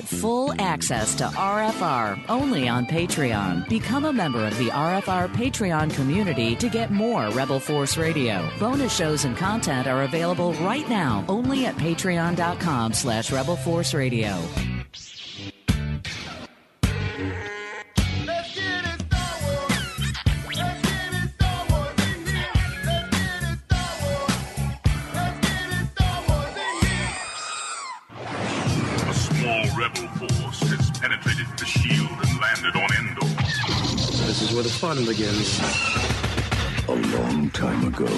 get full access to RFR only on Patreon. Become a member of the RFR Patreon community to get more Rebel Force Radio. Bonus shows and content are available right now only at patreon.com/Rebel Force Radio. Rebel force has penetrated the shield and landed on Endor. This is where the fun begins. A long time ago,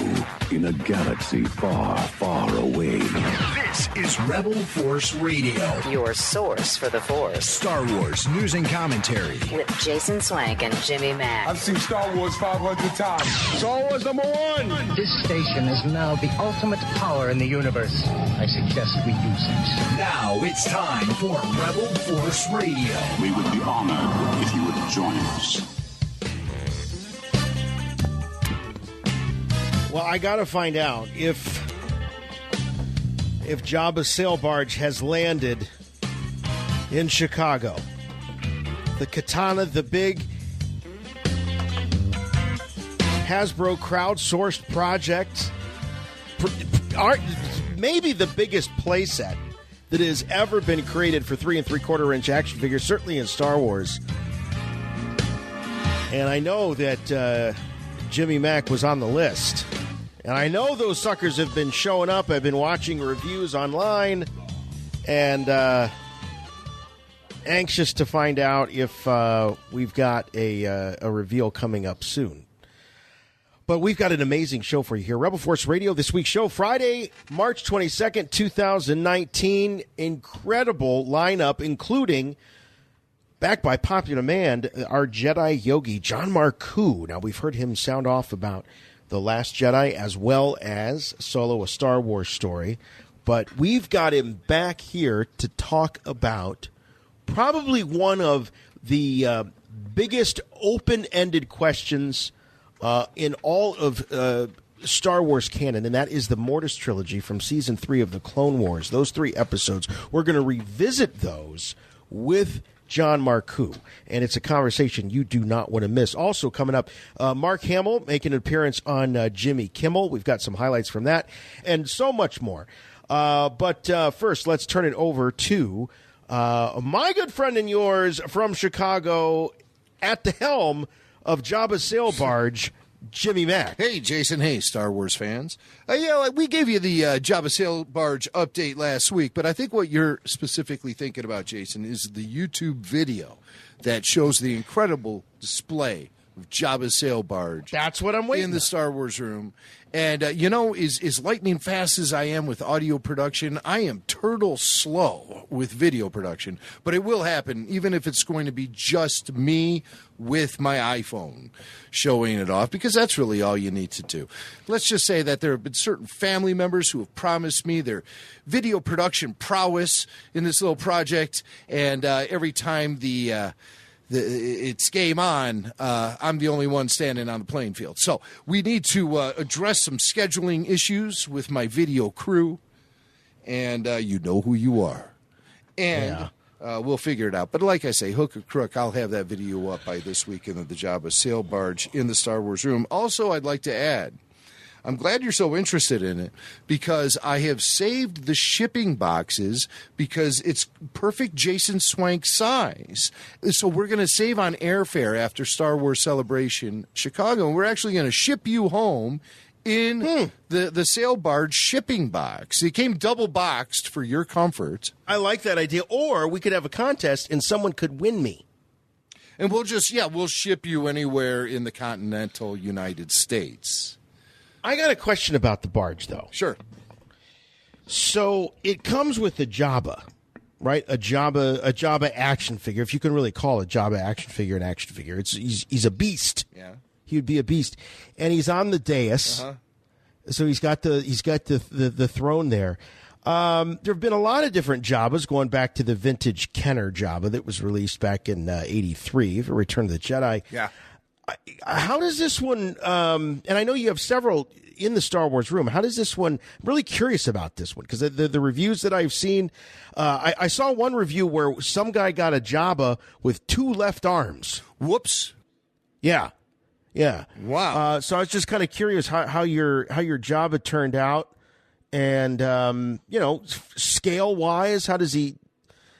in a galaxy far, far away. This is Rebel Force Radio. Your source for the Force. Star Wars news and commentary. With Jason Swank and Jimmy Mack. I've seen Star Wars 500 times. Star Wars #1! This station is now the ultimate power in the universe. I suggest we use it. Now it's time for Rebel Force Radio. We would be honored if you would join us. Well, I got to find out if Jabba's sail barge has landed in Chicago. The Katana, the big Hasbro crowdsourced project, maybe the biggest playset that has ever been created for 3 3/4-inch action figures, certainly in Star Wars. And I know that Jimmy Mack was on the list. And I know those suckers have been showing up. I've been watching reviews online and anxious to find out if we've got a reveal coming up soon. But we've got an amazing show for you here. Rebel Force Radio, this week's show, Friday, March 22nd, 2019. Incredible lineup, including, backed by popular demand, our Jedi Yogi, John Marcoux. Now, we've heard him sound off about The Last Jedi as well as Solo, a Star Wars story. But we've got him back here to talk about probably one of the biggest open-ended questions in all of Star Wars canon, and that is the Mortis Trilogy from Season 3 of the Clone Wars. Those 3 episodes, we're going to revisit those with John Marcoux, and it's a conversation you do not want to miss. Also coming up, Mark Hamill making an appearance on Jimmy Kimmel. We've got some highlights from that, and so much more. But first, let's turn it over to my good friend and yours from Chicago, at the helm of Jabba's sail barge, Jimmy Mack. Hey, Jason. Hey, Star Wars fans. We gave you the Jabba sail barge update last week, but I think what you're specifically thinking about, Jason, is the YouTube video that shows the incredible display of Jabba's sail barge. That's what I'm waiting in the Star Wars room. And, as lightning fast as I am with audio production, I am turtle slow with video production. But it will happen, even if it's going to be just me with my iPhone showing it off, because that's really all you need to do. Let's just say that there have been certain family members who have promised me their video production prowess in this little project, and every time it's game on, I'm the only one standing on the playing field. So we need to address some scheduling issues with my video crew, and you know who you are. And we'll figure it out. But like I say, hook or crook, I'll have that video up by this weekend of the Jabba sail barge in the Star Wars room. Also, I'd like to add, I'm glad you're so interested in it, because I have saved the shipping boxes because it's perfect Jason Swank size. So we're going to save on airfare after Star Wars Celebration Chicago, and we're actually going to ship you home in the sail barge shipping box. It came double boxed for your comfort. I like that idea. Or we could have a contest and someone could win me. And we'll ship you anywhere in the continental United States. I got a question about the barge, though. Sure. So it comes with a Jabba, right? A Jabba action figure, if you can really call a Jabba action figure an action figure. He's a beast. Yeah. He would be a beast, and he's on the dais. Uh-huh. So he's got the throne there. There have been a lot of different Jabbas going back to the vintage Kenner Jabba that was released back in '83 for Return of the Jedi. Yeah. how does this one? And I know you have several in the Star Wars room. How does this one? I'm really curious about this one because the reviews that I've seen, I saw one review where some guy got a Jabba with 2 left arms. Whoops. Yeah. Wow. So I was just kind of curious how your Jabba turned out, and scale wise, how does he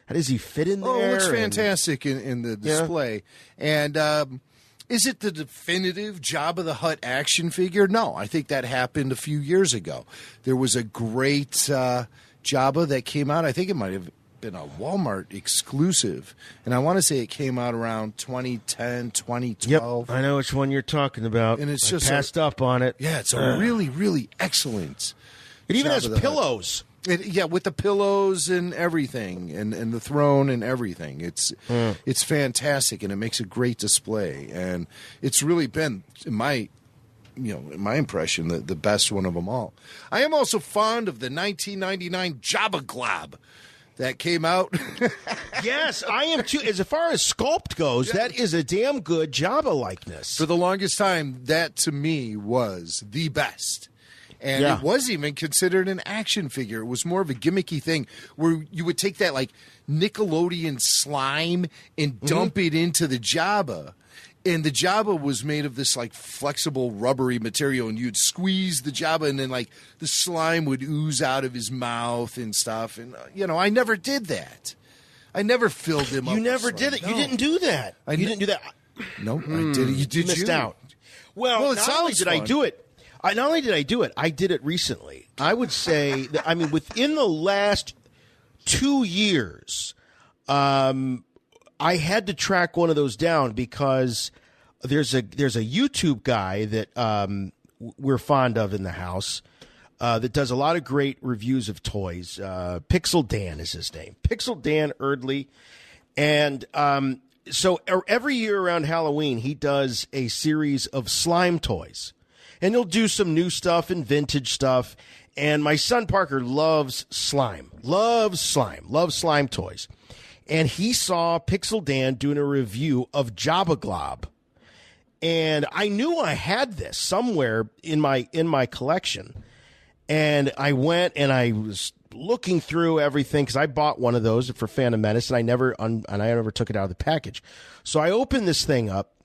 fit in there? Oh, it looks fantastic in the display. And is it the definitive Jabba the Hutt action figure? No, I think that happened a few years ago. There was a great Jabba that came out. I think it might have been a Walmart exclusive. And I want to say it came out around 2010, 2012. Yep, I know which one you're talking about. And it's I just passed up on it. Yeah, it's a really, really excellent. It even has pillows. With the pillows and everything, and the throne and everything. It's fantastic, and it makes a great display. And it's really been, in my impression, the best one of them all. I am also fond of the 1999 Jabba Glob that came out. Yes, I am too. As far as sculpt goes, that is a damn good Jabba likeness. For the longest time, that to me was the best. And it wasn't even considered an action figure. It was more of a gimmicky thing where you would take that like Nickelodeon slime and dump it into the Jabba. And the Jabba was made of this like flexible rubbery material, and you'd squeeze the Jabba and then like the slime would ooze out of his mouth and stuff. And, I never did that. I never filled him up. You never did it. No. You didn't do that. You didn't do that. No, I did it. You missed out. Well, not only did I do it, I did it recently. I would say that, within the last 2 years, I had to track one of those down because there's a YouTube guy that we're fond of in the house that does a lot of great reviews of toys. Pixel Dan is his name. Pixel Dan Erdley. And so every year around Halloween, he does a series of slime toys. And he'll do some new stuff and vintage stuff. And my son Parker loves slime toys. And he saw Pixel Dan doing a review of Jabba Glob. And I knew I had this somewhere in my collection. And I went and I was looking through everything because I bought one of those for Phantom Menace, and I never took it out of the package. So I opened this thing up,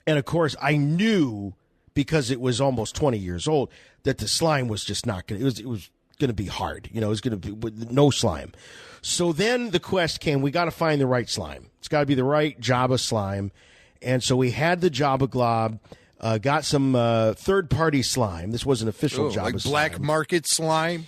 and of course I knew, because it was almost 20 years old, that the slime was just not going to, it was going to be hard. It was going to be no slime. So then the quest came, we got to find the right slime. It's got to be the right Jabba slime. And so we had the Jabba Glob, got some third-party slime. This wasn't official Jabba like slime. Black market slime?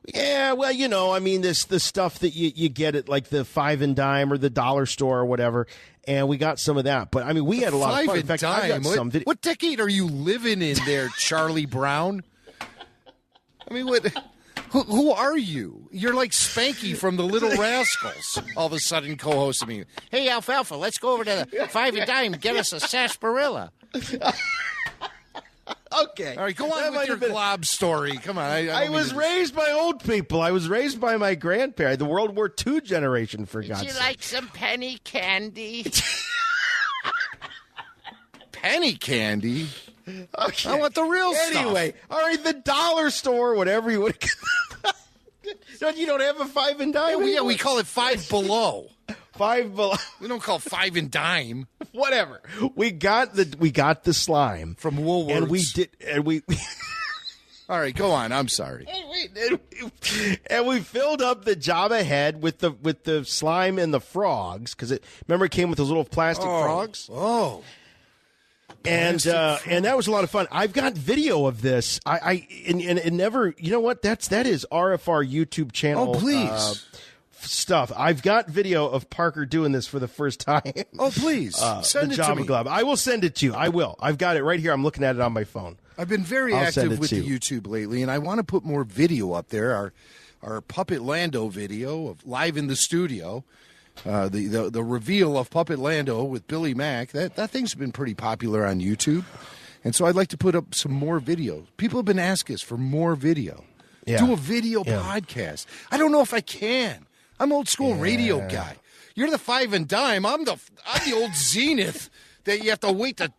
Yeah, well, the stuff that you get at like the 5 and Dime or the dollar store or whatever. And we got some of that. But, we had a lot of fun. In fact, I got some. What decade are you living in there, Charlie Brown? Who are you? You're like Spanky from the Little Rascals, all of a sudden co-hosting me. Hey, Alfalfa, let's go over to the 5 and Dime and get us a sarsaparilla. Okay. All right, go on with your Glob story. Come on. I was raised by old people. I was raised by my grandparents, the World War II generation, for God's sake. Would you like some penny candy? Penny candy? Okay. I want the real stuff. Anyway, all right, the dollar store, whatever you would. You don't have a 5 and Dime? Yeah, we call it Five Below. Five Below. We don't call it 5 and Dime. Whatever. We got the slime from Woolworths, and we. All right, go on. I'm sorry. And we filled up the Jabba head with the slime and the frogs, because remember it came with those little plastic frogs. Oh. And that was a lot of fun. I've got video of this. And never, you know what? That is RFR YouTube channel. Oh, please. Stuff. I've got video of Parker doing this for the first time. Oh, please. Send it to me. The Jabba Glob. I will send it to you. I will. I've got it right here. I'm looking at it on my phone. I've been very active with the YouTube lately, and I want to put more video up there. Our Puppet Lando video of live in the studio. The reveal of Puppet Lando with Billy Mack, that thing's been pretty popular on YouTube. And so I'd like to put up some more videos. People have been asking us for more video. Yeah. Do a video podcast. I don't know if I can. I'm old school radio guy. You're the 5 and Dime. I'm the old Zenith that you have to wait to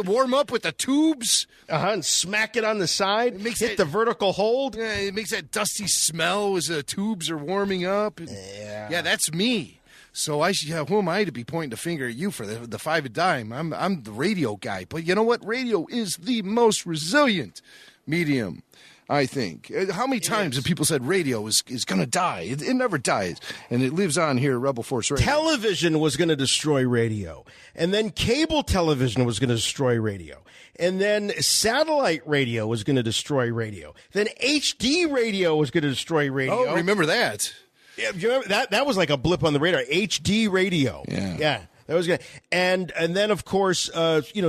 warm up with the tubes. And smack it on the side. It makes hit the vertical hold. Yeah, it makes that dusty smell as the tubes are warming up. Yeah, that's me. So who am I to be pointing the finger at you for the five a dime? I'm the radio guy. But you know what? Radio is the most resilient medium, I think. How many times have people said radio is going to die? It never dies. And it lives on here at Rebel Force Radio. Television was going to destroy radio. And then cable television was going to destroy radio. And then satellite radio was going to destroy radio. Then HD radio was going to destroy radio. Oh, remember that. Yeah, you remember that was like a blip on the radar. HD radio. Yeah. That was good. And then, of course,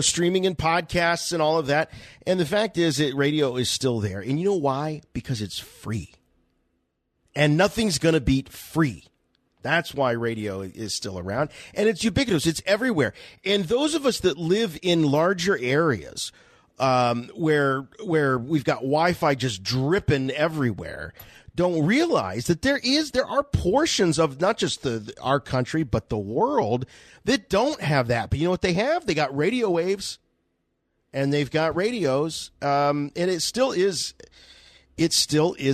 streaming and podcasts and all of that. And the fact is that radio is still there. And you know why? Because it's free. And nothing's going to beat free. That's why radio is still around. And it's ubiquitous. It's everywhere. And those of us that live in larger areas where we've got Wi-Fi just dripping everywhere don't realize that there are portions of not just our country, but the world that don't have that. But you know what they have? They got radio waves and they've got radios. And it still is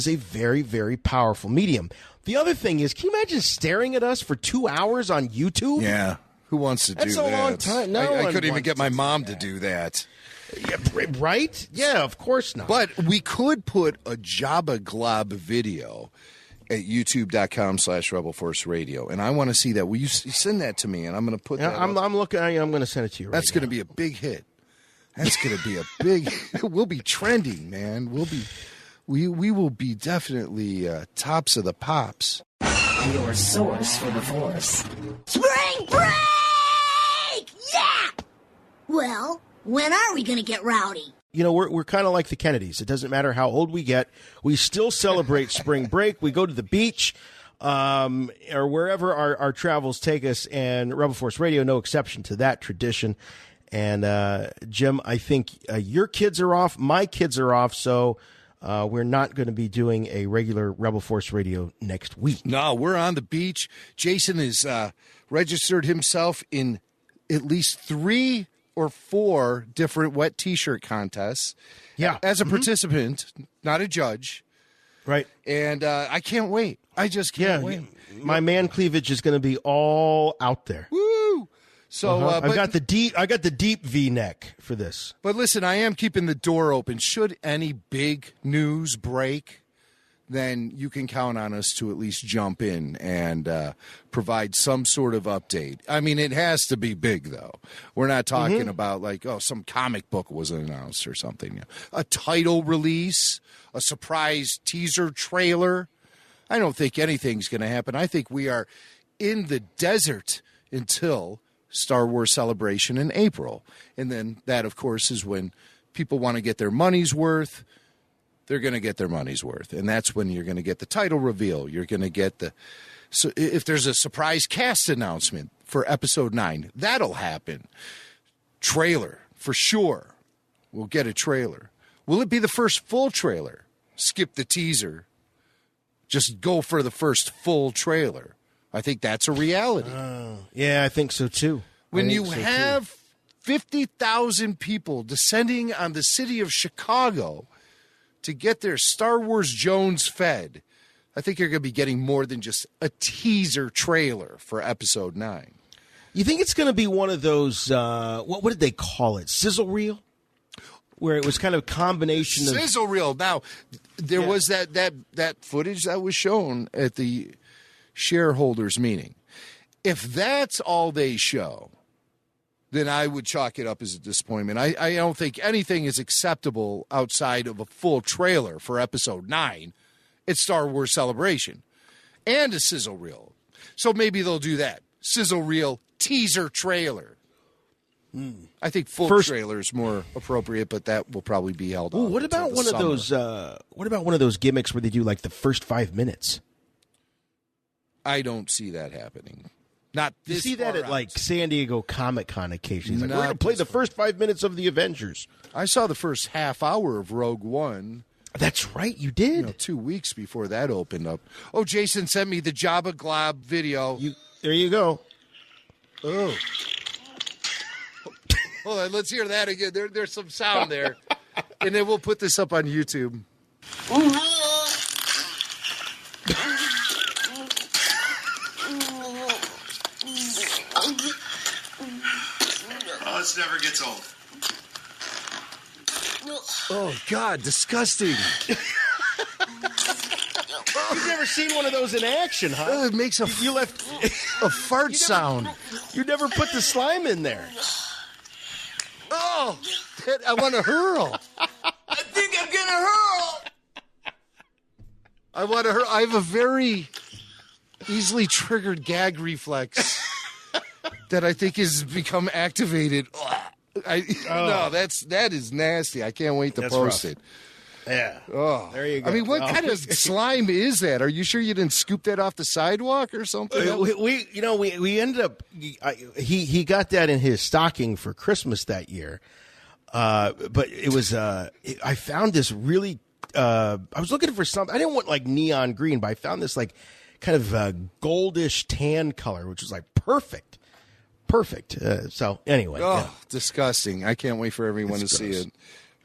a very, very powerful medium. The other thing is, can you imagine staring at us for 2 hours on YouTube? Yeah. Who wants to do that? That's a long time. No I one couldn't even wants get my to do mom that. to do that. Yeah, right? Yeah, of course not. But we could put a Jabba Glob video at youtube.com/Rebel Force Radio. And I want to see that. Will you send that to me? And I'm going to put that I'm looking. I'm going to send it to you right That's going to be a big hit. That's going to be a big we'll be trending, man. We will be definitely tops of the pops. Your source for the Force. Spring break! Yeah! Well, when are we going to get rowdy? You know, we're kind of like the Kennedys. It doesn't matter how old we get. We still celebrate spring break. We go to the beach or wherever our travels take us, and Rebel Force Radio, no exception to that tradition. And, Jim, I think your kids are off. My kids are off, so we're not going to be doing a regular Rebel Force Radio next week. No, we're on the beach. Jason has registered himself in at least 3 or 4 different wet T-shirt contests. Yeah. As a participant, not a judge. Right. And I can't wait. I just can't wait. My man cleavage is going to be all out there. Woo! So I got the deep V-neck for this. But listen, I am keeping the door open. Should any big news break, then you can count on us to at least jump in and provide some sort of update. I mean, it has to be big, though. We're not talking about like, some comic book was announced or something. A title release, a surprise teaser trailer. I don't think anything's going to happen. I think we are in the desert until Star Wars Celebration in April. And then that, of course, is when people want to get their money's worth. They're going to get their money's worth. And that's when you're going to get the title reveal. You're going to get so if there's a surprise cast announcement for Episode 9, that'll happen. Trailer, for sure. We'll get a trailer. Will it be the first full trailer? Skip the teaser. Just go for the first full trailer. I think that's a reality. Yeah, I think so, too. When you have 50,000 people descending on the city of Chicago to get their Star Wars Jones fed, I think you're going to be getting more than just a teaser trailer for Episode 9. You think it's going to be one of those, what did they call it, sizzle reel? Where it was kind of a combination of... Sizzle reel. Now, there was that footage that was shown at the shareholders meeting. If that's all they show, then I would chalk it up as a disappointment. I don't think anything is acceptable outside of a full trailer for Episode 9. It's Star Wars Celebration and a sizzle reel. So maybe they'll do that. Sizzle reel, teaser trailer. I think full trailer is more appropriate, but that will probably be held on. What about one of those? What about one of those gimmicks where they do like the first 5 minutes? I don't see that happening. Not this. You see that at like San Diego Comic-Con occasionally. Like, we're Not going to play this the first 5 minutes of the Avengers. I saw the first half hour of Rogue One. That's right, you did. 2 weeks before that opened up. Oh, Jason sent me the Jabba Glob video. There you go. Oh. Hold on, let's hear that again. There's some sound there. And then we'll put this up on YouTube. Oh, this never gets old. Oh, God, disgusting. You've never seen one of those in action, huh? Oh, it makes a fart sound. You never put the slime in there. Oh, I want to hurl. I think I'm gonna hurl. I want to hurl. I have a very easily triggered gag reflex that I think has become activated. No, that is nasty. I can't wait to post it. Yeah. Oh, there you go. I mean, what kind of slime is that? Are you sure you didn't scoop that off the sidewalk or something? We ended up. He got that in his stocking for Christmas that year. But it was. I found this really. I was looking for something. I didn't want like neon green, but I found this like kind of goldish tan color, which was like perfect. So anyway, disgusting! I can't wait for everyone to see it.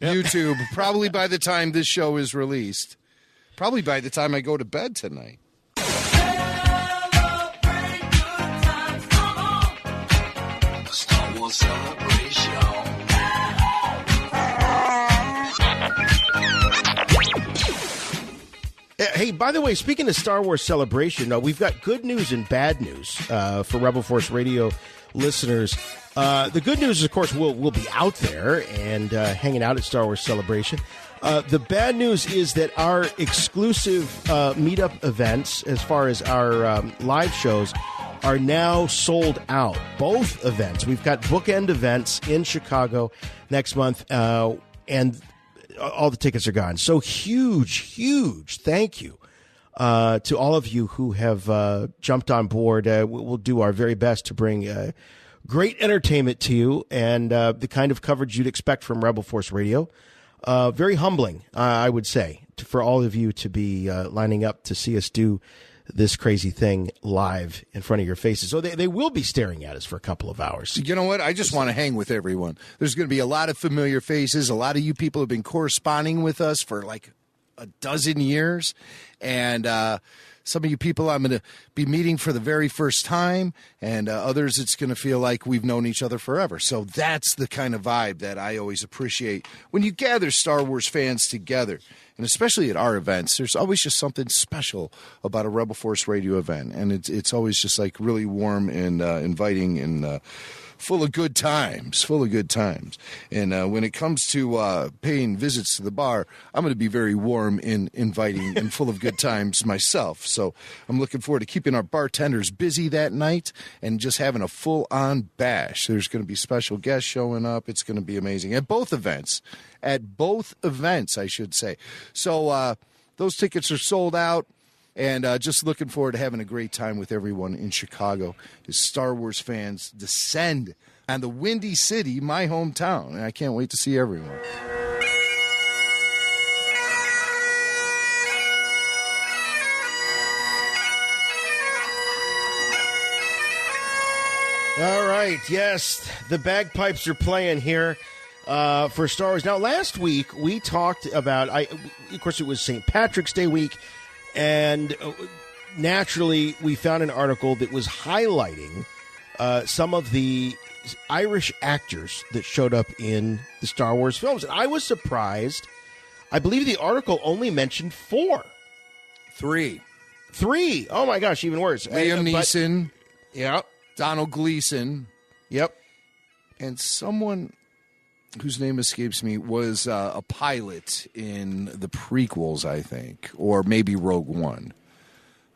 Yep. YouTube, probably by the time this show is released. Probably by the time I go to bed tonight. Star Wars Celebration. Hey, by the way, speaking of Star Wars Celebration, we've got good news and bad news for Rebel Force Radio listeners. The good news is, of course, we'll be out there and hanging out at Star Wars Celebration. The bad news is that our exclusive meetup events, as far as our live shows, are now sold out. Both events. We've got bookend events in Chicago next month, and all the tickets are gone. So huge thank you to all of you who have jumped on board. We'll do our very best to bring great entertainment to you and the kind of coverage you'd expect from Rebel Force Radio. Very humbling, I would say, for all of you to be lining up to see us do this crazy thing live in front of your faces. So they will be staring at us for a couple of hours. You know what? I just want to hang with everyone. There's going to be a lot of familiar faces. A lot of you people have been corresponding with us for like a dozen years. And some of you people I'm going to be meeting for the very first time. And others, it's going to feel like we've known each other forever. So that's the kind of vibe that I always appreciate when you gather Star Wars fans together. And especially at our events, there's always just something special about a Rebel Force Radio event. And it's always just like really warm and inviting and full of good times. And when it comes to paying visits to the bar, I'm going to be very warm and inviting and full of good times myself. So I'm looking forward to keeping our bartenders busy that night and just having a full-on bash. There's going to be special guests showing up. It's going to be amazing. At both events, I should say. So those tickets are sold out. And just looking forward to having a great time with everyone in Chicago as Star Wars fans descend on the Windy City, my hometown. And I can't wait to see everyone. All right, yes, the bagpipes are playing here for Star Wars. Now, last week we talked about, of course, it was St. Patrick's Day week. And naturally, we found an article that was highlighting some of the Irish actors that showed up in the Star Wars films. And I was surprised. I believe the article only mentioned 4. 3. Oh, my gosh, even worse. Liam Neeson. Yep. Donald Gleason. Yep. And someone whose name escapes me was a pilot in the prequels, I think, or maybe Rogue One.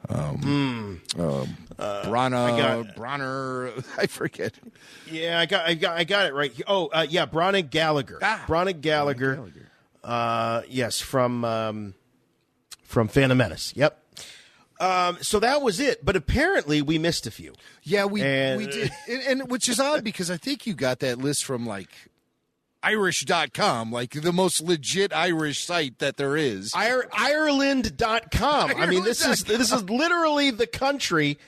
Bronner, I forget. Yeah, I got it right. Oh, yeah, Bronner Gallagher. Bronner Gallagher. Yes, from Phantom Menace. Yep. So that was it, but apparently we missed a few. Yeah, we did, and which is odd because I think you got that list from like Irish.com, like the most legit Irish site that there is. Ireland.com. I mean, this is literally the country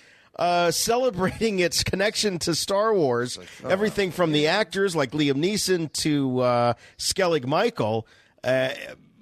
celebrating its connection to Star Wars. Everything from the actors like Liam Neeson to Skellig Michael.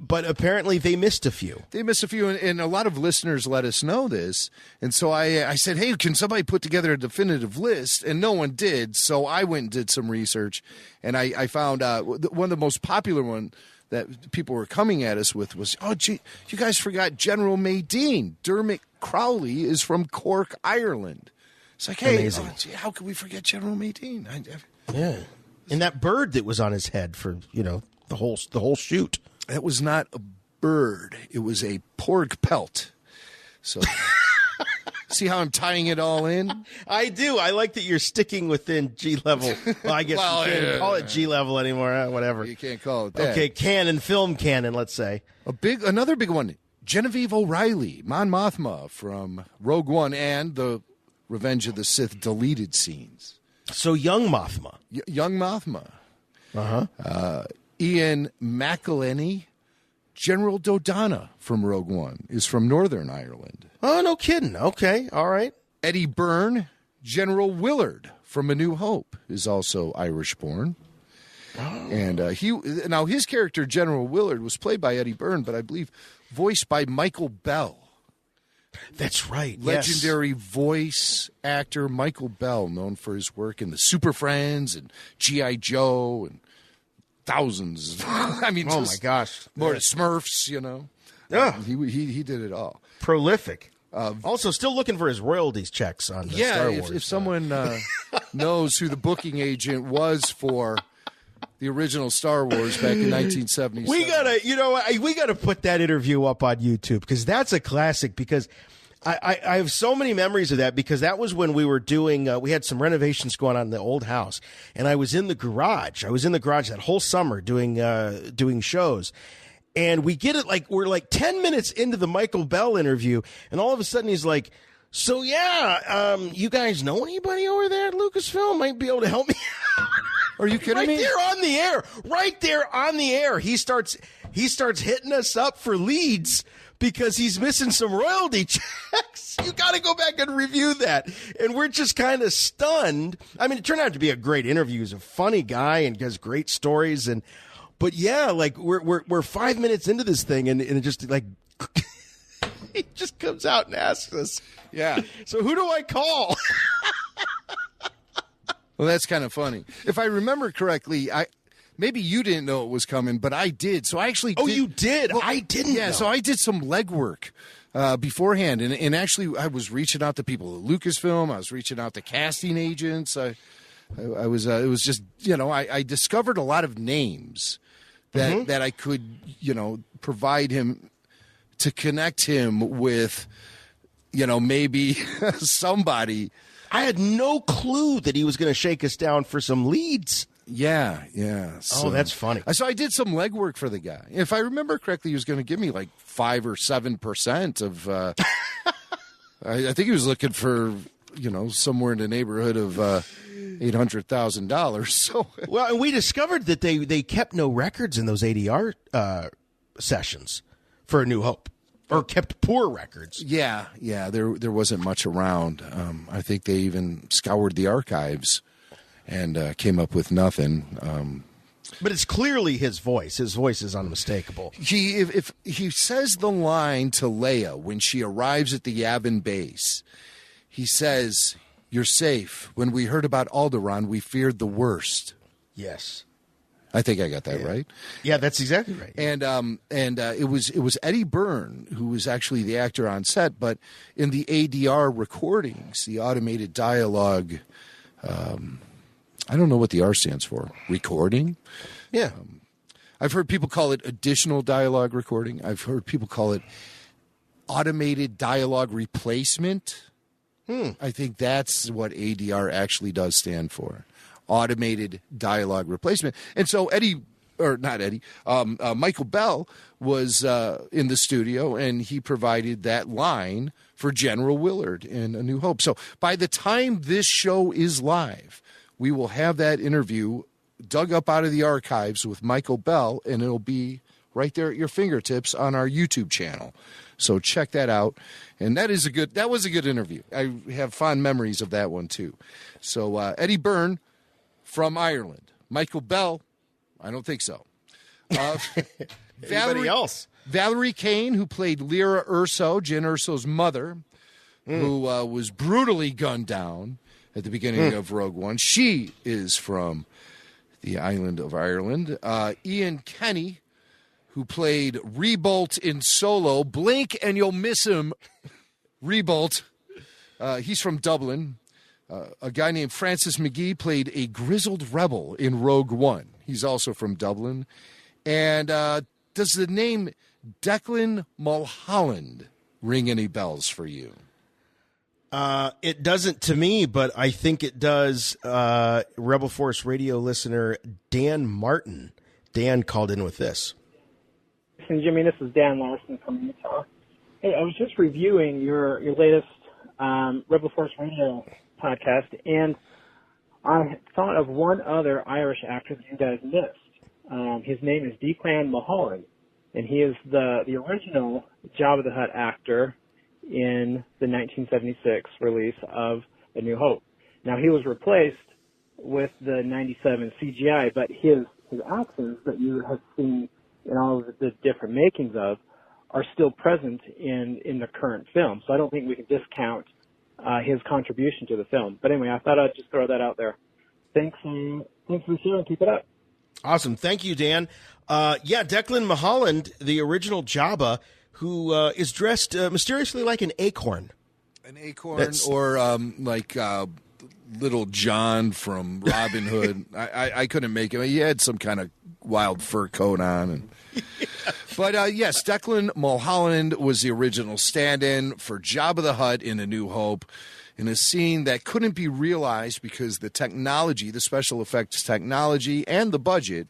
But apparently they missed a few. They missed a few, and a lot of listeners let us know this. And so I said, hey, can somebody put together a definitive list? And no one did, so I went and did some research. And I found one of the most popular one that people were coming at us with was, oh, gee, you guys forgot General Maydean. Dermot Crowley is from Cork, Ireland. It's like, hey, how could we forget General Maydean? Yeah. And that bird that was on his head for, the whole shoot. That was not a bird. It was a pork pelt. So, see how I'm tying it all in? I do. I like that you're sticking within G level. Well, I guess you can't call it G level anymore. Whatever. You can't call it that. Okay, film canon, let's say. Another big one. Genevieve O'Reilly, Mon Mothma from Rogue One and the Revenge of the Sith deleted scenes. So young Mothma. Young Mothma. Uh-huh. Ian McElhenney, General Dodonna from Rogue One, is from Northern Ireland. Oh, no kidding. Okay, all right. Eddie Byrne, General Willard from A New Hope, is also Irish-born. Oh. And his character, General Willard, was played by Eddie Byrne, but I believe voiced by Michael Bell. That's right. Legendary voice actor Michael Bell, known for his work in the Super Friends and G.I. Joe and thousands. I mean, oh my gosh, more Smurfs, Yeah, he did it all. Prolific. Also, still looking for his royalties checks on Star Wars. If someone knows who the booking agent was for the original Star Wars back in 1977, we gotta put that interview up on YouTube because that's a classic. Because I have so many memories of that because that was when we were doing, we had some renovations going on in the old house, and I was in the garage. I was in the garage that whole summer doing shows, and we get it we're 10 minutes into the Michael Bell interview, and all of a sudden he's like, "So yeah, you guys know anybody over there at Lucasfilm might be able to help me?" Are you kidding me? Right there on the air, he starts hitting us up for leads. Because he's missing some royalty checks. You got to go back and review that. And we're just kind of stunned. I mean, it turned out to be a great interview. He's a funny guy and has great stories. But yeah, we're 5 minutes into this thing, and it just he just comes out and asks us, yeah. So who do I call? Well, that's kind of funny. If I remember correctly, maybe you didn't know it was coming, but I did. So I actually did. Oh, you did? Well, I didn't know. So I did some legwork beforehand. And actually, I was reaching out to people at Lucasfilm. I was reaching out to casting agents. I was, it was just, I discovered a lot of names that I could, provide him to connect him with, maybe somebody. I had no clue that he was going to shake us down for some leads. Yeah. So, that's funny. So I did some legwork for the guy. If I remember correctly, he was going to give me 5 or 7% of. I think he was looking for somewhere in the neighborhood of $800,000. So well, and we discovered that they kept no records in those ADR sessions for A New Hope, or kept poor records. Yeah. There wasn't much around. I think they even scoured the archives. And came up with nothing. But it's clearly his voice. His voice is unmistakable. If he says the line to Leia when she arrives at the Yavin base, he says, "You're safe. When we heard about Alderaan, we feared the worst." Yes, I think I got that right. Yeah, that's exactly right. And it was Eddie Byrne who was actually the actor on set, but in the ADR recordings, the automated dialogue. I don't know what the R stands for. Recording? Yeah. I've heard people call it additional dialogue recording. I've heard people call it automated dialogue replacement. I think that's what ADR actually does stand for. Automated dialogue replacement. And so Michael Bell was in the studio, and he provided that line for General Willard in A New Hope. So by the time this show is live, we will have that interview dug up out of the archives with Michael Bell, and it'll be right there at your fingertips on our YouTube channel. So check that out. And that was a good interview. I have fond memories of that one too. So Eddie Byrne from Ireland. Michael Bell, I don't think so. Anybody else? Valerie Kane, who played Lyra Erso, Jyn Erso's mother, who was brutally gunned down at the beginning of Rogue One. She is from the island of Ireland. Ian Kenny, who played Rebolt in Solo. Blink and you'll miss him. Rebolt. He's from Dublin. A guy named Francis McGee played a grizzled rebel in Rogue One. He's also from Dublin. And does the name Declan Mulholland ring any bells for you? It doesn't to me, but I think it does. Rebel Force radio listener Dan Martin. Dan called in with this. And Jimmy, this is Dan Larson from Utah. Hey, I was just reviewing your latest Rebel Force Radio podcast, and I thought of one other Irish actor that you guys missed. His name is Declan Mulholland, and he is the original Jabba the Hutt actor in the 1976 release of A New Hope. Now, he was replaced with the 97 CGI, but his actions that you have seen in all of the different makings of are still present in the current film. So I don't think we can discount his contribution to the film. But anyway, I thought I'd just throw that out there. Thanks for the show, and keep it up. Awesome. Thank you, Dan. Declan Mulholland, the original Jabba, who is dressed mysteriously like an acorn. An acorn or like Little John from Robin Hood. I couldn't make him. He had some kind of wild fur coat on. But yes, Declan Mulholland was the original stand-in for Jabba the Hutt in A New Hope in a scene that couldn't be realized because the technology, the special effects technology, and the budget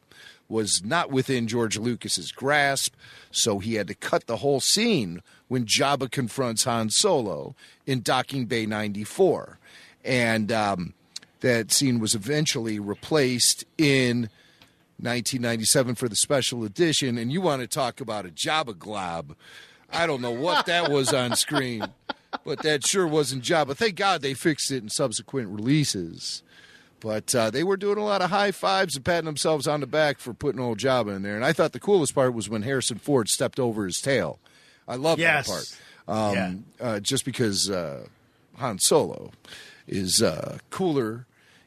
was not within George Lucas's grasp, so he had to cut the whole scene when Jabba confronts Han Solo in Docking Bay 94. And that scene was eventually replaced in 1997 for the special edition. And you want to talk about a Jabba Glob. I don't know what that was on screen, but that sure wasn't Jabba. Thank God they fixed it in subsequent releases. But they were doing a lot of high fives and patting themselves on the back for putting old Jabba in there. And I thought the coolest part was when Harrison Ford stepped over his tail. I love that part. Just because Han Solo is cooler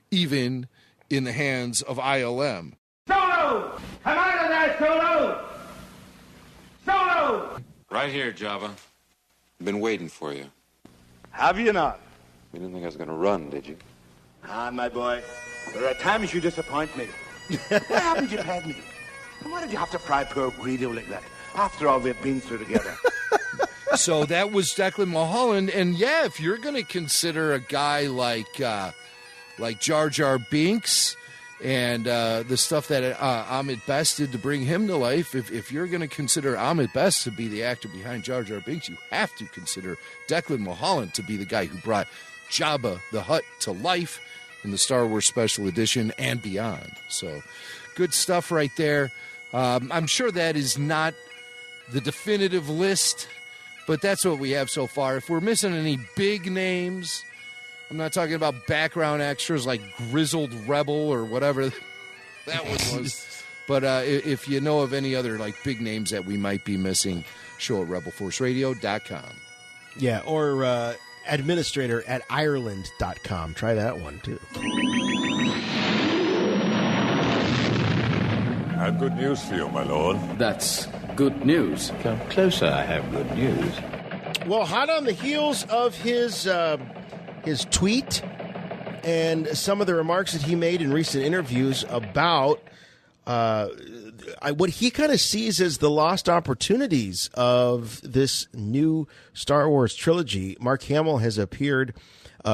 even in the hands of ILM. Solo! Come out of there, Solo! Solo! Right here, Jabba. Been waiting for you. Have you not? You didn't think I was going to run, did you? Ah, my boy, there are times you disappoint me. Why haven't you paid me? And why did you have to pry poor Greedo like that? After all we've been through together. So that was Declan Mulholland, and yeah, if you're going to consider a guy like Jar Jar Binks and the stuff that Ahmed Best did to bring him to life, if you're going to consider Ahmed Best to be the actor behind Jar Jar Binks, you have to consider Declan Mulholland to be the guy who brought Jabba the Hutt to life in the Star Wars Special Edition and beyond. So good stuff right there. I'm sure that is not the definitive list, but that's what we have so far. If we're missing any big names, I'm not talking about background extras like Grizzled Rebel or whatever that one was. But if you know of any other like big names that we might be missing, show at rebelforceradio.com. Yeah, or administrator at Ireland.com. Try that one, too. I have good news for you, my lord. That's good news. Come closer, I have good news. Well, hot on the heels of his tweet and some of the remarks that he made in recent interviews about what he kind of sees as the lost opportunities of this new Star Wars trilogy. Mark Hamill has appeared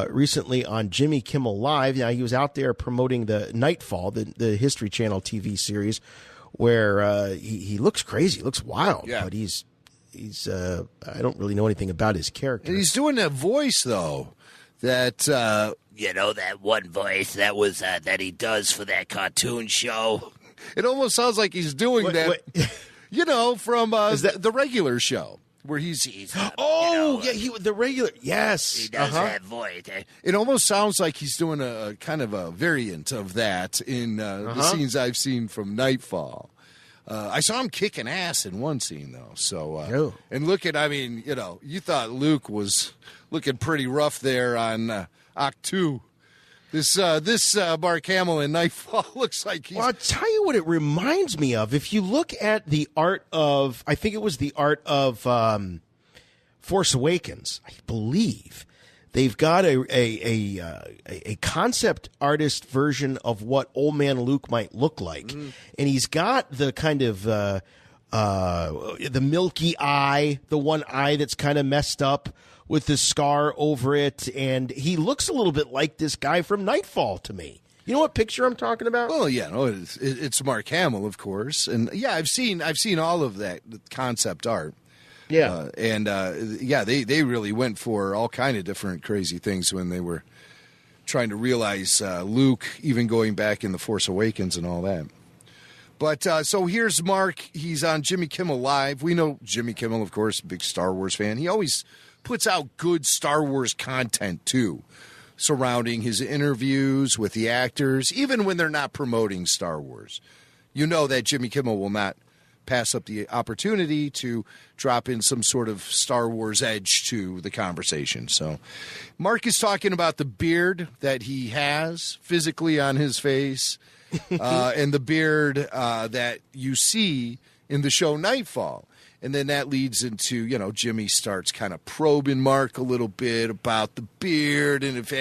recently on Jimmy Kimmel Live. Now, he was out there promoting the Knightfall, the History Channel TV series, where he looks crazy, looks wild, but he's I don't really know anything about his character. And he's doing that voice, though, that that one voice that was that he does for that cartoon show. It almost sounds like he's doing that. You know, from the regular show. Where he's the regular, yes. He does have voice. It almost sounds like he's doing a kind of a variant of that in the scenes I've seen from Knightfall. I saw him kicking ass in one scene, though. So, and you thought Luke was looking pretty rough there on Act 2. This Mark Hamill in Knightfall looks like he's... Well, I'll tell you what it reminds me of. If you look at the art of... I think it was the art of Force Awakens, I believe. They've got a concept artist version of what Old Man Luke might look like. Mm-hmm. And he's got the kind of... the milky eye, the one eye that's kind of messed up with the scar over it, and he looks a little bit like this guy from Knightfall to me. You know what picture I'm talking about? Well, yeah, no, it's Mark Hamill, of course, and yeah, I've seen all of that concept art. Yeah, they really went for all kind of different crazy things when they were trying to realize Luke, even going back in The Force Awakens and all that. But so here's Mark. He's on Jimmy Kimmel Live. We know Jimmy Kimmel, of course, big Star Wars fan. He always puts out good Star Wars content, too, surrounding his interviews with the actors, even when they're not promoting Star Wars. You know that Jimmy Kimmel will not pass up the opportunity to drop in some sort of Star Wars edge to the conversation. So Mark is talking about the beard that he has physically on his face and the beard that you see in the show Knightfall. And then that leads into, Jimmy starts kind of probing Mark a little bit about the beard and if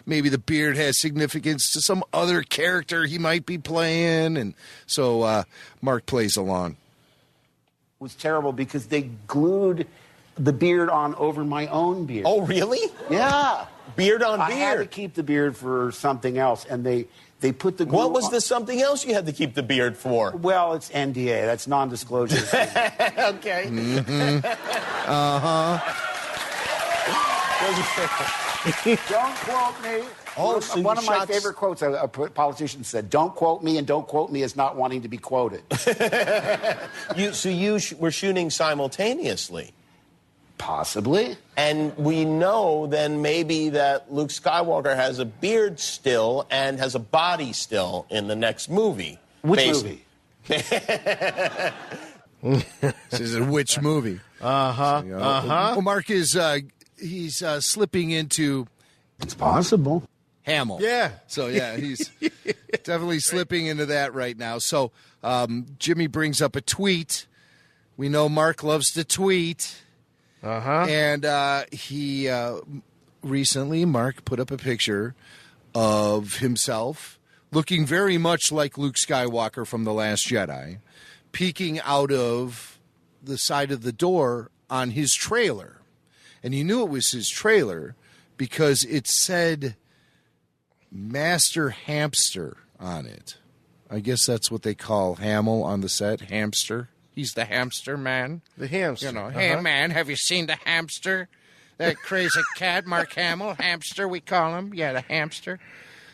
maybe the beard has significance to some other character he might be playing. And so Mark plays along. It was terrible because they glued the beard on over my own beard. Oh, really? Yeah. Beard on beard. I had to keep the beard for something else, and they put the glue What was this something else you had to keep the beard for? Well, it's NDA. That's non-disclosure. Okay. Mm-hmm. Don't quote me. Oh, so one of my favorite quotes, a politician said, "Don't quote me, and don't quote me as not wanting to be quoted." You were shooting simultaneously? Possibly. And we know then maybe that Luke Skywalker has a beard still and has a body still in the next movie. Which movie? This is a which movie? Well, Mark is he's slipping into. It's possible. Hamill. Yeah. So yeah, he's definitely slipping into that right now. So Jimmy brings up a tweet. We know Mark loves to tweet. And he recently, Mark put up a picture of himself looking very much like Luke Skywalker from The Last Jedi, peeking out of the side of the door on his trailer. And you knew it was his trailer because it said Master Hamster on it. I guess that's what they call Hamill on the set, Hamster. He's the hamster man. The hamster. Hey, man, have you seen the hamster? That crazy cat, Mark Hamill, hamster, we call him. Yeah, the hamster.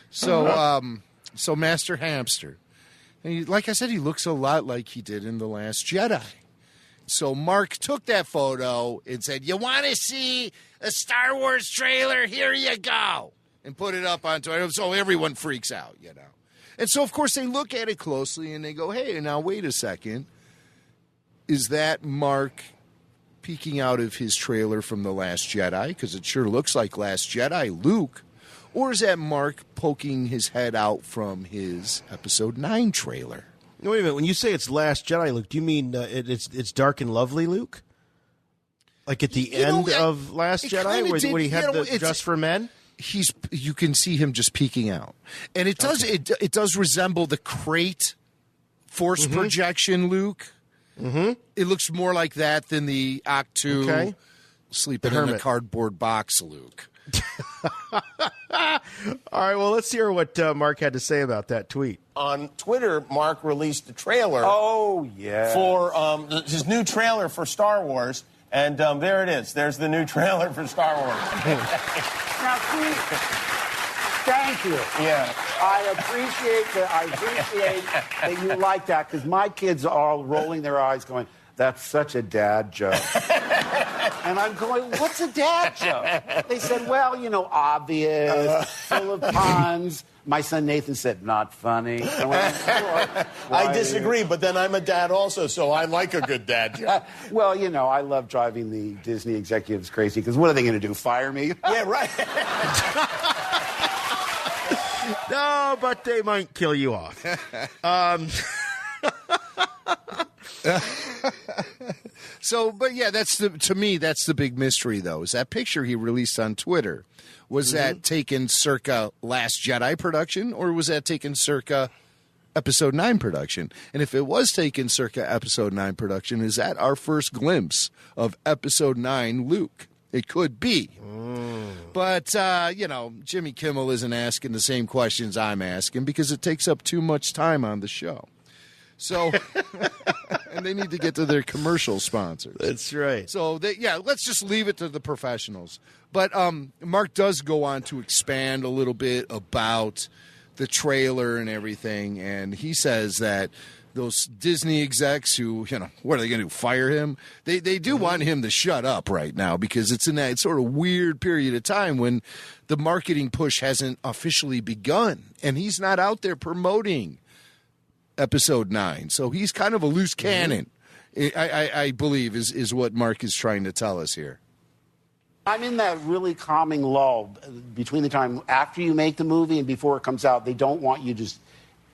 So, so Master Hamster. And like I said, he looks a lot like he did in The Last Jedi. So Mark took that photo and said, "You want to see a Star Wars trailer? Here you go." And put it up on Twitter. So everyone freaks out, And so, of course, they look at it closely and they go, "Hey, now wait a second. Is that Mark peeking out of his trailer from The Last Jedi? Because it sure looks like Last Jedi Luke. Or is that Mark poking his head out from his Episode 9 trailer?" No, wait a minute. When you say it's Last Jedi Luke, do you mean it's Dark and Lovely Luke? Like at the end of Last Jedi, where he had the Just for Men? You can see him just peeking out. And it does it does resemble the crate force projection Luke. Mm-hmm. It looks more like that than the Act 2 sleeping in a cardboard box Luke. All right, well, let's hear what Mark had to say about that tweet. On Twitter, Mark released a trailer. Oh, yeah. For his new trailer for Star Wars. And there it is. There's the new trailer for Star Wars. Now, see, thank you. Yeah. I appreciate that you like that, because my kids are all rolling their eyes going, that's such a dad joke. And I'm going, what's a dad joke? They said, well, obvious, full of puns. My son Nathan said, not funny. I went, I disagree, but then I'm a dad also, so I like a good dad joke. Well, I love driving the Disney executives crazy, because what are they going to do, fire me? Yeah, right. No, but they might kill you off. So, but yeah, to me, that's the big mystery, though, is that picture he released on Twitter. Was that taken circa Last Jedi production, or was that taken circa Episode 9 production? And if it was taken circa Episode 9 production, is that our first glimpse of Episode 9 Luke? It could be. But, Jimmy Kimmel isn't asking the same questions I'm asking because it takes up too much time on the show. So, and they need to get to their commercial sponsors. That's right. So, let's just leave it to the professionals. But Mark does go on to expand a little bit about the trailer and everything. And he says that those Disney execs who, what are they going to do, fire him? They do want him to shut up right now because it's in that sort of weird period of time when the marketing push hasn't officially begun. And he's not out there promoting Episode 9. So he's kind of a loose cannon, I believe, is what Mark is trying to tell us here. I'm in that really calming lull between the time after you make the movie and before it comes out. They don't want you to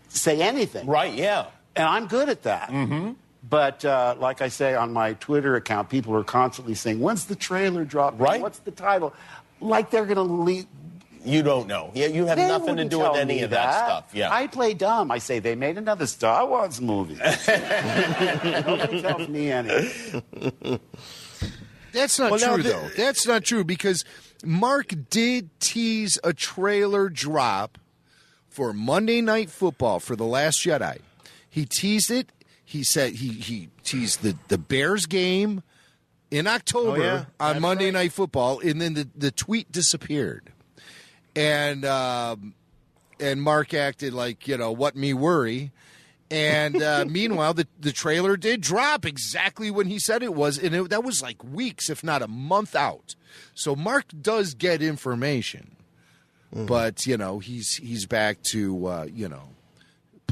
say anything. Right, yeah. And I'm good at that. Mm-hmm. But like I say on my Twitter account, people are constantly saying, when's the trailer dropping? Right. What's the title? Like they're going to leave. You don't know. Yeah, you have nothing to do with any of that stuff. Yeah. I play dumb. I say, they made another Star Wars movie. Nobody tells me anything. That's not true, though. That's not true because Mark did tease a trailer drop for Monday Night Football for The Last Jedi. He teased it. He said he teased the Bears game in October on Monday Night Football, and then the tweet disappeared. And Mark acted like, what me worry. And meanwhile, the trailer did drop exactly when he said it was. And that was like weeks, if not a month out. So Mark does get information. Mm-hmm. But, he's back to,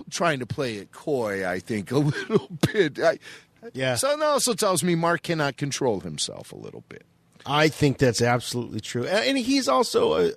trying to play it coy, I think, a little bit. So it also tells me Mark cannot control himself a little bit. I think that's absolutely true. And he's also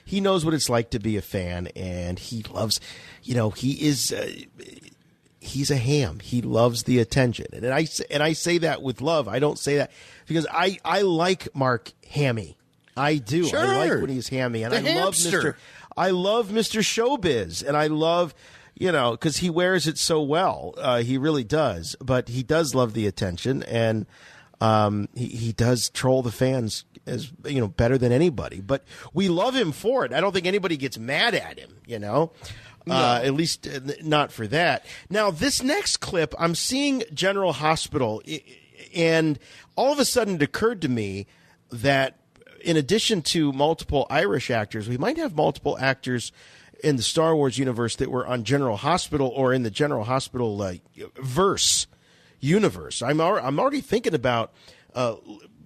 he knows what it's like to be a fan, and he loves, he's a ham. He loves the attention. And I say that with love. I don't say that because I like Mark hammy. I do. Sure. I like when he's hammy. And I love Mr. Showbiz, and I love, because he wears it so well. He really does. But he does love the attention, and he does troll the fans as better than anybody. But we love him for it. I don't think anybody gets mad at him. No. At least not for that. Now, this next clip, I'm seeing General Hospital, and all of a sudden it occurred to me that in addition to multiple Irish actors, we might have multiple actors in the Star Wars universe that were on General Hospital or in the General Hospital universe. I'm already thinking about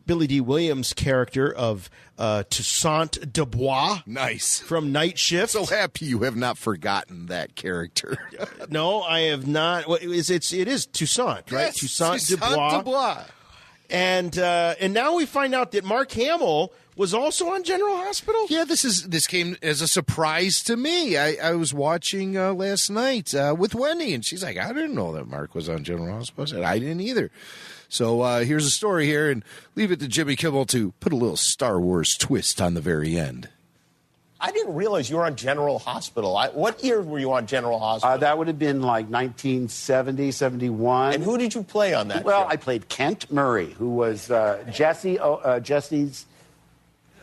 Billy D. Williams' character of Toussaint Dubois. Nice. From Night Shift. So happy you have not forgotten that character. No, I have not. Well, it is Toussaint, right? Yes, Toussaint Dubois. And now we find out that Mark Hamill was also on General Hospital? Yeah, this came as a surprise to me. I was watching last night with Wendy, and she's like, I didn't know that Mark was on General Hospital. I said, I didn't either. So here's a story here, and leave it to Jimmy Kimmel to put a little Star Wars twist on the very end. I didn't realize you were on General Hospital. What year were you on General Hospital? That would have been like 1970, 71. And who did you play on that Well, show? I played Kent Murray, who was Jesse's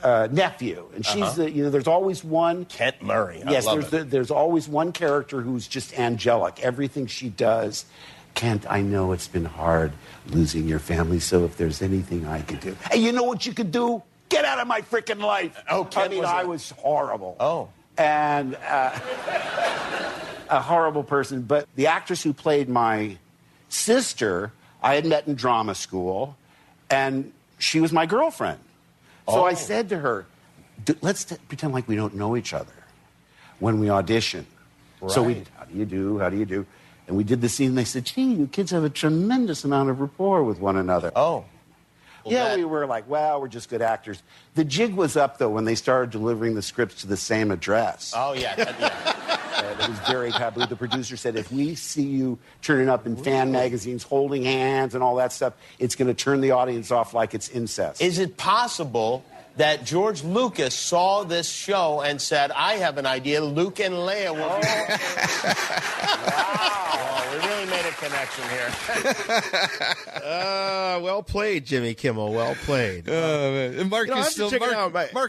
nephew. And she's there's always one. Kent Murray. Yes, there's always one character who's just angelic. Everything she does. Kent, I know it's been hard losing your family, so if there's anything I could do. Hey, you know what you could do? Get out of my freaking life. Oh, Kent I was horrible. Oh. And a horrible person. But the actress who played my sister, I had met in drama school, and she was my girlfriend. So I said to her, let's pretend like we don't know each other when we audition. Right. So we did, how do you do, how do you do? And we did the scene, and they said, gee, you kids have a tremendous amount of rapport with one another. Oh. Well, we were like, well, we're just good actors. The jig was up, though, when they started delivering the scripts to the same address. Oh, yeah. It was very taboo. The producer said, if we see you turning up in fan magazines, holding hands and all that stuff, it's going to turn the audience off like it's incest. Is it possible that George Lucas saw this show and said, I have an idea, Luke and Leia will... Wow, we really made a connection here. Well played, Jimmy Kimmel. Well played. And Mark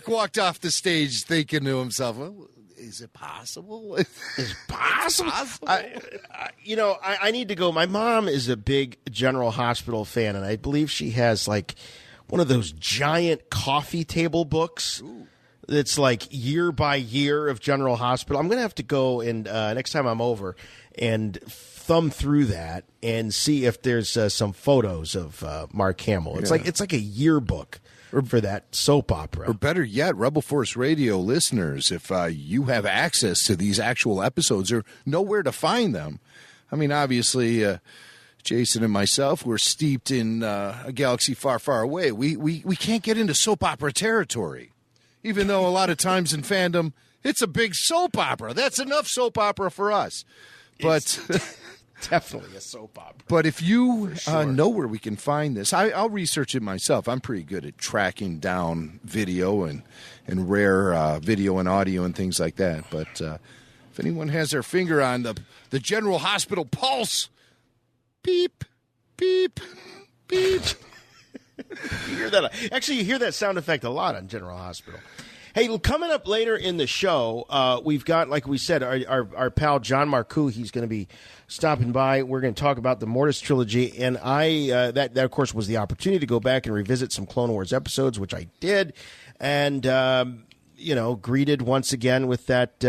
walked off the stage thinking to himself, well, is it possible? Is it possible? I need to go. My mom is a big General Hospital fan, and I believe she has like one of those giant coffee table books. Ooh. That's like year by year of General Hospital. I'm going to have to go and next time I'm over and thumb through that and see if there's some photos of Mark Hamill. It's like a yearbook for that soap opera. Or better yet, Rebel Force Radio listeners, if you have access to these actual episodes or know where to find them. I mean, obviously, Jason and myself, we're steeped in a galaxy far, far away. We can't get into soap opera territory, even though a lot of times in fandom, it's a big soap opera. That's enough soap opera for us. But definitely a soap opera. But if you know where we can find this, I'll research it myself. I'm pretty good at tracking down video and rare video and audio and things like that. But if anyone has their finger on the General Hospital pulse, beep, beep, beep. You hear that? Actually, you hear that sound effect a lot on General Hospital. Hey, coming up later in the show, we've got, like we said, our pal John Marcoux. He's going to be stopping by. We're going to talk about the Mortis Trilogy, and that of course was the opportunity to go back and revisit some Clone Wars episodes, which I did, and greeted once again with that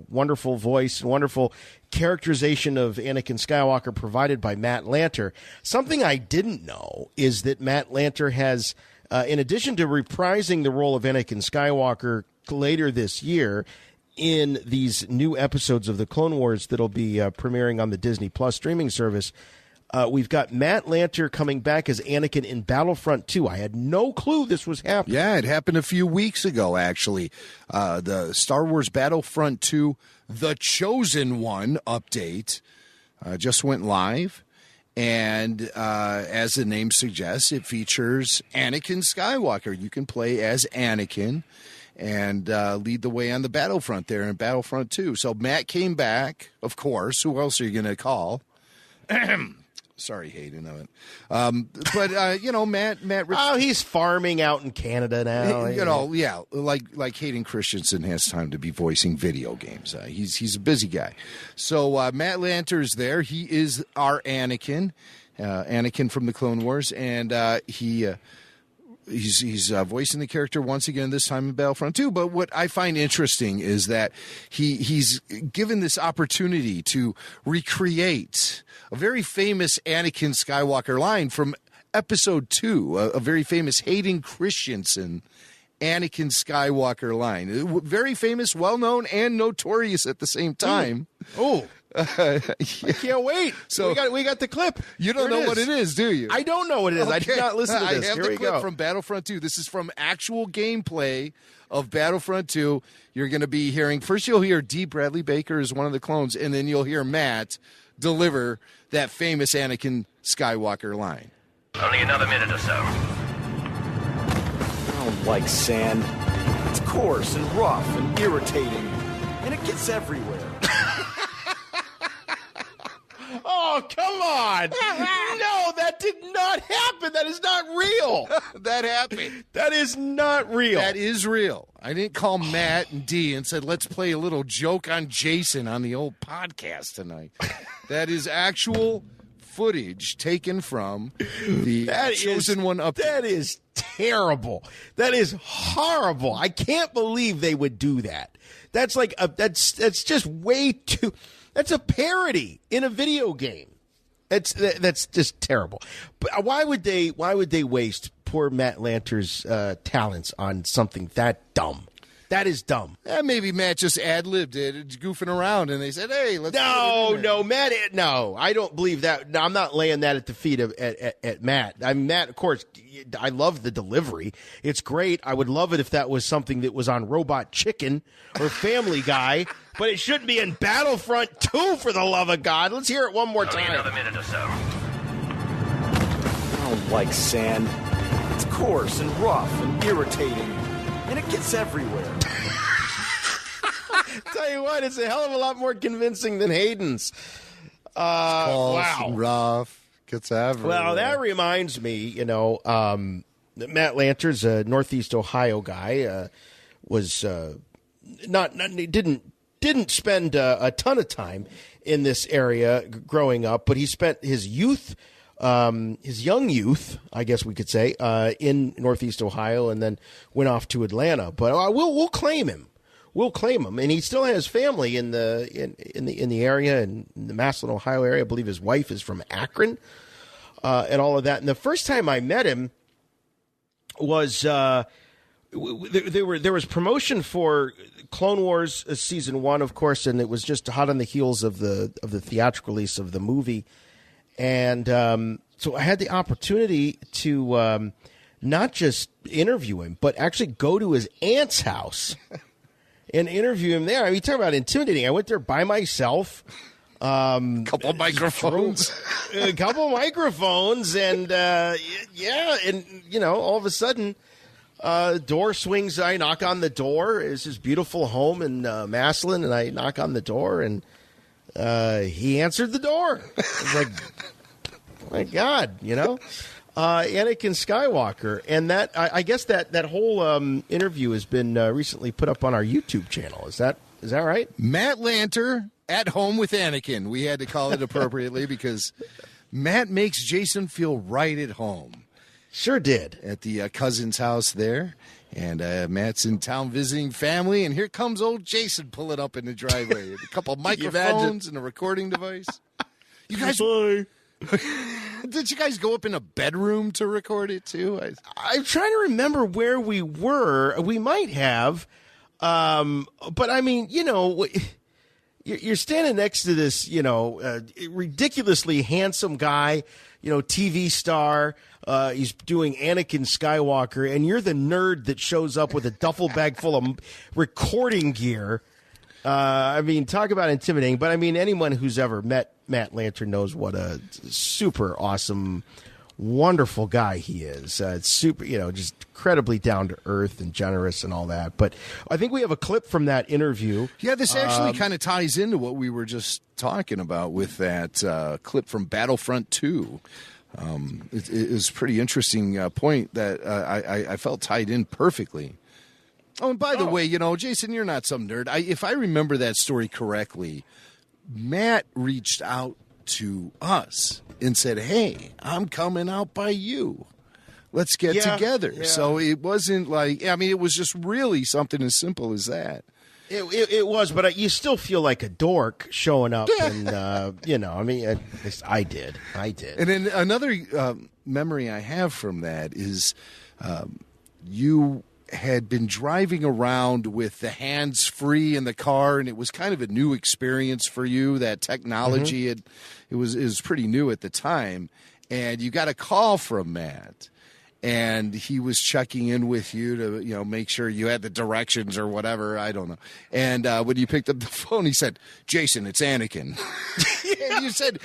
wonderful voice and wonderful characterization of Anakin Skywalker provided by Matt Lanter. Something I didn't know is that Matt Lanter has, in addition to reprising the role of Anakin Skywalker later this year in these new episodes of the Clone Wars that'll be premiering on the Disney Plus streaming service, we've got Matt Lanter coming back as Anakin in Battlefront 2. I had no clue this was happening. Yeah, it happened a few weeks ago, actually. The Star Wars Battlefront 2, The Chosen One update just went live. And as the name suggests, it features Anakin Skywalker. You can play as Anakin and lead the way on the battlefront there in Battlefront 2. So Matt came back, of course. Who else are you going to call? Sorry, Hayden. Matt. Oh, he's farming out in Canada now. Like Hayden Christensen has time to be voicing video games. He's a busy guy. So Matt Lanter's there. He is our Anakin, Anakin from the Clone Wars, and He's voicing the character once again, this time in Battlefront 2. But what I find interesting is that he's given this opportunity to recreate a very famous Anakin Skywalker line from Episode 2, a very famous Hayden Christensen Anakin Skywalker line. Very famous, well-known, and notorious at the same time. Oh. I can't wait. So we got the clip. You don't know what it is, do you? I don't know what it is. Okay. I did not listen to this. I have the clip from Battlefront 2. This is from actual gameplay of Battlefront 2. You're going to be hearing, first you'll hear D. Bradley Baker as one of the clones, and then you'll hear Matt deliver that famous Anakin Skywalker line. Only another minute or so. I don't like sand. It's coarse and rough and irritating, and it gets everywhere. Oh, come on. No, that did not happen. That is not real. That happened. That is not real. That is real. I didn't call Matt and Dee and said, let's play a little joke on Jason on the old podcast tonight. That is actual footage taken from the Chosen One update. That is terrible. That is horrible. I can't believe they would do that. That's that's just way too... That's a parody in a video game. That's just terrible. But why would they waste poor Matt Lanter's talents on something that dumb? That is dumb. Maybe Matt just ad-libbed it, goofing around, and they said, hey, let's Matt, no, I don't believe that. No, I'm not laying that at the feet of at Matt. I mean, Matt, of course, I love the delivery. It's great. I would love it if that was something that was on Robot Chicken or Family Guy, but it shouldn't be in Battlefront 2, for the love of God. Let's hear it one more time. Another minute or so. I don't like sand. It's coarse and rough and irritating, and it gets everywhere. Tell you what, it's a hell of a lot more convincing than Hayden's. Wow. Rough. Gets everywhere. Well, that reminds me, Matt Lanter's a Northeast Ohio guy. Was didn't spend a ton of time in this area growing up, but he spent his youth, his young youth, I guess we could say, in Northeast Ohio, and then went off to Atlanta. But we'll claim him. We'll claim him, and he still has family in the area, in the Massillon, Ohio area. I believe his wife is from Akron, and all of that. And the first time I met him was there was promotion for Clone Wars season 1, of course, and it was just hot on the heels of the theatrical release of the movie, and so I had the opportunity to not just interview him, but actually go to his aunt's house and interview him there. I mean, talk about intimidating. I went there by myself. Couple microphones. A couple microphones, and all of a sudden, door swings. I knock on the door. It's his beautiful home in Massillon, and I knock on the door, and he answered the door. I was like, my God, Anakin Skywalker, and that I guess that whole interview has been recently put up on our YouTube channel. Is that right? Matt Lanter at home with Anakin. We had to call it appropriately because Matt makes Jason feel right at home. Sure did. At the cousin's house there, and Matt's in town visiting family, and here comes old Jason pulling up in the driveway. A couple microphones and a recording device. You guys. Did you guys go up in a bedroom to record it too? I'm trying to remember where we were. We might have, but I mean, you're standing next to this, ridiculously handsome guy, TV star. He's doing Anakin Skywalker, and you're the nerd that shows up with a duffel bag full of recording gear. I mean, talk about intimidating. But I mean, anyone who's ever met Matt Lanter knows what a super awesome, wonderful guy he is. It's super, just incredibly down to earth and generous and all that. But I think we have a clip from that interview. Yeah, this actually kind of ties into what we were just talking about with that clip from Battlefront 2. It was a pretty interesting point that I felt tied in perfectly. Oh, and by the way, Jason, you're not some nerd. If I remember that story correctly, Matt reached out to us and said, hey, I'm coming out by you. Let's get together. Yeah. So it wasn't like, it was just really something as simple as that. It was, but you still feel like a dork showing up. And, I did. And then another memory I have from that is you had been driving around with the hands free in the car, and it was kind of a new experience for you. That technology, it was pretty new at the time, and you got a call from Matt, and he was checking in with you to make sure you had the directions or whatever. I don't know. And when you picked up the phone, he said, "Jason, it's Anakin." And you said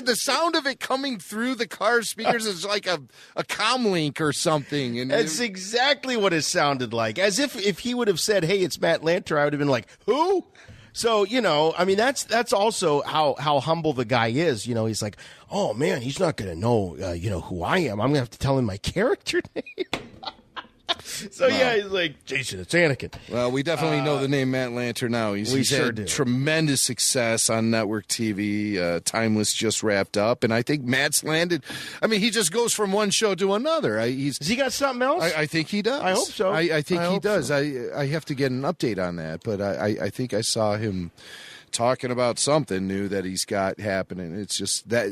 the sound of it coming through the car speakers is like a comlink or something. And that's exactly what it sounded like. As if he would have said, "Hey, it's Matt Lanter," I would have been like, "Who?" So, that's also how humble the guy is. He's like, oh, man, he's not going to know, who I am. I'm going to have to tell him my character name. So, he's like, Jason, it's Anakin. Well, we definitely know the name Matt Lanter now. He's had tremendous success on network TV. Timeless just wrapped up, and I think Matt's landed. I mean, he just goes from one show to another. Has he got something else? I think he does. I hope so. I think he does. So. I have to get an update on that, but I think I saw him talking about something new that he's got happening. It's just that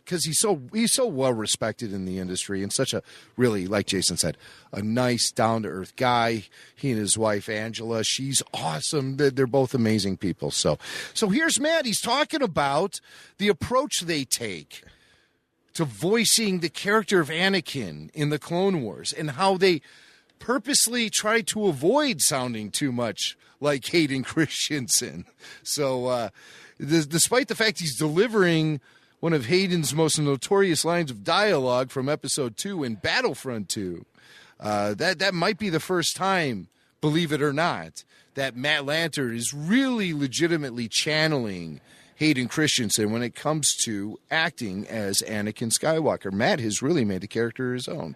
because he's so well respected in the industry and such a really, like Jason said, a nice, down to earth guy. He and his wife Angela, she's awesome. They're both amazing people. So here's Matt. He's talking about the approach they take to voicing the character of Anakin in the Clone Wars and how they purposely try to avoid sounding too much like Hayden Christensen. So despite the fact he's delivering one of Hayden's most notorious lines of dialogue from Episode 2 in Battlefront 2, that might be the first time, believe it or not, that Matt Lanter is really legitimately channeling Hayden Christensen when it comes to acting as Anakin Skywalker. Matt has really made the character his own.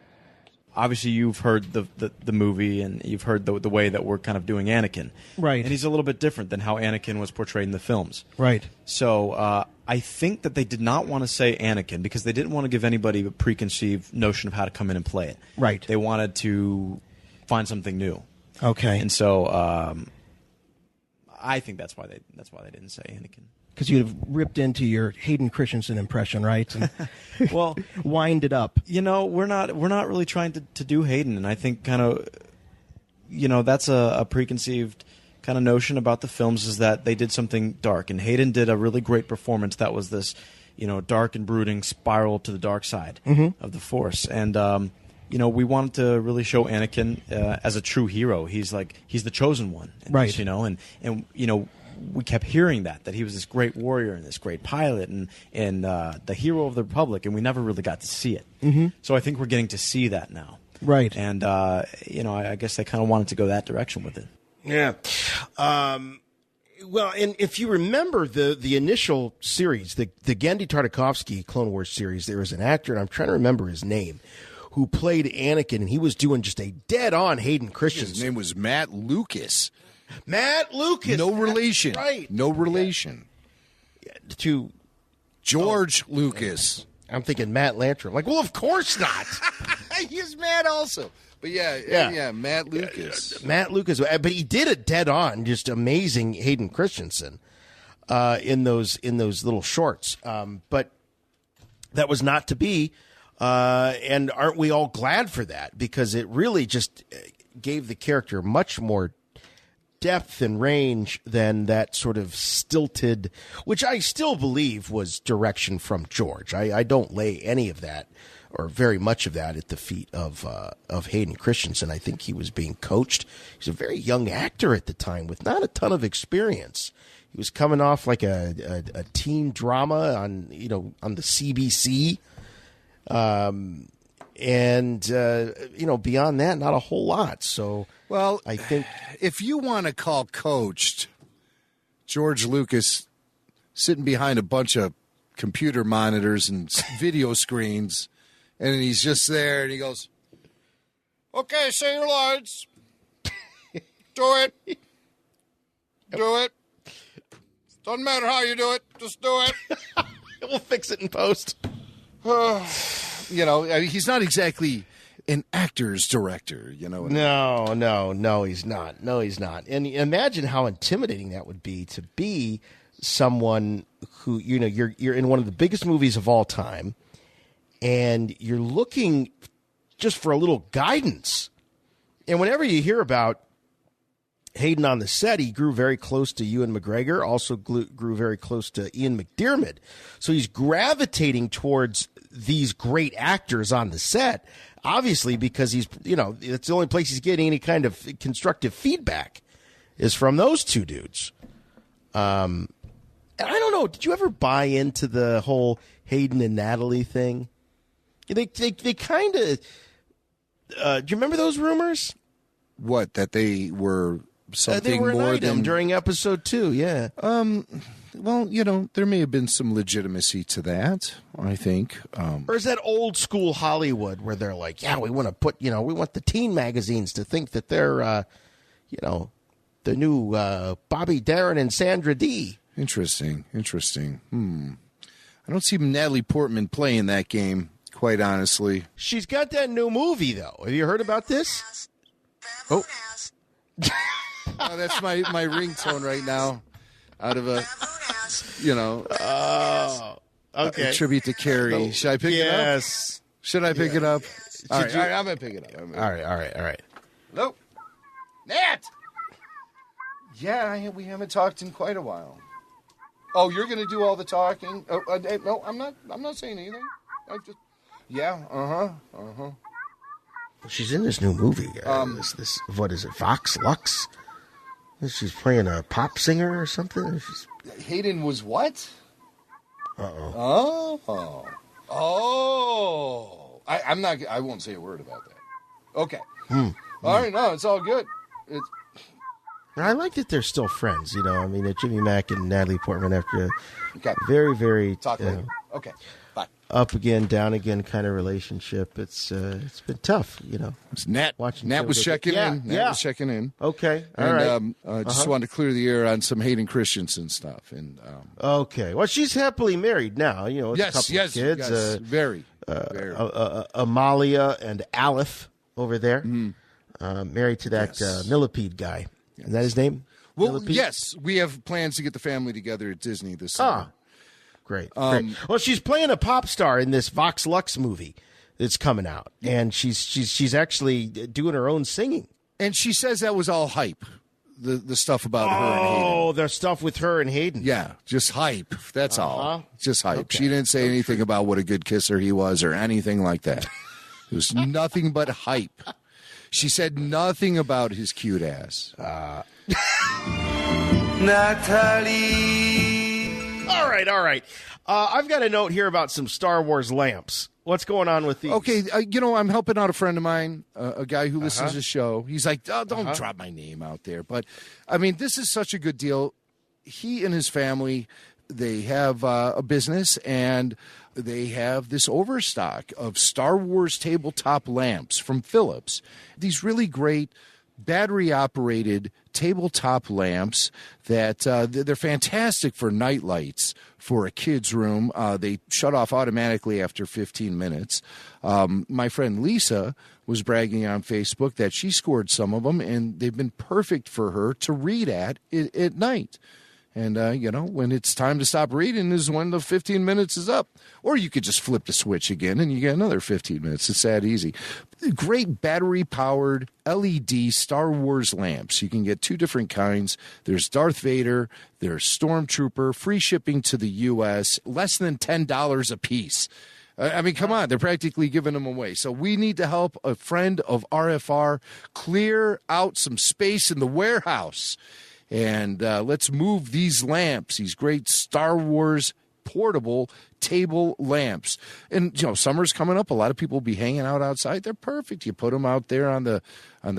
Obviously, you've heard the movie, and you've heard the way that we're kind of doing Anakin. Right. And he's a little bit different than how Anakin was portrayed in the films. Right. So I think that they did not want to say Anakin because they didn't want to give anybody a preconceived notion of how to come in and play it. Right. They wanted to find something new. Okay. And so I think that's why they didn't say Anakin. Because you'd have ripped into your Hayden Christensen impression, right? And well, wind it up. You know, we're not really trying to do Hayden, and I think kind of, that's a preconceived kind of notion about the films is that they did something dark, and Hayden did a really great performance that was this, dark and brooding spiral to the dark side of the Force, and we wanted to really show Anakin as a true hero. He's the chosen one, right? And we kept hearing that he was this great warrior and this great pilot and the hero of the Republic, and we never really got to see it. Mm-hmm. So I think we're getting to see that now. Right. And, I guess they kind of wanted to go that direction with it. Yeah. Well, and if you remember the initial series, the Genndy Tartakovsky Clone Wars series, there was an actor, and I'm trying to remember his name, who played Anakin, and he was doing just a dead-on Hayden Christensen. His name was Matt Lucas. Matt Lucas. No relation. Right. No relation. Yeah, to George Lucas. I'm thinking Matt Lanter. I'm like, well, of course not. He's Matt also. But yeah, Matt Lucas. Matt Lucas. But he did it dead on. Just amazing Hayden Christensen in those little shorts. But that was not to be. And aren't we all glad for that? Because it really just gave the character much more depth and range than that sort of stilted, which I still believe was direction from George. I don't lay any of that or very much of that at the feet of Hayden Christensen. I think he was being coached. He's a very young actor at the time with not a ton of experience. He was coming off like a teen drama on the CBC. And beyond that, not a whole lot. So, well, I think if you want to call coached George Lucas sitting behind a bunch of computer monitors and video screens, and he's just there, and he goes, "Okay, say your lines. Do it. Do it. Doesn't matter how you do it. Just do it. We'll fix it in post." He's not exactly an actor's director, No, he's not. No, he's not. And imagine how intimidating that would be to be someone who, you're in one of the biggest movies of all time, and you're looking just for a little guidance. And whenever you hear about Hayden on the set, he grew very close to Ewan McGregor, also grew very close to Ian McDiarmid. So he's gravitating towards these great actors on the set, obviously, because he's, it's the only place he's getting any kind of constructive feedback is from those two dudes. And I don't know, did you ever buy into the whole Hayden and Natalie thing? They kind of, do you remember those rumors? What, that they were something they were more an item than during episode 2, yeah. Well, there may have been some legitimacy to that, I think. Or is that old school Hollywood where they're like, yeah, we want to put, we want the teen magazines to think that they're, the new Bobby Darin and Sandra Dee. Interesting. I don't see Natalie Portman playing that game, quite honestly. She's got that new movie, though. Have you heard about this? Oh, that's my ringtone right now. Out of a, Okay. A tribute to Carrie. Should I pick it up? Yes. Should I pick it up? All right, you- I'm going to pick it up. All right. Hello? Nat! Yeah, we haven't talked in quite a while. Oh, you're going to do all the talking? No, I'm not saying anything. She's in this new movie. This what is it? Vox Lux? She's playing a pop singer or something. Hayden was what? Uh-oh. Oh. I won't say a word about that. Okay. Hmm. All right, no, it's all good. I like that they're still friends. I mean, Jimmy Mack and Natalie Portman after Okay. a very, very Talk later. Okay. Bye. up again, down again kind of relationship. It's been tough, Nat was checking in. Nat was checking in. Okay. All right. Just wanted to clear the air on some Hayden Christensen stuff. And okay. Well, she's happily married now. With a couple of kids. Yes, very. Amalia and Aleph over there. Married to that Millipede guy. Yes. Is that his name? Well, Millipede? yes. We have plans to get the family together at Disney this summer. Great. Well, she's playing a pop star in this Vox Lux movie that's coming out, and she's actually doing her own singing. And she says that was all hype. The stuff about her and Hayden. Oh, the stuff with her and Hayden. Yeah, just hype. That's all. Just hype. Okay. She didn't say anything about what a good kisser he was or anything like that. It was nothing but hype. She said nothing about his cute ass. Natalie. All right. I've got a note here about some Star Wars lamps. What's going on with these? Okay, I'm helping out a friend of mine, a guy who listens to the show. He's like, don't drop my name out there. But, I mean, this is such a good deal. He and his family, they have a business, and they have this overstock of Star Wars tabletop lamps from Philips. These really great battery-operated tabletop lamps that they're fantastic for night lights for a kid's room. They shut off automatically after 15 minutes. My friend Lisa was bragging on Facebook that she scored some of them, and they've been perfect for her to read at night. And, when it's time to stop reading is when the 15 minutes is up. Or you could just flip the switch again and you get another 15 minutes. It's that easy. Great battery-powered LED Star Wars lamps. You can get two different kinds. There's Darth Vader. There's Stormtrooper. Free shipping to the U.S. Less than $10 a piece. I mean, come on. They're practically giving them away. So we need to help a friend of RFR clear out some space in the warehouse. And let's move these lamps, these great Star Wars portable table lamps. And, summer's coming up. A lot of people will be hanging out outside. They're perfect. You put them out there on the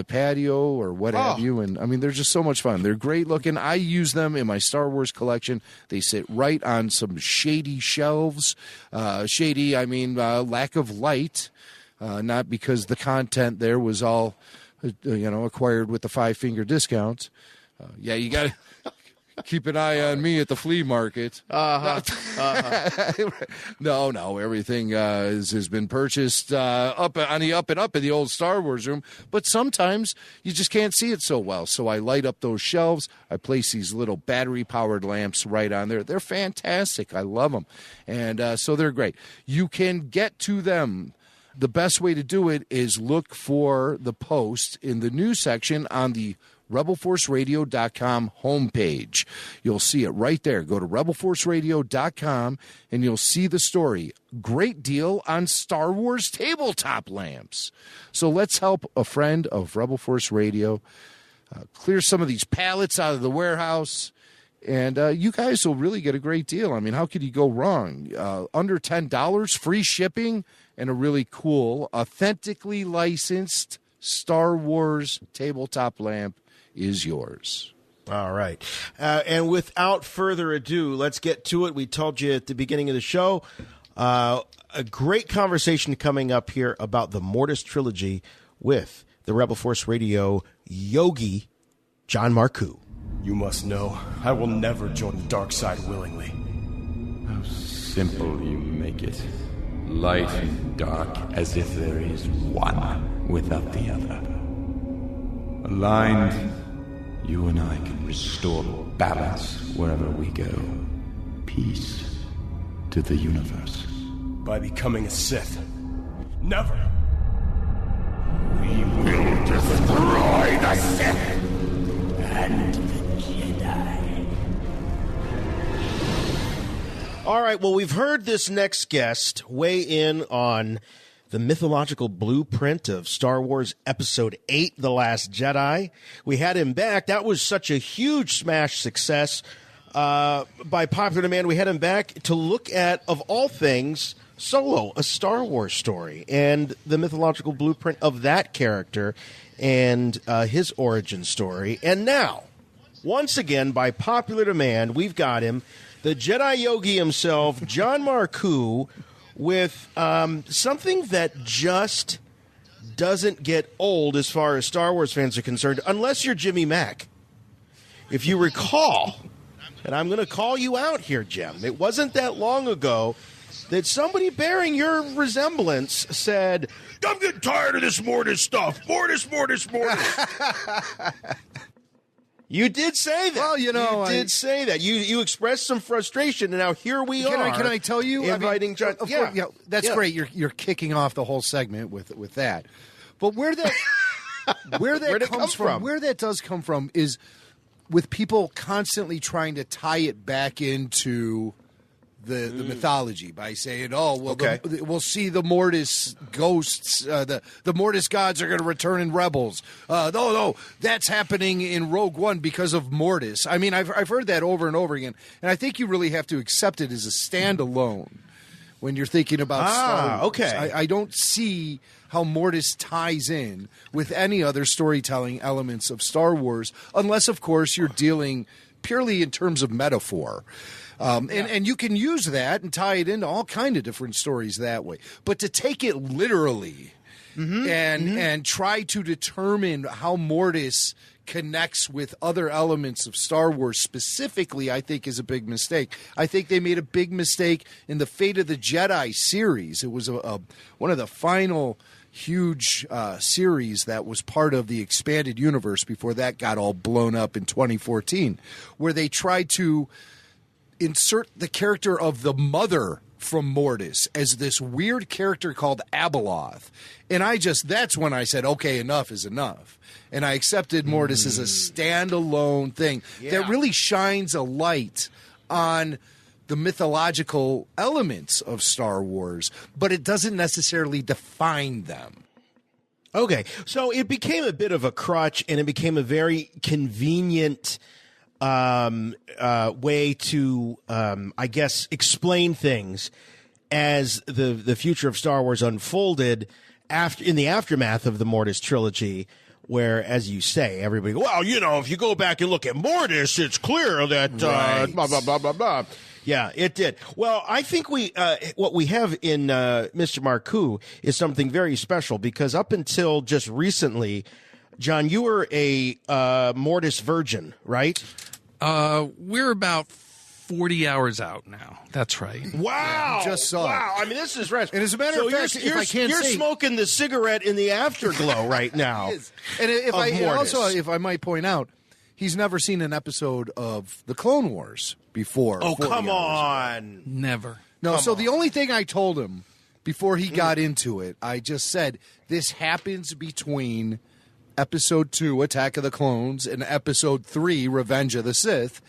patio or what have you. And, I mean, they're just so much fun. They're great looking. I use them in my Star Wars collection. They sit right on some shady shelves. Shady, I mean, lack of light, not because the content there was all, acquired with the 5-finger discount. You got to keep an eye on me at the flea market. No, everything has been purchased up on the up and up in the old Star Wars room. But sometimes you just can't see it so well. So I light up those shelves. I place these little battery-powered lamps right on there. They're fantastic. I love them. And so they're great. You can get to them. The best way to do it is look for the post in the news section on the RebelForceRadio.com homepage. You'll see it right there. Go to RebelForceRadio.com and you'll see the story. Great deal on Star Wars tabletop lamps. So let's help a friend of Rebel Force Radio clear some of these pallets out of the warehouse. And you guys will really get a great deal. I mean, how could you go wrong? Under $10, free shipping, and a really cool, authentically licensed Star Wars tabletop lamp is yours. All right. And without further ado, let's get to it. We told you at the beginning of the show, a great conversation coming up here about the Mortis Trilogy with the Rebel Force Radio Yogi, John Marcoux. You must know, I will never join the dark side willingly. How simple you make it. Light and dark, as if there is one without the other. Aligned, you and I can restore balance wherever we go. Peace to the universe? By becoming a Sith. Never. We will destroy the Sith and the Jedi. All right, well, we've heard this next guest weigh in on the mythological blueprint of Star Wars Episode 8, The Last Jedi. We had him back. That was such a huge smash success by popular demand. We had him back to look at, of all things, Solo, a Star Wars story, and the mythological blueprint of that character and his origin story. And now, once again, by popular demand, we've got him, the Jedi Yogi himself, John Marcoux, with something that just doesn't get old as far as Star Wars fans are concerned, unless you're Jimmy Mack. If you recall, and I'm going to call you out here, Jim, it wasn't that long ago that somebody bearing your resemblance said, I'm getting tired of this Mortis stuff. Mortis. You did say that. Well, you know, you did say that. You expressed some frustration, and now here we are. Can I tell you? Inviting John. Of course, that's great. You're kicking off the whole segment with that. But where that comes from, where that does come from, is with people constantly trying to tie it back into the mythology by saying, "Oh, well, we'll see the Mortis ghosts. The Mortis gods are going to return in Rebels." No, that's happening in Rogue One because of Mortis. I mean, I've heard that over and over again, and I think you really have to accept it as a standalone when you're thinking about Star Wars. Okay, I don't see how Mortis ties in with any other storytelling elements of Star Wars, unless, of course, you're dealing purely in terms of metaphor. And you can use that and tie it into all kind of different stories that way. But to take it literally and try to determine how Mortis connects with other elements of Star Wars specifically, I think is a big mistake. I think they made a big mistake in the Fate of the Jedi series. It was one of the final huge series that was part of the expanded universe before that got all blown up in 2014, where they tried to insert the character of the mother from Mortis as this weird character called Abeloth. And that's when I said, okay, enough is enough. And I accepted Mortis as a standalone thing that really shines a light on the mythological elements of Star Wars, but it doesn't necessarily define them. Okay, so it became a bit of a crutch, and it became a very convenient way to, I guess, explain things as the future of Star Wars unfolded in the aftermath of the Mortis Trilogy, where, as you say, everybody, well, if you go back and look at Mortis, it's clear that blah, blah, blah, blah, blah. Yeah, it did. Well, I think what we have in Mr. Marcoux is something very special, because up until just recently, John, you were a Mortis virgin, right? We're about 40 hours out now. That's right. Wow. Just saw it. Wow. I mean, this is rest. And as a matter of fact, you're smoking the cigarette in the afterglow right now. And if I might point out, he's never seen an episode of the Clone Wars before. Oh, come on. Never. No, the only thing I told him before he got into it, I just said, this happens between Episode 2, Attack of the Clones, and Episode 3, Revenge of the Sith,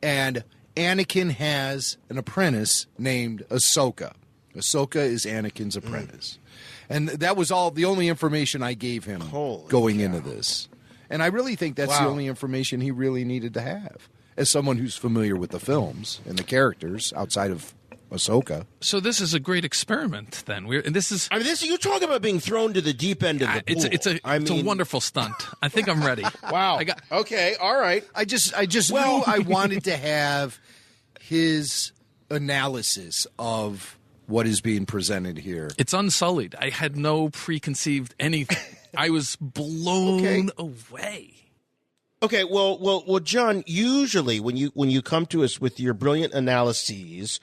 and Anakin has an apprentice named Ahsoka. Ahsoka is Anakin's apprentice. And that was the only information I gave him going into this. And I really think that's the only information he really needed to have, as someone who's familiar with the films and the characters outside of Ahsoka. So this is a great experiment, then. You talk about being thrown to the deep end of the pool. It's a wonderful stunt. I think I'm ready. Wow. Okay. All right. I just knew I wanted to have his analysis of what is being presented here. It's unsullied. I had no preconceived anything. I was blown away. Okay, well, John. Usually, when you come to us with your brilliant analyses,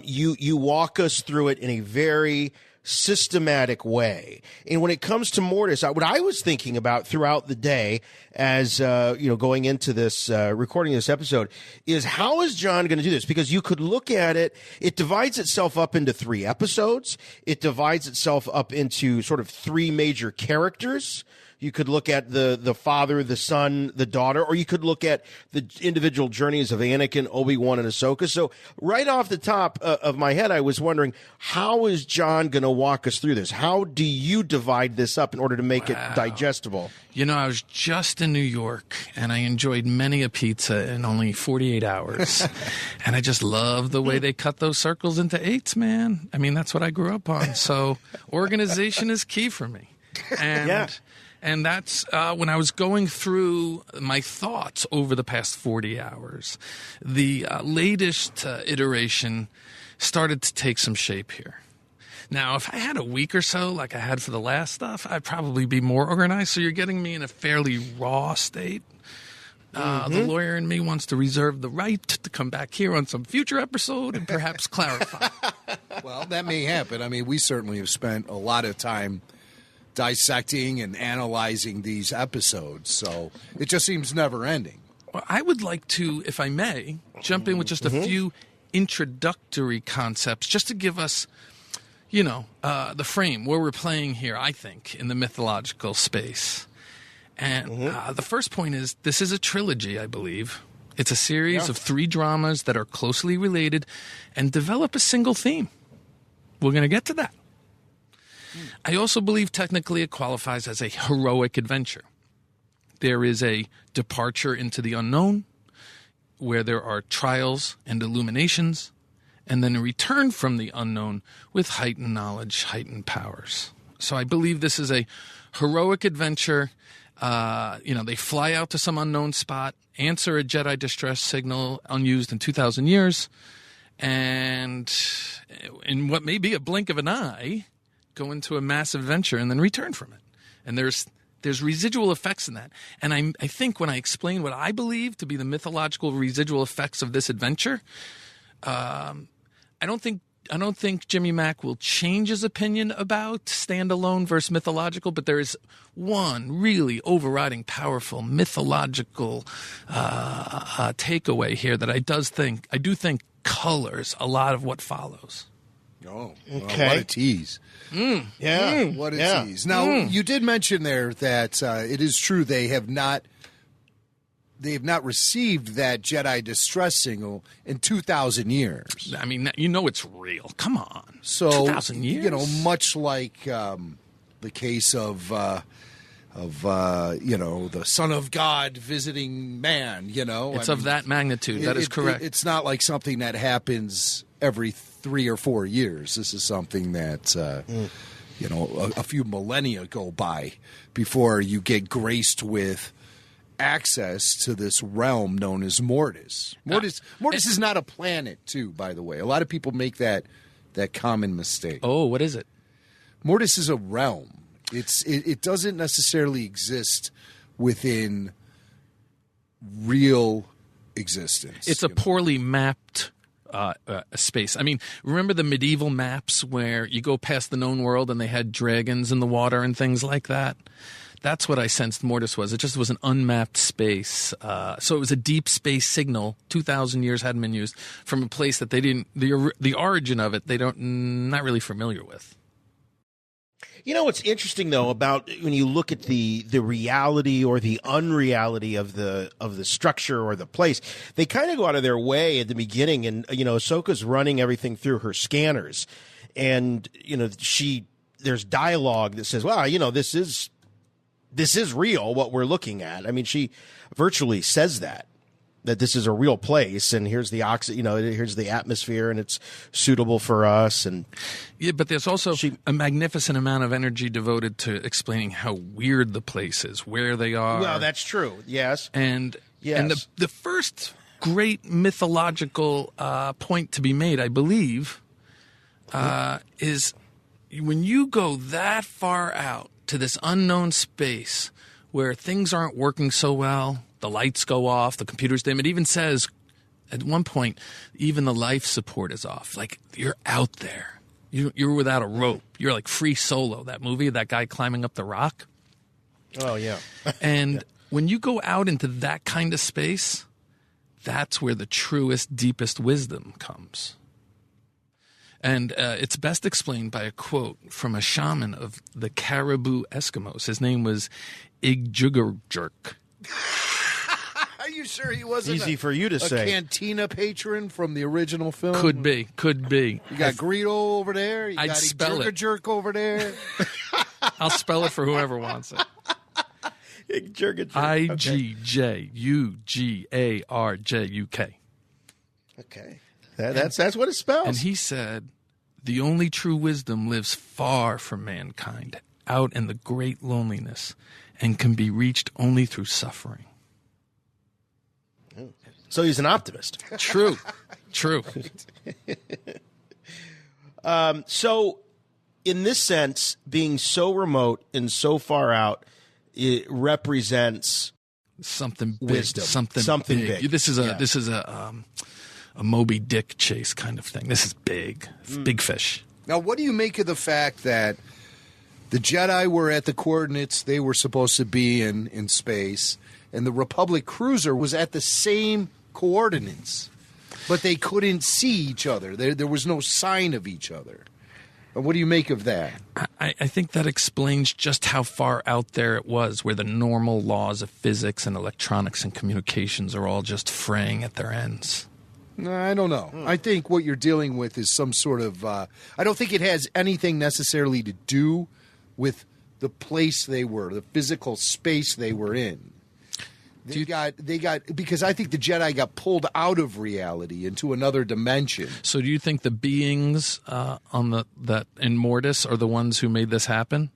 you walk us through it in a very systematic way. And when it comes to Mortis, what I was thinking about throughout the day as, going into this, recording this episode is how is John going to do this? Because you could look at it, it divides itself up into 3 episodes. It divides itself up into sort of 3 major characters. You could look at the father, the son, the daughter, or you could look at the individual journeys of Anakin, Obi-Wan, and Ahsoka. So right off the top of my head, I was wondering, how is John going to walk us through this? How do you divide this up in order to make it digestible? You know, I was just in New York, and I enjoyed many a pizza in only 48 hours. And I just love the way they cut those circles into 8s, man. I mean, that's what I grew up on. So organization is key for me. And yeah. And that's when I was going through my thoughts over the past 40 hours, the latest iteration started to take some shape here. Now, if I had a week or so like I had for the last stuff, I'd probably be more organized. So you're getting me in a fairly raw state. The lawyer in me wants to reserve the right to come back here on some future episode and perhaps clarify. Well, that may happen. I mean, we certainly have spent a lot of time dissecting and analyzing these episodes, so it just seems never ending. Well, I would like to, if I may, jump in with just a few introductory concepts just to give us, the frame where we're playing here, I think, in the mythological space. And the first point is this is a trilogy, I believe. It's a series of 3 dramas that are closely related and develop a single theme. We're going to get to that. I also believe technically it qualifies as a heroic adventure. There is a departure into the unknown where there are trials and illuminations, and then a return from the unknown with heightened knowledge, heightened powers. So I believe this is a heroic adventure. They fly out to some unknown spot, answer a Jedi distress signal unused in 2,000 years, and in what may be a blink of an eye, go into a massive adventure and then return from it. And there's residual effects in that. And I think when I explain what I believe to be the mythological residual effects of this adventure, I don't think Jimmy Mack will change his opinion about standalone versus mythological, but there is one really overriding, powerful mythological takeaway here that I do think colors a lot of what follows. Oh, okay. Well, what a tease. What a tease. Now, you did mention there that it is true they have not received that Jedi distress signal in 2,000 years. I mean, it's real. Come on. So, 2,000 years? Much like the case of the Son of God visiting man, It's of that magnitude. That is correct. It's not like something that happens every 3 or 4 years. This is something that, a few millennia go by before you get graced with access to this realm known as Mortis. Mortis is not a planet, too, by the way. A lot of people make that common mistake. Oh, what is it? Mortis is a realm. It doesn't necessarily exist within real existence. It's a poorly mapped space. I mean, remember the medieval maps where you go past the known world and they had dragons in the water and things like that? That's what I sensed Mortis was. It just was an unmapped space. So it was a deep space signal. 2,000 years hadn't been used from a place that they didn't. The origin of it, not really familiar with. What's interesting though about when you look at the reality or the unreality of the structure or the place, they kind of go out of their way at the beginning, and Ahsoka's running everything through her scanners, and there's dialogue that says, well, this is real what we're looking at. I mean, she virtually says that this is a real place, and here's the here's the atmosphere, and it's suitable for us. And yeah, but there's also a magnificent amount of energy devoted to explaining how weird the place is, where they are. Well, that's true. Yes, and the first great mythological point to be made, I believe, is when you go that far out to this unknown space where things aren't working so well. The lights go off, the computer's dim. It even says at one point, even the life support is off. Like, you're out there. You're without a rope. You're like Free Solo, that movie, that guy climbing up the rock. Oh, yeah. And when you go out into that kind of space, that's where the truest, deepest wisdom comes. And it's best explained by a quote from a shaman of the Caribou Eskimos. His name was Igjugurjerk. Are you sure he wasn't Easy for you to say. A Cantina patron from the original film? Could be. You got Greedo over there. You I'd got spell it. Jerk over there. I'll spell it for whoever wants it. Igjugarjuk. Okay. That's what it spells. And he said, the only true wisdom lives far from mankind, out in the great loneliness, and can be reached only through suffering. So he's an optimist. True. So in this sense, being so remote and so far out, it represents something big, wisdom, something big. This is a Moby Dick chase kind of thing. This is big, big fish. Now, what do you make of the fact that the Jedi were at the coordinates they were supposed to be in space, and the Republic cruiser was at the same coordinates, but they couldn't see each other? There was no sign of each other. What do you make of that? I think that explains just how far out there it was, where the normal laws of physics and electronics and communications are all just fraying at their ends. No, I don't know. I think what you're dealing with is some sort of I don't think it has anything necessarily to do with the place they were, the physical space they were in. They got because I think the Jedi got pulled out of reality into another dimension. So do you think the beings that in Mortis are the ones who made this happen?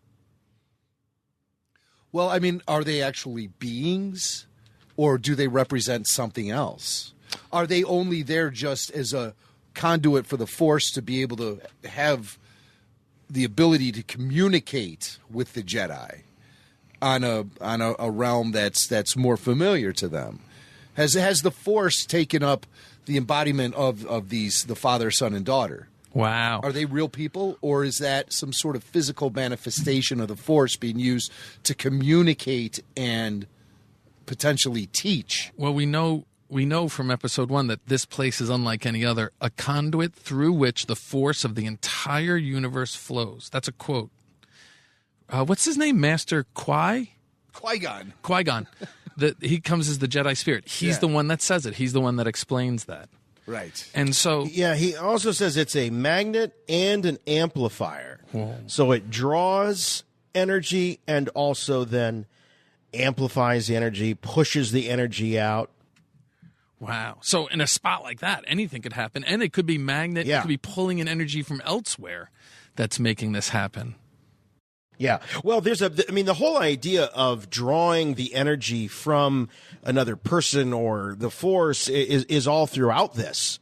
Well, I mean, are they actually beings, or do they represent something else? Are they only there just as a conduit for the Force to be able to have the ability to communicate with the Jedi on a realm that's more familiar to them? Has the Force taken up the embodiment of these, the father, son, and daughter? Wow. Are they real people, or is that some sort of physical manifestation of the Force being used to communicate and potentially teach? Well, we know from episode 1 that this place is unlike any other, a conduit through which the force of the entire universe flows. That's a quote. What's his name? Master Qui-Gon. Qui-Gon. He comes as the Jedi Spirit. He's the one that says it. He's the one that explains that. Right. And so... Yeah, he also says it's a magnet and an amplifier. Whoa. So it draws energy and also then amplifies the energy, pushes the energy out. Wow. So in a spot like that, anything could happen. And it could be magnet. Yeah. It could be pulling in energy from elsewhere that's making this happen. Yeah. Well, the whole idea of drawing the energy from another person or the Force is all throughout this.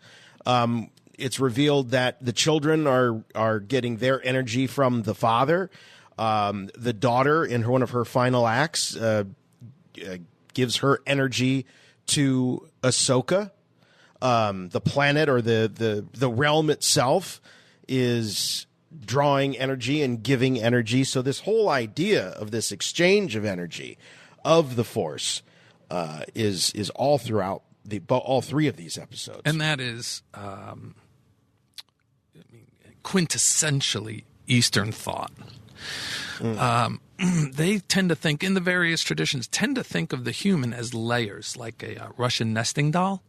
It's revealed that the children are getting their energy from the father. The daughter, in one of her final acts, gives her energy to Ahsoka. The planet or the realm itself is drawing energy and giving energy. So this whole idea of this exchange of energy of the Force is all throughout all three of these episodes. And that is quintessentially Eastern thought. They tend to think, in the various traditions, of the human as layers, like a Russian nesting doll.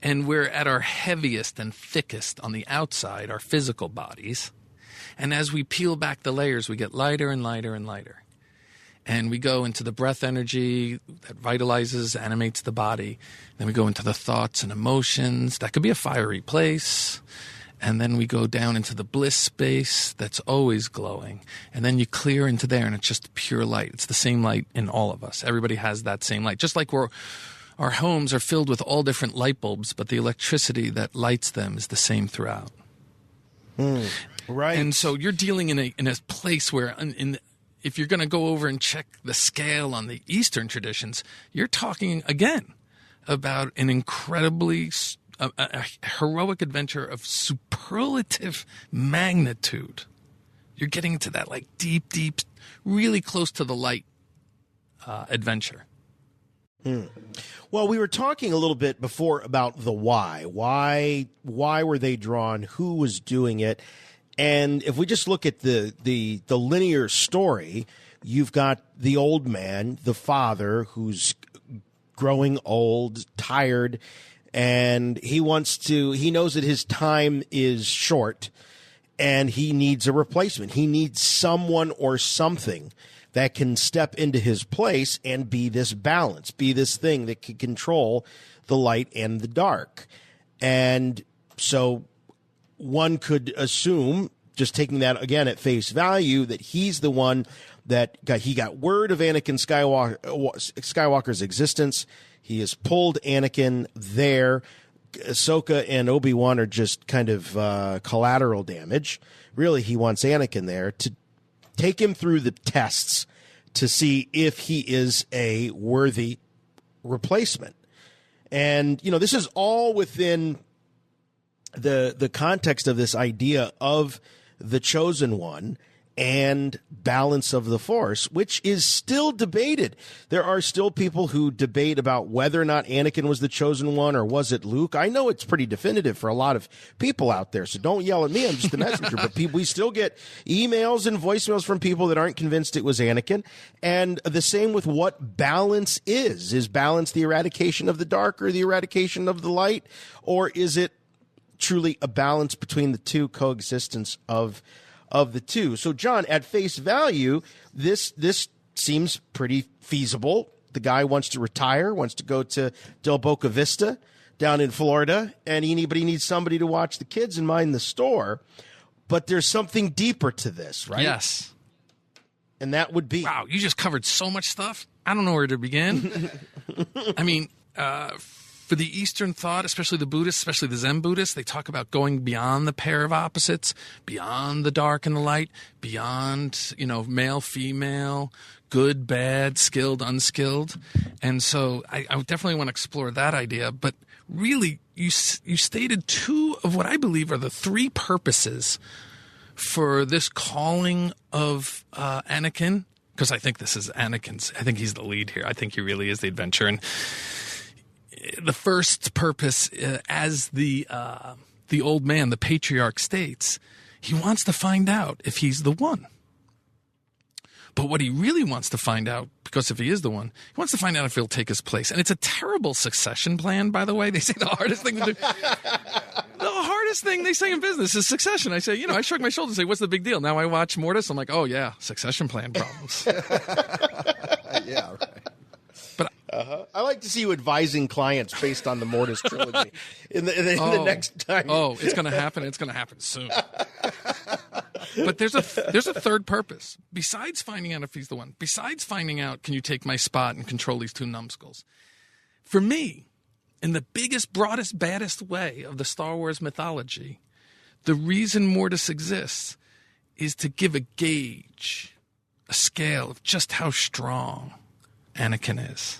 And we're at our heaviest and thickest on the outside, our physical bodies. And as we peel back the layers, we get lighter and lighter and lighter. And we go into the breath energy that vitalizes, animates the body. Then we go into the thoughts and emotions. That could be a fiery place. And then we go down into the bliss space that's always glowing. And then you clear into there, and it's just pure light. It's the same light in all of us. Everybody has that same light. Just like our homes are filled with all different light bulbs, but the electricity that lights them is the same throughout. Right. And so you're dealing in a place where if you're going to go over and check the scale on the Eastern traditions, you're talking, again, about an incredibly a heroic adventure of superlative magnitude. You're getting into that like deep, really close to the light adventure. Well, we were talking a little bit before about the why. Why were they drawn? Who was doing it? And if we just look at the linear story, you've got the old man, the father, who's growing old, tired, and he knows that his time is short, and he needs a replacement. He needs someone or something that can step into his place and be this balance, be this thing that can control the light and the dark. And so one could assume, just taking that again at face value, that he's the one that got word of Anakin Skywalker's existence. He has pulled Anakin there. Ahsoka and Obi-Wan are just kind of collateral damage. Really, he wants Anakin there to take him through the tests to see if he is a worthy replacement. And, this is all within the context of this idea of the chosen one and balance of the Force, which is still debated. There are still people who debate about whether or not Anakin was the chosen one or was it Luke. I know it's pretty definitive for a lot of people out there, so don't yell at me. I'm just a messenger. But we still get emails and voicemails from people that aren't convinced it was Anakin. And the same with what balance is. Is balance the eradication of the dark or the eradication of the light? Or is it truly a balance between the two, coexistence of the two? So, John, at face value, this seems pretty feasible. The guy wants to retire, wants to go to Del Boca Vista down in Florida, and he needs somebody to watch the kids and mind the store. But there's something deeper to this, right? Yes. And that would be... Wow, you just covered so much stuff. I don't know where to begin. I mean, for the Eastern thought, especially the Buddhists, especially the Zen Buddhists, they talk about going beyond the pair of opposites, beyond the dark and the light, beyond, male, female, good, bad, skilled, unskilled. And so I would definitely want to explore that idea. But really, you stated two of what I believe are the three purposes for this calling of Anakin, because I think this is Anakin's. I think he's the lead here. I think he really is the adventurer. And the first purpose, as the old man, the patriarch states, he wants to find out if he's the one. But what he really wants to find out, because if he is the one, he wants to find out if he'll take his place. And it's a terrible succession plan, by the way. They say the hardest thing to do. The hardest thing they say in business is succession. I say, I shrug my shoulders and say, what's the big deal? Now I watch Mortis. I'm like, oh, yeah, succession plan problems. Yeah, right. I like to see you advising clients based on the Mortis Trilogy in the next time. Oh, it's going to happen. It's going to happen soon. But there's a third purpose. Besides finding out if he's the one, besides finding out, can you take my spot and control these two numbskulls? For me, in the biggest, broadest, baddest way of the Star Wars mythology, the reason Mortis exists is to give a gauge, a scale of just how strong Anakin is.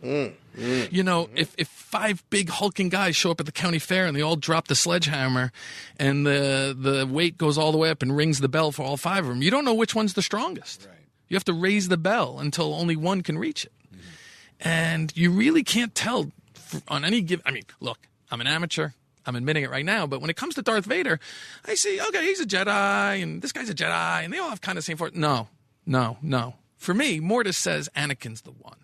If five big hulking guys show up at the county fair and they all drop the sledgehammer and the weight goes all the way up and rings the bell for all five of them, you don't know which one's the strongest. Right. You have to raise the bell until only one can reach it. Mm-hmm. And you really can't tell on any given... I mean, look, I'm an amateur. I'm admitting it right now. But when it comes to Darth Vader, I see, okay, he's a Jedi and this guy's a Jedi and they all have kind of the same force. No. For me, Mortis says Anakin's the one.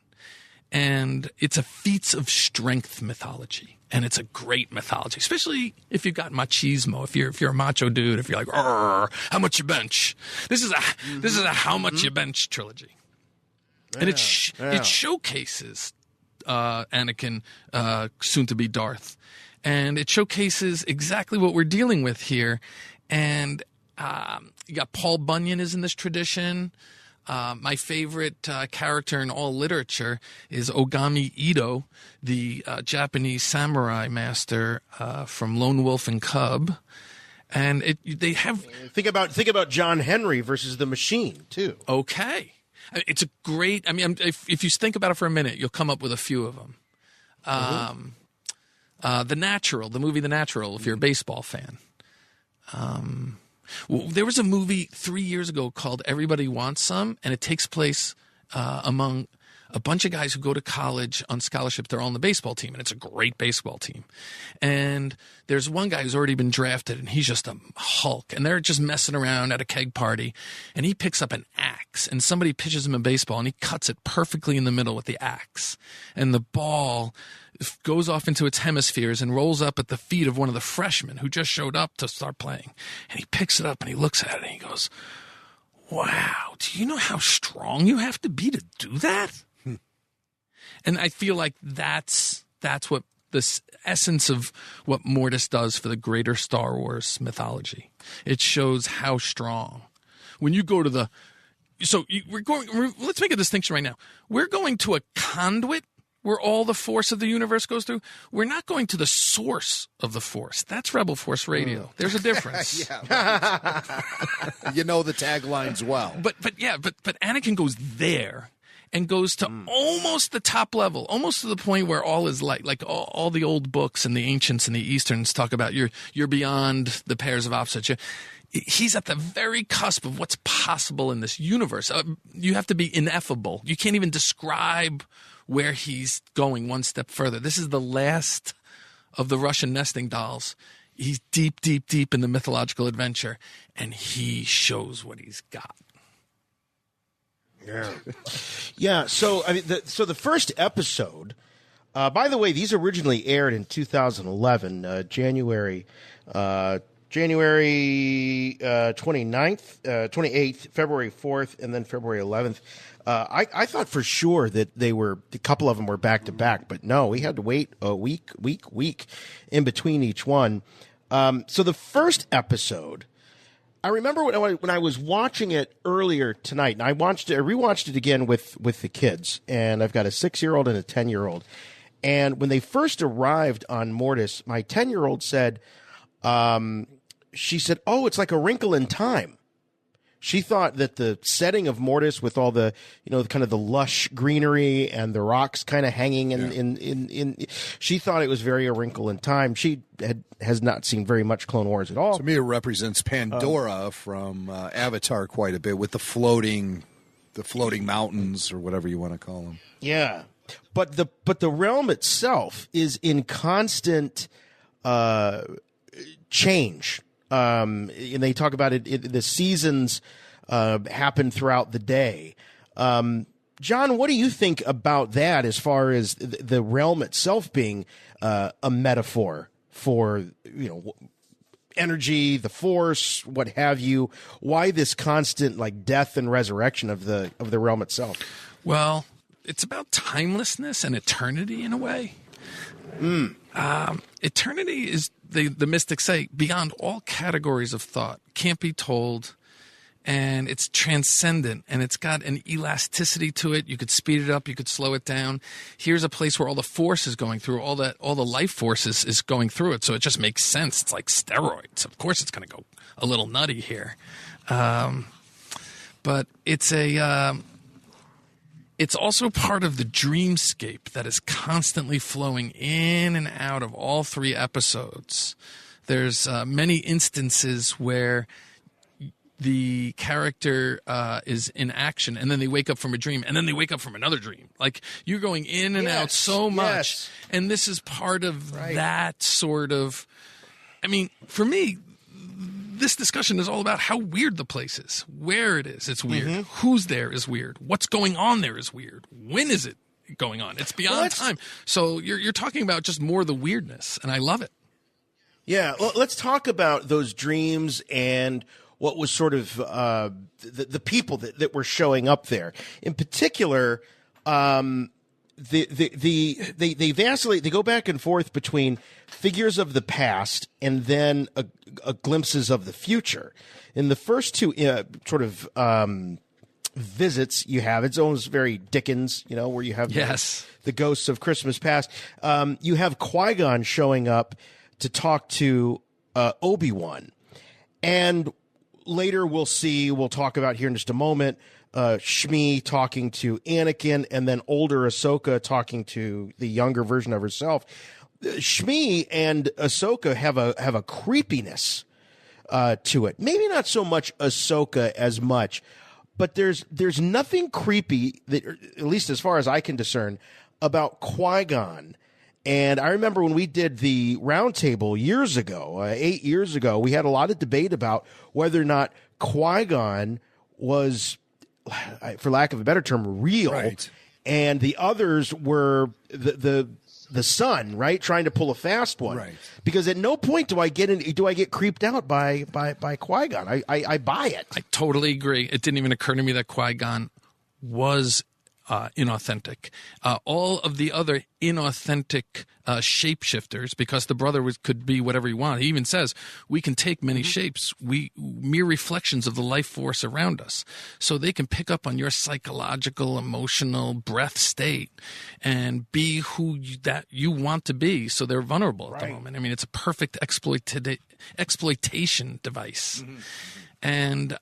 And it's a feats of strength mythology. And it's a great mythology, especially if you've got machismo, if you're a macho dude, if you're like, how much you bench? This is a how much you bench trilogy. Yeah, and it showcases Anakin, soon to be Darth. And it showcases exactly what we're dealing with here. And you got Paul Bunyan is in this tradition. My favorite character in all literature is Ogami Ito, the Japanese samurai master from Lone Wolf and Cub, and they have think about John Henry versus the Machine too. Okay, it's a great. I mean, if you think about it for a minute, you'll come up with a few of them. The Natural, the movie The Natural, if you're a baseball fan. Well, there was a movie 3 years ago called Everybody Wants Some, and it takes place among a bunch of guys who go to college on scholarship. They're all on the baseball team, and it's a great baseball team. And there's one guy who's already been drafted, and he's just a Hulk. And they're just messing around at a keg party, and he picks up an axe, and somebody pitches him a baseball, and he cuts it perfectly in the middle with the axe. And the ball goes off into its hemispheres and rolls up at the feet of one of the freshmen who just showed up to start playing. And he picks it up, and he looks at it, and he goes, wow, do you know how strong you have to be to do that? And I feel like that's what the essence of what Mortis does for the greater Star Wars mythology. It shows how strong. When you go to let's make a distinction right now. We're going to a conduit where all the force of the universe goes through. We're not going to the source of the force. That's Rebel Force Radio. There's a difference. You know the taglines well. But Anakin goes there. And goes to almost the top level, almost to the point where all is light. Like all the old books and the ancients and the Easterns talk about you're beyond the pairs of opposites. He's at the very cusp of what's possible in this universe. You have to be ineffable. You can't even describe where he's going one step further. This is the last of the Russian nesting dolls. He's deep, deep, deep in the mythological adventure, and he shows what he's got. Yeah. So the first episode. By the way, these originally aired in 2011, January 29th, 28th, February 4th, and then February 11th. I thought for sure that a couple of them were back to back, but no, we had to wait a week in between each one. So the first episode. I remember when I was watching it earlier tonight, and I rewatched it again with the kids, and I've got a 6-year-old and a 10-year-old. And when they first arrived on Mortis, my 10-year-old said, she said, "Oh, it's like A Wrinkle in Time." She thought that the setting of Mortis with all the, kind of the lush greenery and the rocks kind of hanging in she thought it was very A Wrinkle in Time. She has not seen very much Clone Wars at all. To me, it represents Pandora from Avatar quite a bit with the floating mountains or whatever you want to call them. Yeah. But the realm itself is in constant change. And they talk about it the seasons happen throughout the day. John, what do you think about that as far as the realm itself being a metaphor for, energy, the force, what have you? Why this constant death and resurrection of the realm itself? Well, it's about timelessness and eternity in a way. Eternity is, the mystics say, beyond all categories of thought, can't be told, and it's transcendent, and it's got an elasticity to it. You could speed it up, you could slow it down. Here's a place where all the force is going through, all the life force is going through it, so it just makes sense. It's like steroids. Of course it's going to go a little nutty here. But it's it's also part of the dreamscape that is constantly flowing in and out of all 3 episodes. There's many instances where the character is in action, and then they wake up from a dream, and then they wake up from another dream. Like, you're going in and out so much, and this is part of that sort of... I mean, for me, this discussion is all about how weird the place is. Where it is, it's weird. Who's there is weird. What's going on there is weird. When is it going on? It's beyond time. So you're talking about just more the weirdness, and I love it. Yeah, well, let's talk about those dreams and what was sort of the people that were showing up there. In particular, they vacillate. They go back and forth between figures of the past and then glimpses of the future. In the first 2 visits you have, it's almost very Dickens, where you have the ghosts of Christmas past. You have Qui-Gon showing up to talk to Obi-Wan, and later we'll talk about here in just a moment, Shmi talking to Anakin, and then older Ahsoka talking to the younger version of herself. Shmi and Ahsoka have a creepiness to it. Maybe not so much Ahsoka as much, but there's nothing creepy that, at least as far as I can discern, about Qui-Gon. And I remember when we did the roundtable years ago, 8 years ago, we had a lot of debate about whether or not Qui-Gon was, for lack of a better term, real, right, and the others were the son, right, trying to pull a fast one. Right. Because at no point do I get creeped out by Qui-Gon. I buy it. I totally agree. It didn't even occur to me that Qui-Gon was inauthentic. All of the other inauthentic shapeshifters, because the brother could be whatever he wanted. He even says, we can take many shapes. We mere reflections of the life force around us. So they can pick up on your psychological, emotional breath state and be who that you want to be. So they're vulnerable at the moment. I mean, it's a perfect exploitation device. Mm-hmm. And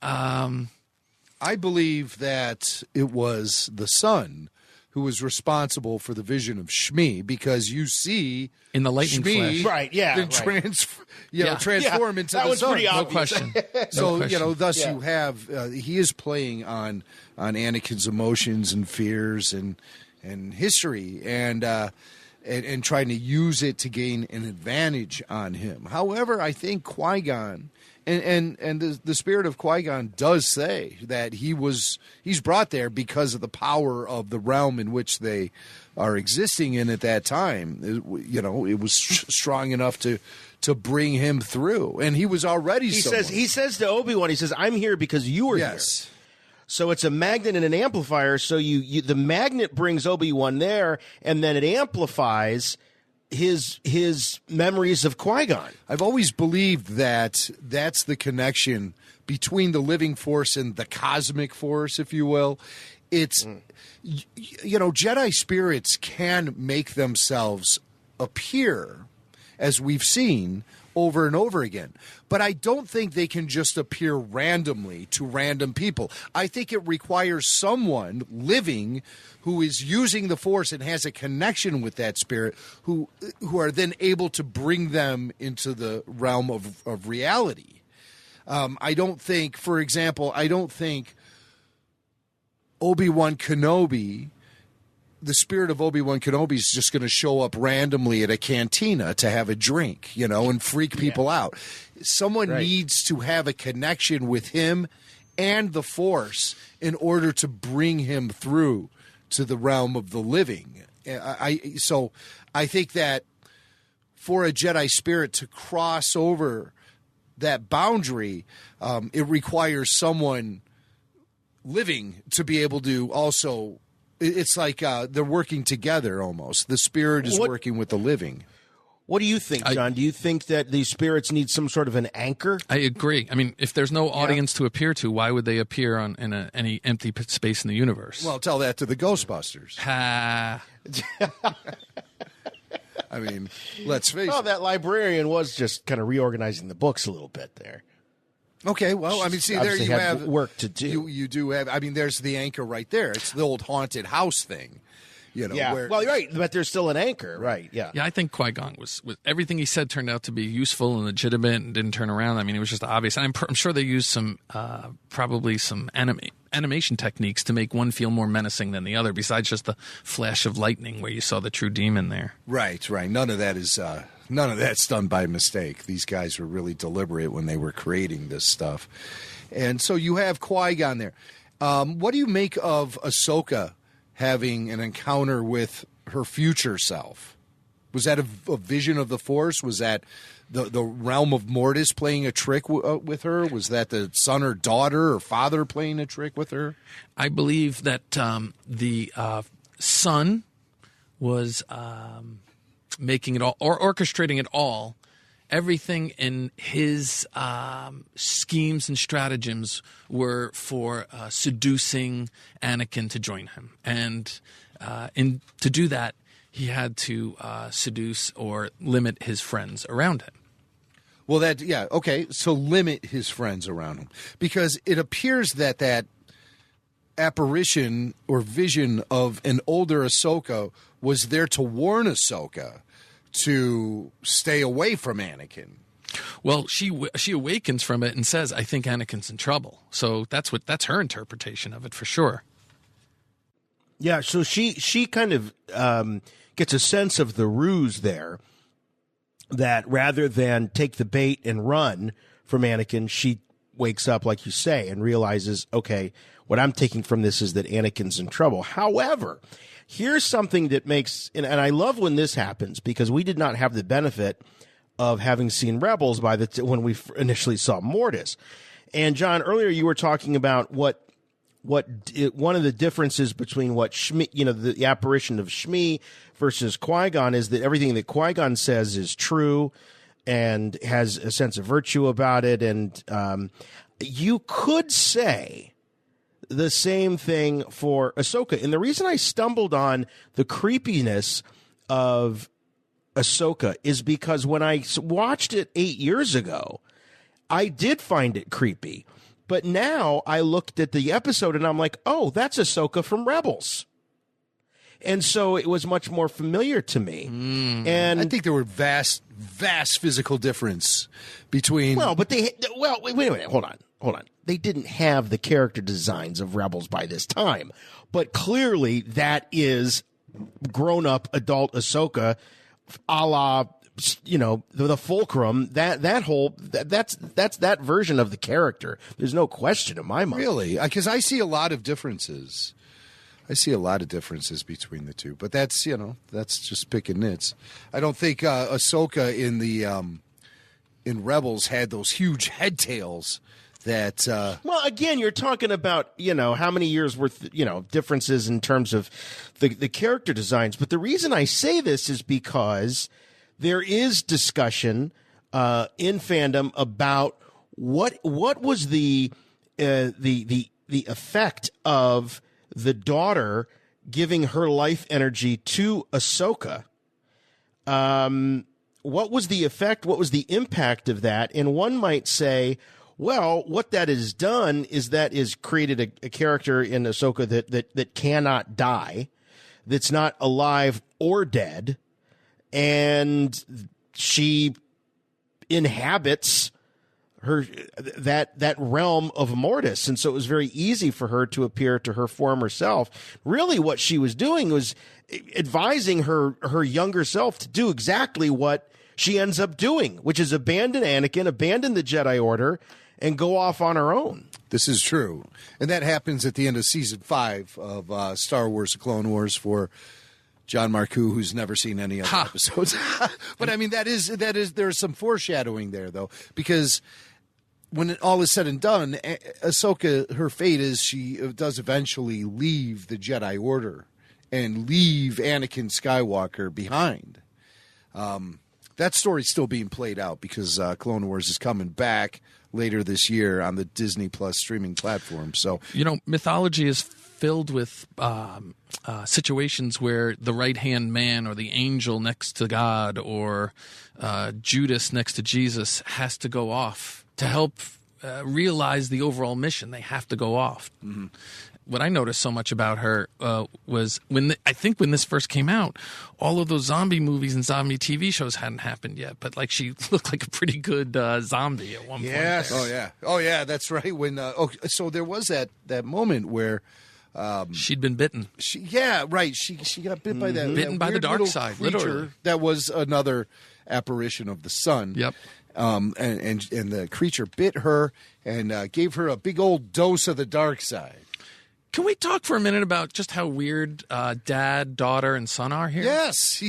I believe that it was the son who was responsible for the vision of Shmi, because you see in the lightning Shmi, flash, right? Yeah, transform into that the was son. pretty No obvious. question. So thus you have he is playing on Anakin's emotions and fears and history and trying to use it to gain an advantage on him. However, I think Qui-Gon. And the spirit of Qui-Gon does say that he's brought there because of the power of the realm in which they are existing in at that time. It was strong enough to bring him through, and he was already. He says to Obi-Wan, he says, "I'm here because you are here." So it's a magnet and an amplifier. So the magnet brings Obi-Wan there, and then it amplifies his memories of Qui-Gon. I've always believed that that's the connection between the living force and the cosmic force, if you will. It's Jedi spirits can make themselves appear, as we've seen over and over again, but I don't think they can just appear randomly to random people. I think it requires someone living who is using the force and has a connection with that spirit, who are then able to bring them into the realm of reality. I don't think, for example, Obi-Wan Kenobi, the spirit of Obi-Wan Kenobi is just going to show up randomly at a cantina to have a drink, and freak people out. Someone needs to have a connection with him and the Force in order to bring him through to the realm of the living. So I think that for a Jedi spirit to cross over that boundary, it requires someone living to be able to also. It's like they're working together almost. The spirit is working with the living. What do you think, John? Do you think that these spirits need some sort of an anchor? I agree. I mean, if there's no audience to appear to, why would they appear in any empty space in the universe? Well, tell that to the Ghostbusters. Ha. I mean, let's face it. That librarian was just kind of reorganizing the books a little bit there. Okay, well, I mean, see, there you have work to do. You do have. I mean, there's the anchor right there. It's the old haunted house thing. Well, you're right, but there's still an anchor, right? Yeah. I think Qui-Gon was everything he said turned out to be useful and legitimate and didn't turn around. I mean, it was just obvious. And I'm sure they used some probably some animation techniques to make one feel more menacing than the other, besides just the flash of lightning where you saw the true demon there. Right. None of that is. None of that's done by mistake. These guys were really deliberate when they were creating this stuff. And so you have Qui-Gon there. What do you make of Ahsoka having an encounter with her future self? Was that a vision of the Force? Was that the realm of Mortis playing a trick with her? Was that the son or daughter or father playing a trick with her? I believe that the son was making it all, or orchestrating it all. Everything in his schemes and stratagems were for seducing Anakin to join him. And to do that, he had to seduce or limit his friends around him. Well, okay. So limit his friends around him. Because it appears that apparition or vision of an older Ahsoka was there to warn Ahsoka to stay away from Anakin. Well, she awakens from it and says, "I think Anakin's in trouble." So that's her interpretation of it for sure. Yeah, so she kind of gets a sense of the ruse there, that rather than take the bait and run from Anakin, she wakes up, like you say, and realizes, okay, what I'm taking from this is that Anakin's in trouble. However, here's something that makes, and I love when this happens, because we did not have the benefit of having seen Rebels when we initially saw Mortis. And John, earlier you were talking about what one of the differences between what Shmi, the apparition of Shmi versus Qui-Gon, is that everything that Qui-Gon says is true and has a sense of virtue about it. And you could say the same thing for Ahsoka. And the reason I stumbled on the creepiness of Ahsoka is because when I watched it 8 years ago, I did find it creepy. But now I looked at the episode and I'm like, oh, that's Ahsoka from Rebels. And so it was much more familiar to me. And I think there were vast physical difference between. Well, but wait a minute. Hold on. They didn't have the character designs of Rebels by this time. But clearly that is grown-up adult Ahsoka, a la, the Fulcrum, that's that version of the character. There's no question in my mind. Really? Because I see a lot of differences. Between the two, but that's just picking nits. I don't think Ahsoka in Rebels had those huge head tails that. Well, again, you're talking about how many years worth differences in terms of the character designs. But the reason I say this is because there is discussion in fandom about what was the effect of the daughter giving her life energy to Ahsoka. What was the effect? What was the impact of that? And one might say, well, what that has done is created a character in Ahsoka that cannot die, that's not alive or dead, and she inhabits that realm of Mortis, and so it was very easy for her to appear to her former self. Really, what she was doing was advising her younger self to do exactly what she ends up doing, which is abandon Anakin, abandon the Jedi Order, and go off on her own. This is true, and that happens at the end of season 5 of Star Wars: The Clone Wars for John Marcoux, who's never seen any other episodes. But I mean, that is there's some foreshadowing there, though, because when all is said and done, Ahsoka, her fate is she does eventually leave the Jedi Order and leave Anakin Skywalker behind. That story's still being played out because Clone Wars is coming back later this year on the Disney Plus streaming platform. So mythology is filled with situations where the right-hand man or the angel next to God or Judas next to Jesus has to go off to help realize the overall mission. They have to go off. Mm-hmm. What I noticed so much about her was when this first came out, all of those zombie movies and zombie TV shows hadn't happened yet. But she looked like a pretty good zombie at one point. Yes. Oh yeah. That's right. When so there was that moment where she'd been bitten. She got bit by that. Bitten by the dark side, literally. That was another apparition of the sun. Yep. And the creature bit her and gave her a big old dose of the dark side. Can we talk for a minute about just how weird dad, daughter, and son are here? Yes,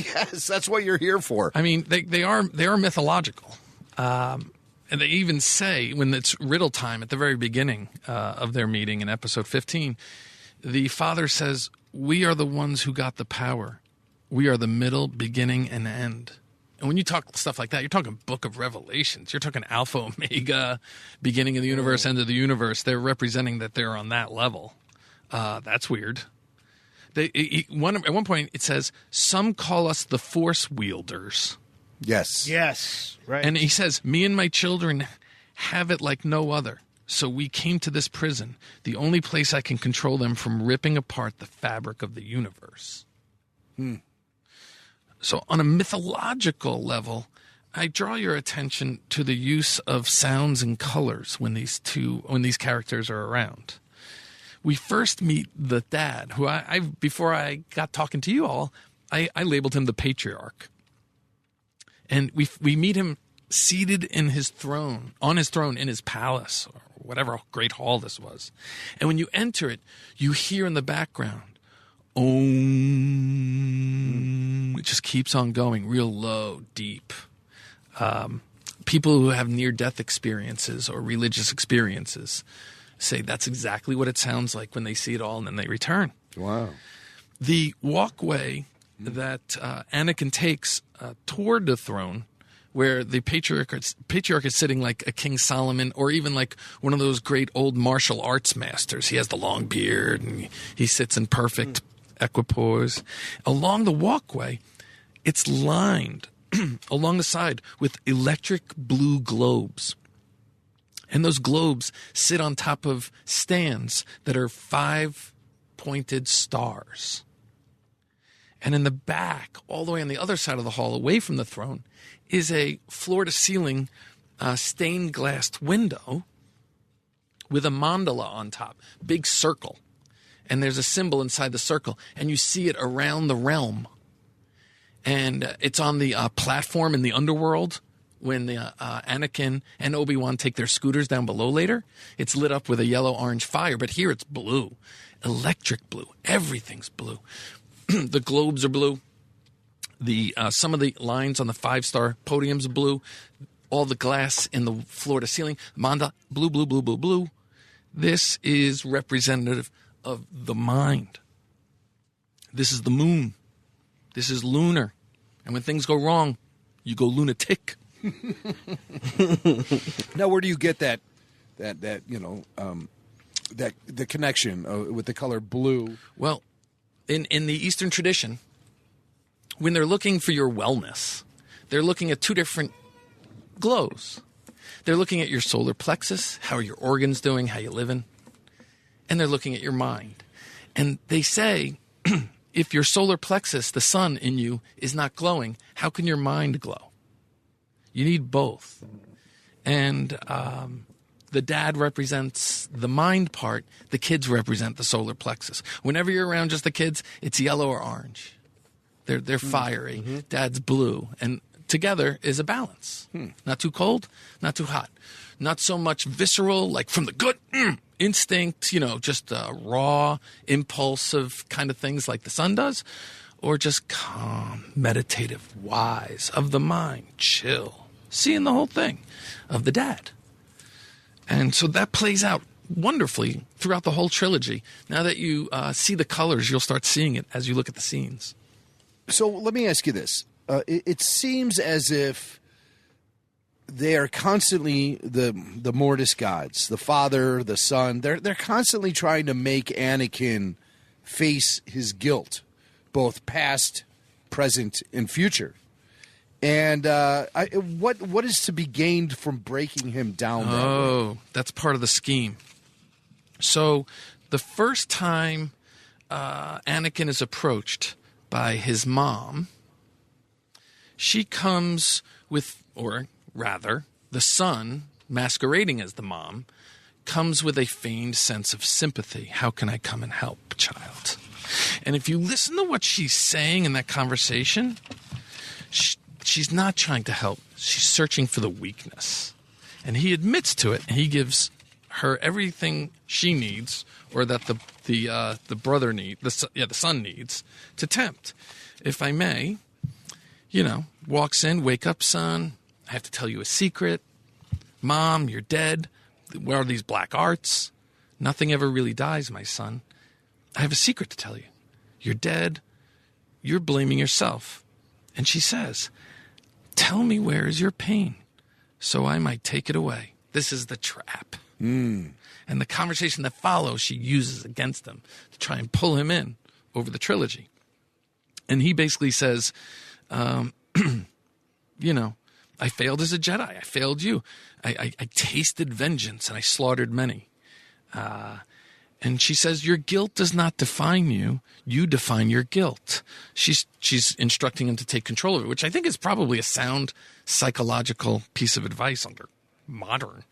that's what you're here for. I mean, they are mythological, and they even say when it's riddle time at the very beginning of their meeting in episode 15, the father says, "We are the ones who got the power. We are the middle, beginning, and end." And when you talk stuff like that, you're talking Book of Revelations. You're talking Alpha, Omega, beginning of the universe, end of the universe. They're representing that they're on that level. That's weird. At one point, it says, "Some call us the Force wielders." Yes. Right. And he says, "Me and my children have it like no other. So we came to this prison, the only place I can control them from ripping apart the fabric of the universe." So on a mythological level, I draw your attention to the use of sounds and colors when these characters are around. We first meet the dad, who before I got talking to you all, I labeled him the patriarch. And we meet him seated on his throne in his palace, or whatever great hall this was. And when you enter it, you hear in the background, Om. It just keeps on going, real low, deep. People who have near-death experiences or religious experiences say that's exactly what it sounds like when they see it all, and then they return. Wow. The walkway that Anakin takes toward the throne, where the patriarch is sitting like a King Solomon, or even like one of those great old martial arts masters. He has the long beard, and he sits in perfect equipoise. Along the walkway, it's lined along the side with electric blue globes. And those globes sit on top of stands that are 5-pointed stars. And in the back, all the way on the other side of the hall, away from the throne, is a floor-to-ceiling stained glass window with a mandala on top, big circle. And there's a symbol inside the circle, and you see it around the realm. And it's on the platform in the underworld when the Anakin and Obi-Wan take their scooters down below later. It's lit up with a yellow-orange fire, but here it's blue, electric blue. Everything's blue. The globes are blue. Some of the lines on the 5-star podiums are blue. All the glass in the floor-to-ceiling, mandala, blue, blue, blue, blue, blue. This is representative of the mind. This is the moon. This is lunar. And when things go wrong, you go lunatic. Now, where do you get that the connection with the color blue? Well, in the Eastern tradition, when they're looking for your wellness, they're looking at two different glows. They're looking at your solar plexus, how are your organs doing, how you living, and they're looking at your mind. And they say, if your solar plexus, the sun in you, is not glowing, how can your mind glow? You need both. And the dad represents the mind part. The kids represent the solar plexus. Whenever you're around just the kids, it's yellow or orange. They're fiery. Mm-hmm. Dad's blue. And together is a balance. Not too cold, not too hot. Not so much visceral, like from the gut instinct, just raw, impulsive kind of things like the sun does, or just calm, meditative, wise, of the mind, chill, seeing the whole thing of the dad. And so that plays out wonderfully throughout the whole trilogy. Now that you see the colors, you'll start seeing it as you look at the scenes. So let me ask you this. It seems as if they are constantly the Mortis gods, the father, the son. They're constantly trying to make Anakin face his guilt, both past, present, and future. And what is to be gained from breaking him down? That's part of the scheme. So the first time Anakin is approached by his mom, she comes with, or rather, the son, masquerading as the mom, comes with a feigned sense of sympathy. How can I come and help, child? And if you listen to what she's saying in that conversation, she's not trying to help. She's searching for the weakness. And he admits to it, and he gives her everything she needs, or that the brother needs, the son needs, to tempt. If I may, walks in, wake up, son. I have to tell you a secret. Mom, you're dead. Where are these black arts? Nothing ever really dies, my son. I have a secret to tell you. You're dead. You're blaming yourself. And she says, tell me where is your pain so I might take it away. This is the trap. And the conversation that follows, she uses against him to try and pull him in over the trilogy. And he basically says, I failed as a Jedi. I failed you. I tasted vengeance and I slaughtered many. And she says, your guilt does not define you. You define your guilt. She's instructing him to take control of it, which I think is probably a sound psychological piece of advice under modern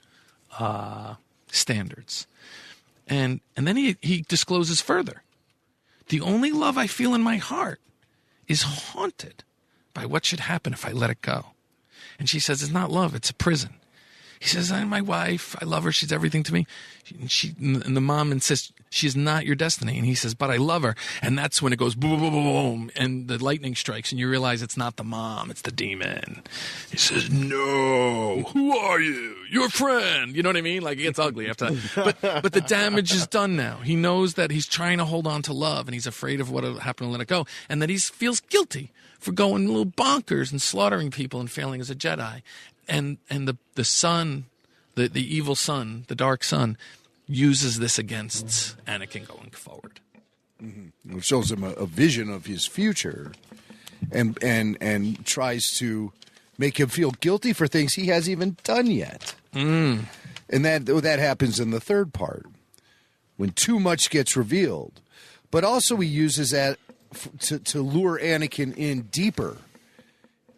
standards. And then he discloses further. The only love I feel in my heart is haunted by what should happen if I let it go. And she says, it's not love, it's a prison. He says, I'm my wife. I love her. She's everything to me. And the mom insists, she's not your destiny. And he says, but I love her. And that's when it goes boom, boom, boom, boom, and the lightning strikes, and you realize it's not the mom, it's the demon. He says, no, who are you? Your friend. You know what I mean? Like, it gets ugly after that. But the damage is done now. He knows that he's trying to hold on to love, and he's afraid of what will happen to let it go, and that he feels guilty for going a little bonkers and slaughtering people and failing as a Jedi. And the son, the evil son, the dark son, uses this against Anakin going forward. Mm-hmm. It shows him a vision of his future, and tries to make him feel guilty for things he hasn't even done yet. And that happens in the third part, when too much gets revealed. But also he uses that to lure Anakin in deeper,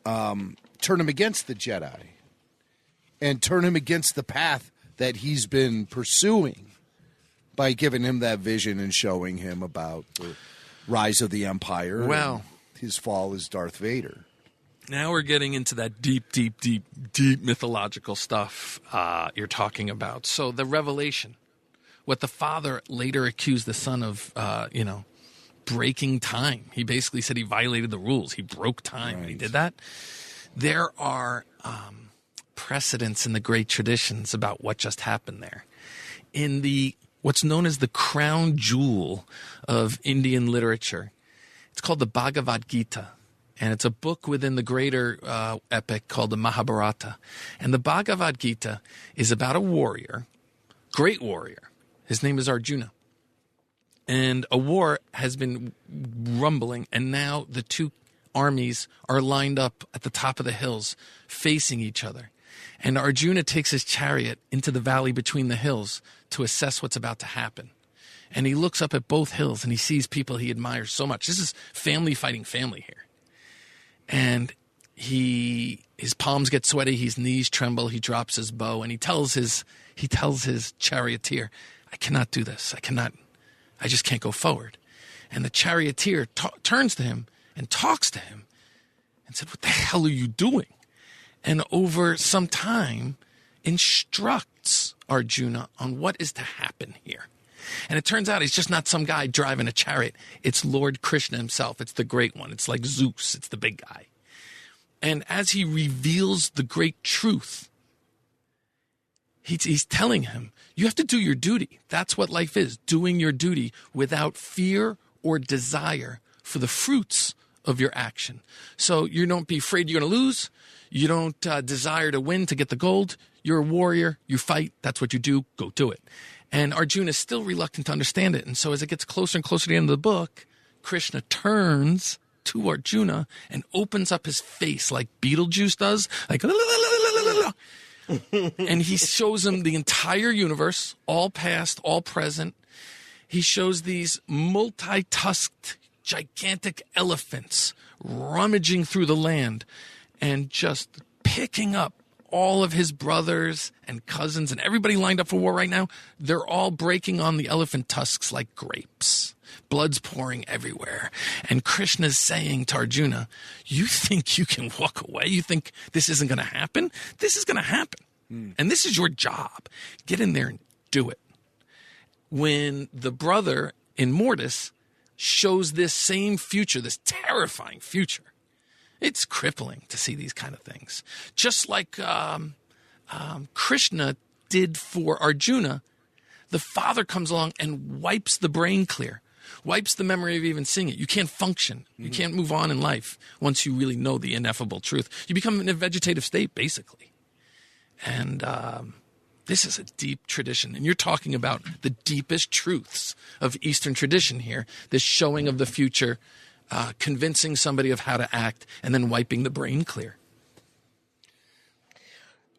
turn him against the Jedi, and turn him against the path that he's been pursuing by giving him that vision and showing him about the rise of the Empire. Well, and his fall as Darth Vader. Now we're getting into that deep mythological stuff you're talking about. So the revelation, what the father later accused the son of, breaking time. He basically said he violated the rules. He broke time when he did that. There are precedents in the great traditions about what just happened there. In what's known as the crown jewel of Indian literature, it's called the Bhagavad-Gita, and it's a book within the greater epic called the Mahabharata. And the Bhagavad-Gita is about a warrior, great warrior. His name is Arjuna. And a war has been rumbling, and now the two armies are lined up at the top of the hills facing each other. And Arjuna takes his chariot into the valley between the hills to assess what's about to happen. And he looks up at both hills and he sees people he admires so much. This is family fighting family here. And his palms get sweaty, his knees tremble, he drops his bow, and he tells his charioteer, I cannot do this. I just can't go forward. And the charioteer turns to him and talks to him and said, what the hell are you doing? And over some time instructs Arjuna on what is to happen here. And it turns out he's just not some guy driving a chariot. It's Lord Krishna himself. It's the great one. It's like Zeus. It's the big guy. And as he reveals the great truth, he's telling him, you have to do your duty. That's what life is, doing your duty without fear or desire for the fruits of your action. So you don't be afraid you're going to lose. You don't desire to win to get the gold. You're a warrior. You fight. That's what you do. Go do it. And Arjuna is still reluctant to understand it. And so as it gets closer and closer to the end of the book, Krishna turns to Arjuna and opens up his face like Beetlejuice does, like, and he shows him the entire universe, all past, all present. He shows these multi-tusked, gigantic elephants rummaging through the land and just picking up all of his brothers and cousins and everybody lined up for war right now. They're all breaking on the elephant tusks like grapes. Blood's pouring everywhere. And Krishna's saying to Arjuna, you think you can walk away? You think this isn't going to happen? This is going to happen. And this is your job. Get in there and do it. When the brother in Mortis shows this same future, this terrifying future, it's crippling to see these kind of things. Just like Krishna did for Arjuna, the father comes along and wipes the brain clear, wipes the memory of even seeing it. You can't function. You can't move on in life once you really know the ineffable truth. You become in a vegetative state, basically. And this is a deep tradition. And you're talking about the deepest truths of Eastern tradition here, this showing of the future, convincing somebody of how to act, and then wiping the brain clear.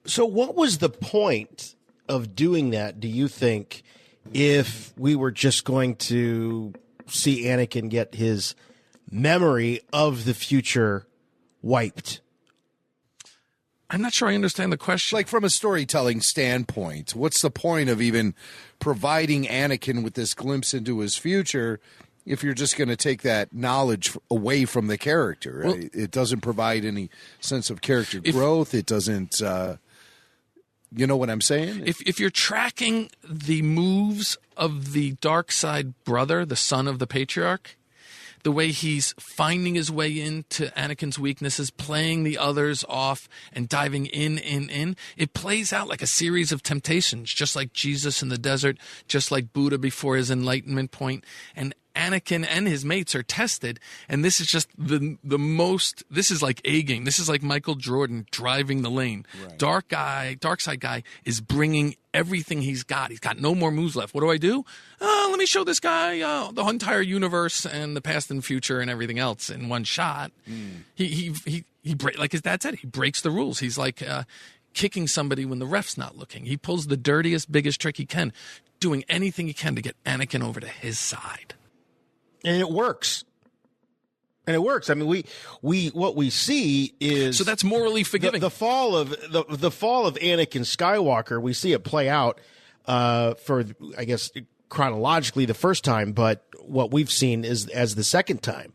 So what was the point of doing that, do you think, if we were just going to see Anakin get his memory of the future wiped. I'm not sure I understand the question. Like, from a storytelling standpoint, what's the point of even providing Anakin with this glimpse into his future if you're just going to take that knowledge away from the character? Well, it doesn't provide any sense of character growth. It doesn't, you know what I'm saying? If you're tracking the moves of the dark side brother, the son of the patriarch, the way he's finding his way into Anakin's weaknesses, playing the others off, and diving in, it plays out like a series of temptations, just like Jesus in the desert, just like Buddha before his enlightenment point. And Anakin and his mates are tested, and this is just the most. This is like A-game. This is like Michael Jordan driving the lane. Right. Dark side guy is bringing everything he's got. He's got no more moves left. What do I do? Let me show this guy the entire universe and the past and future and everything else in one shot. He like his dad said, he breaks the rules. He's like kicking somebody when the ref's not looking. He pulls the dirtiest, biggest trick he can, doing anything he can to get Anakin over to his side. And it works. I mean, we what we see is, so that's morally forgiving. The fall of Anakin Skywalker. We see it play out for, I guess, chronologically the first time, but what we've seen is as the second time.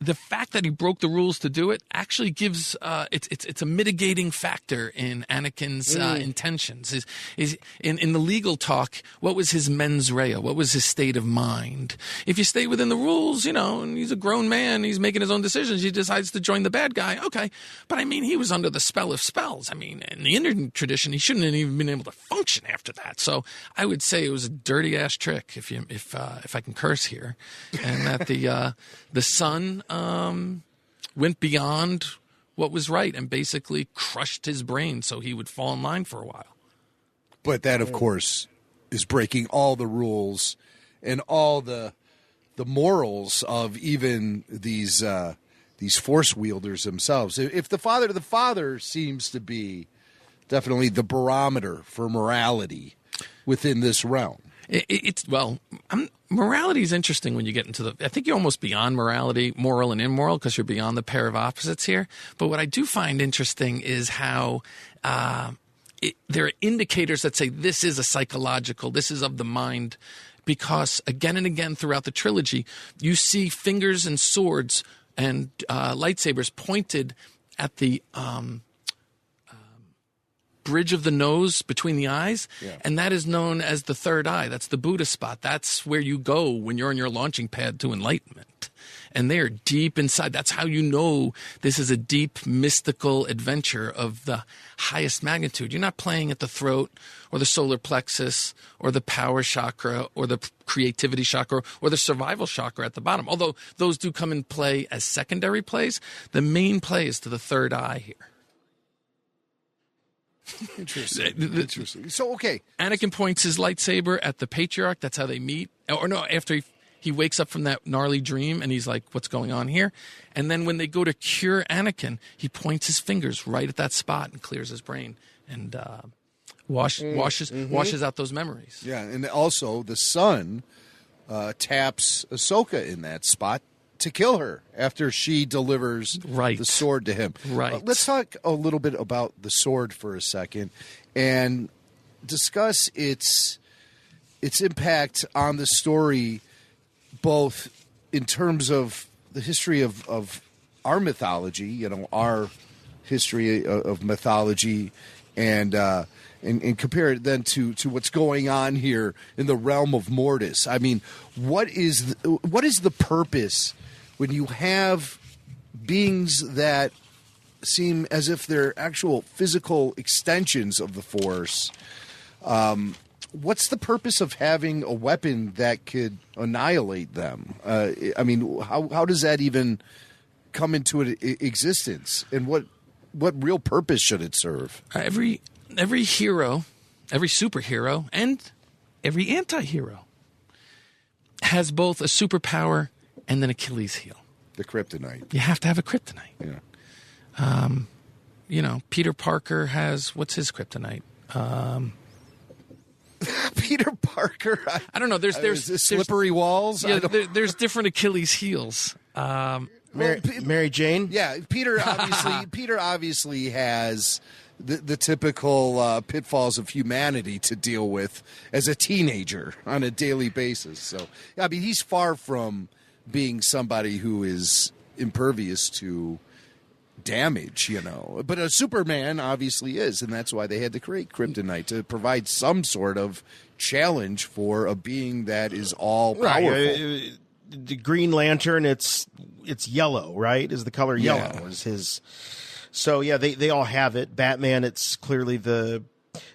The fact that he broke the rules to do it actually gives it's a mitigating factor in Anakin's intentions. Is in the legal talk, what was his mens rea? What was his state of mind? If you stay within the rules, and he's a grown man, he's making his own decisions, he decides to join the bad guy. Okay, but I mean, he was under the spell of spells. I mean, in the Indian tradition, he shouldn't have even been able to function after that. So I would say it was a dirty ass trick, if I can curse here, and that the son went beyond what was right and basically crushed his brain so he would fall in line for a while. But that, of course, is breaking all the rules and all the morals of even these force wielders themselves. If the father seems to be definitely the barometer for morality within this realm. Morality is interesting when you get into I think you're almost beyond morality, moral and immoral, because you're beyond the pair of opposites here. But what I do find interesting is how there are indicators that say this is a psychological, this is of the mind, because again and again throughout the trilogy, you see fingers and swords and lightsabers pointed at the bridge of the nose between the eyes, and that is known as the third eye. That's the Buddha spot. That's where you go when you're on your launching pad to enlightenment. And they're deep inside. That's how you know this is a deep mystical adventure of the highest magnitude. You're not playing at the throat or the solar plexus or the power chakra or the creativity chakra or the survival chakra at the bottom. Although those do come in play as secondary plays, the main play is to the third eye here. Interesting. So, okay. Anakin points his lightsaber at the patriarch. That's how they meet. Or no, after he wakes up from that gnarly dream and he's like, what's going on here? And then when they go to cure Anakin, he points his fingers right at that spot and clears his brain and washes out those memories. Yeah, and also the son taps Ahsoka in that spot to kill her after she delivers the sword to him. Right. Let's talk a little bit about the sword for a second and discuss its impact on the story, both in terms of the history of our mythology, our history of mythology, and compare it then to what's going on here in the realm of Mortis. I mean, what is the purpose when you have beings that seem as if they're actual physical extensions of the Force? What's the purpose of having a weapon that could annihilate them? I mean, how does that even come into existence? And what real purpose should it serve? Every hero, every superhero, and every anti-hero has both a superpower and an Achilles heel. The kryptonite. You have to have a kryptonite. Yeah. Peter Parker has, what's his kryptonite? Peter Parker. I don't know. There's slippery walls. Yeah, there's different Achilles heels. Mary Jane. Yeah, Peter obviously has the typical pitfalls of humanity to deal with as a teenager on a daily basis. So, I mean, he's far from being somebody who is impervious to damage, But a Superman obviously is, and that's why they had to create Kryptonite, to provide some sort of challenge for a being that is all powerful. Right. The Green Lantern, it's yellow, right? Is the color yellow? Yeah. Is his? So yeah, they all have it. Batman, it's clearly the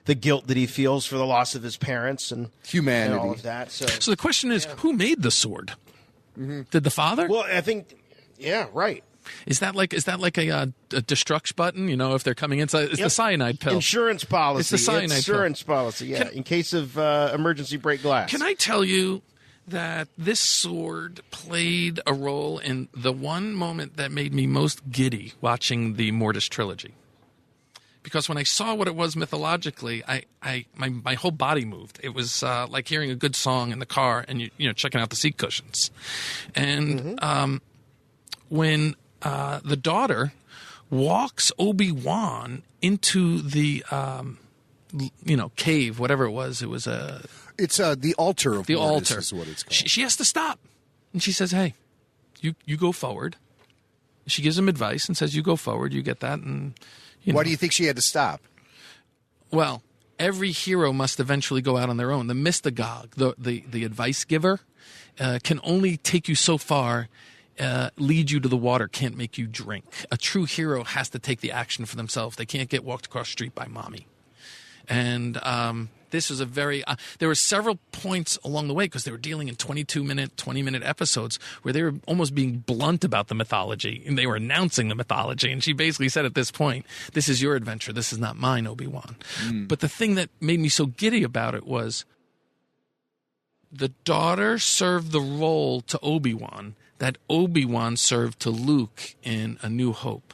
guilt that he feels for the loss of his parents and humanity, and all of that. So the question is, who made the sword? Mm-hmm. Did the father? Well, I think, yeah, right. Is that like a destruct button? If they're coming inside, it's the cyanide pill. Insurance policy. It's the cyanide insurance policy. Yeah, in case of emergency break glass. Can I tell you that this sword played a role in the one moment that made me most giddy watching the Mortis Trilogy? Because when I saw what it was mythologically, my whole body moved. It was like hearing a good song in the car and checking out the seat cushions. And when the daughter walks Obi-Wan into the cave, whatever it was it's the altar of the Mortis altar. Is what it's called. She has to stop, and she says, "Hey, you go forward." She gives him advice and says, "You go forward, you get that." And why do you think she had to stop? Well, every hero must eventually go out on their own. The mystagogue, the advice giver, can only take you so far. Lead you to the water, can't make you drink. A true hero has to take the action for themselves. They can't get walked across the street by mommy. And this was there were several points along the way, because they were dealing in 22-minute, 20-minute episodes where they were almost being blunt about the mythology, and they were announcing the mythology. And she basically said at this point, "This is your adventure. This is not mine, Obi-Wan." But the thing that made me so giddy about it was the daughter served the role to Obi-Wan that Obi-Wan served to Luke in A New Hope.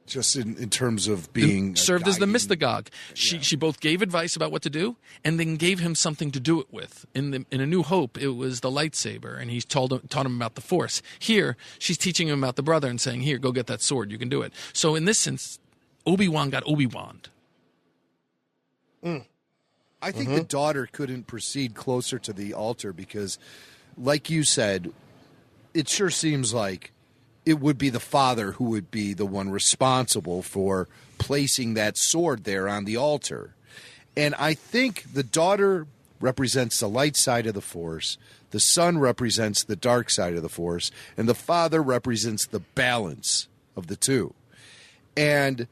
Just in terms of being served as the mystagogue. She both gave advice about what to do and then gave him something to do it with. In A New Hope, it was the lightsaber, and he taught him about the Force. Here, she's teaching him about the brother and saying, "Here, go get that sword. You can do it." So in this sense, Obi-Wan got Obi-Wan. I think the daughter couldn't proceed closer to the altar because, like you said, it sure seems like it would be the father who would be the one responsible for placing that sword there on the altar. And I think the daughter represents the light side of the Force, the son represents the dark side of the Force, and the father represents the balance of the two. And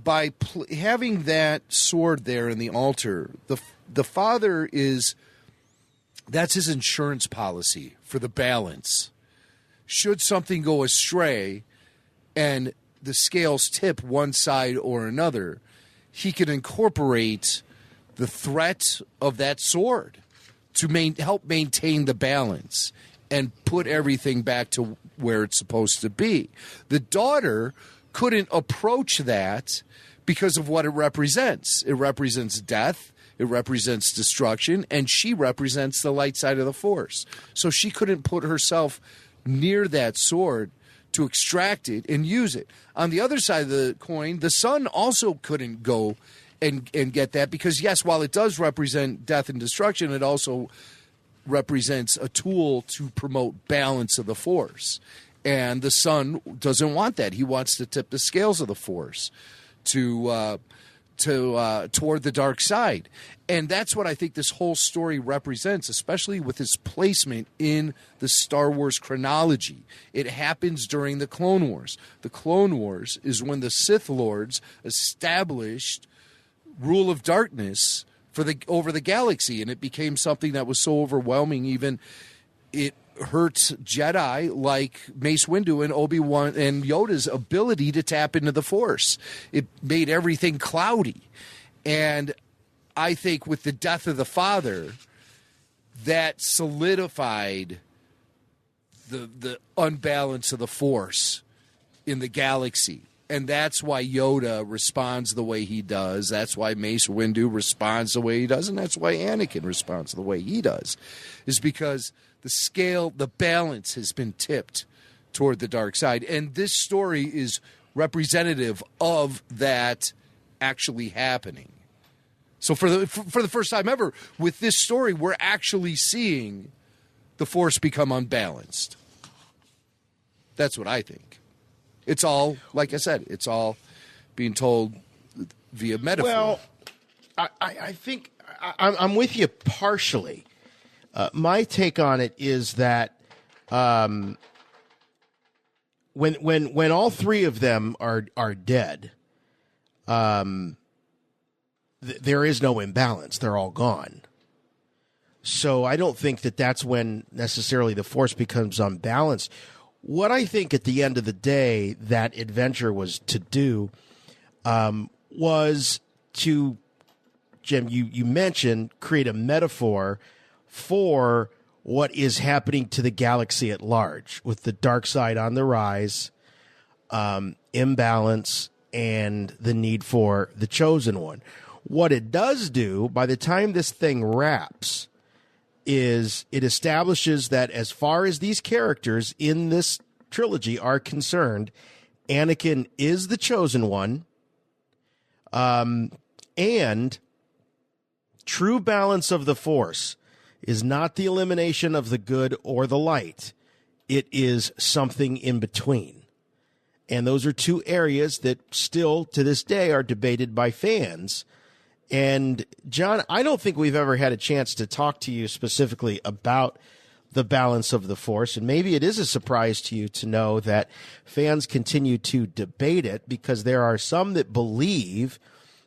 by having that sword there in the altar, the father that's his insurance policy for the balance. Should something go astray and the scales tip one side or another, he can incorporate the threat of that sword to help maintain the balance and put everything back to where it's supposed to be. The daughter couldn't approach that because of what it represents. It represents death. It represents destruction, and she represents the light side of the Force. So she couldn't put herself near that sword to extract it and use it. On the other side of the coin, the son also couldn't go and get that because, yes, while it does represent death and destruction, it also represents a tool to promote balance of the Force. And the son doesn't want that. He wants to tip the scales of the Force toward the dark side. And that's what I think this whole story represents, especially with its placement in the Star Wars chronology. It happens during the Clone Wars. The Clone Wars is when the Sith Lords established rule of darkness over the galaxy, and it became something that was so overwhelming, even it hurts Jedi like Mace Windu and Obi-Wan and Yoda's ability to tap into the Force. It made everything cloudy. And I think with the death of the father, that solidified the unbalance of the Force in the galaxy. And that's why Yoda responds the way he does. That's why Mace Windu responds the way he does. And that's why Anakin responds the way he does. Is because the scale, the balance has been tipped toward the dark side. And this story is representative of that actually happening. So for the first time ever, with this story, we're actually seeing the Force become unbalanced. That's what I think. It's all, like I said, it's all being told via metaphor. Well, I think I'm with you partially. My take on it is that when all three of them are dead, there is no imbalance. They're all gone. So I don't think that that's when necessarily the Force becomes unbalanced. What I think at the end of the day that adventure was to do was to, Jim, you mentioned, create a metaphor for what is happening to the galaxy at large with the dark side on the rise, imbalance, and the need for the chosen one. What it does do, by the time this thing wraps, is it establishes that as far as these characters in this trilogy are concerned, Anakin is the chosen one, and true balance of the Force is not the elimination of the good or the light. It is something in between. And those are two areas that still, to this day, are debated by fans. And, John, I don't think we've ever had a chance to talk to you specifically about the balance of the Force. And maybe it is a surprise to you to know that fans continue to debate it, because there are some that believe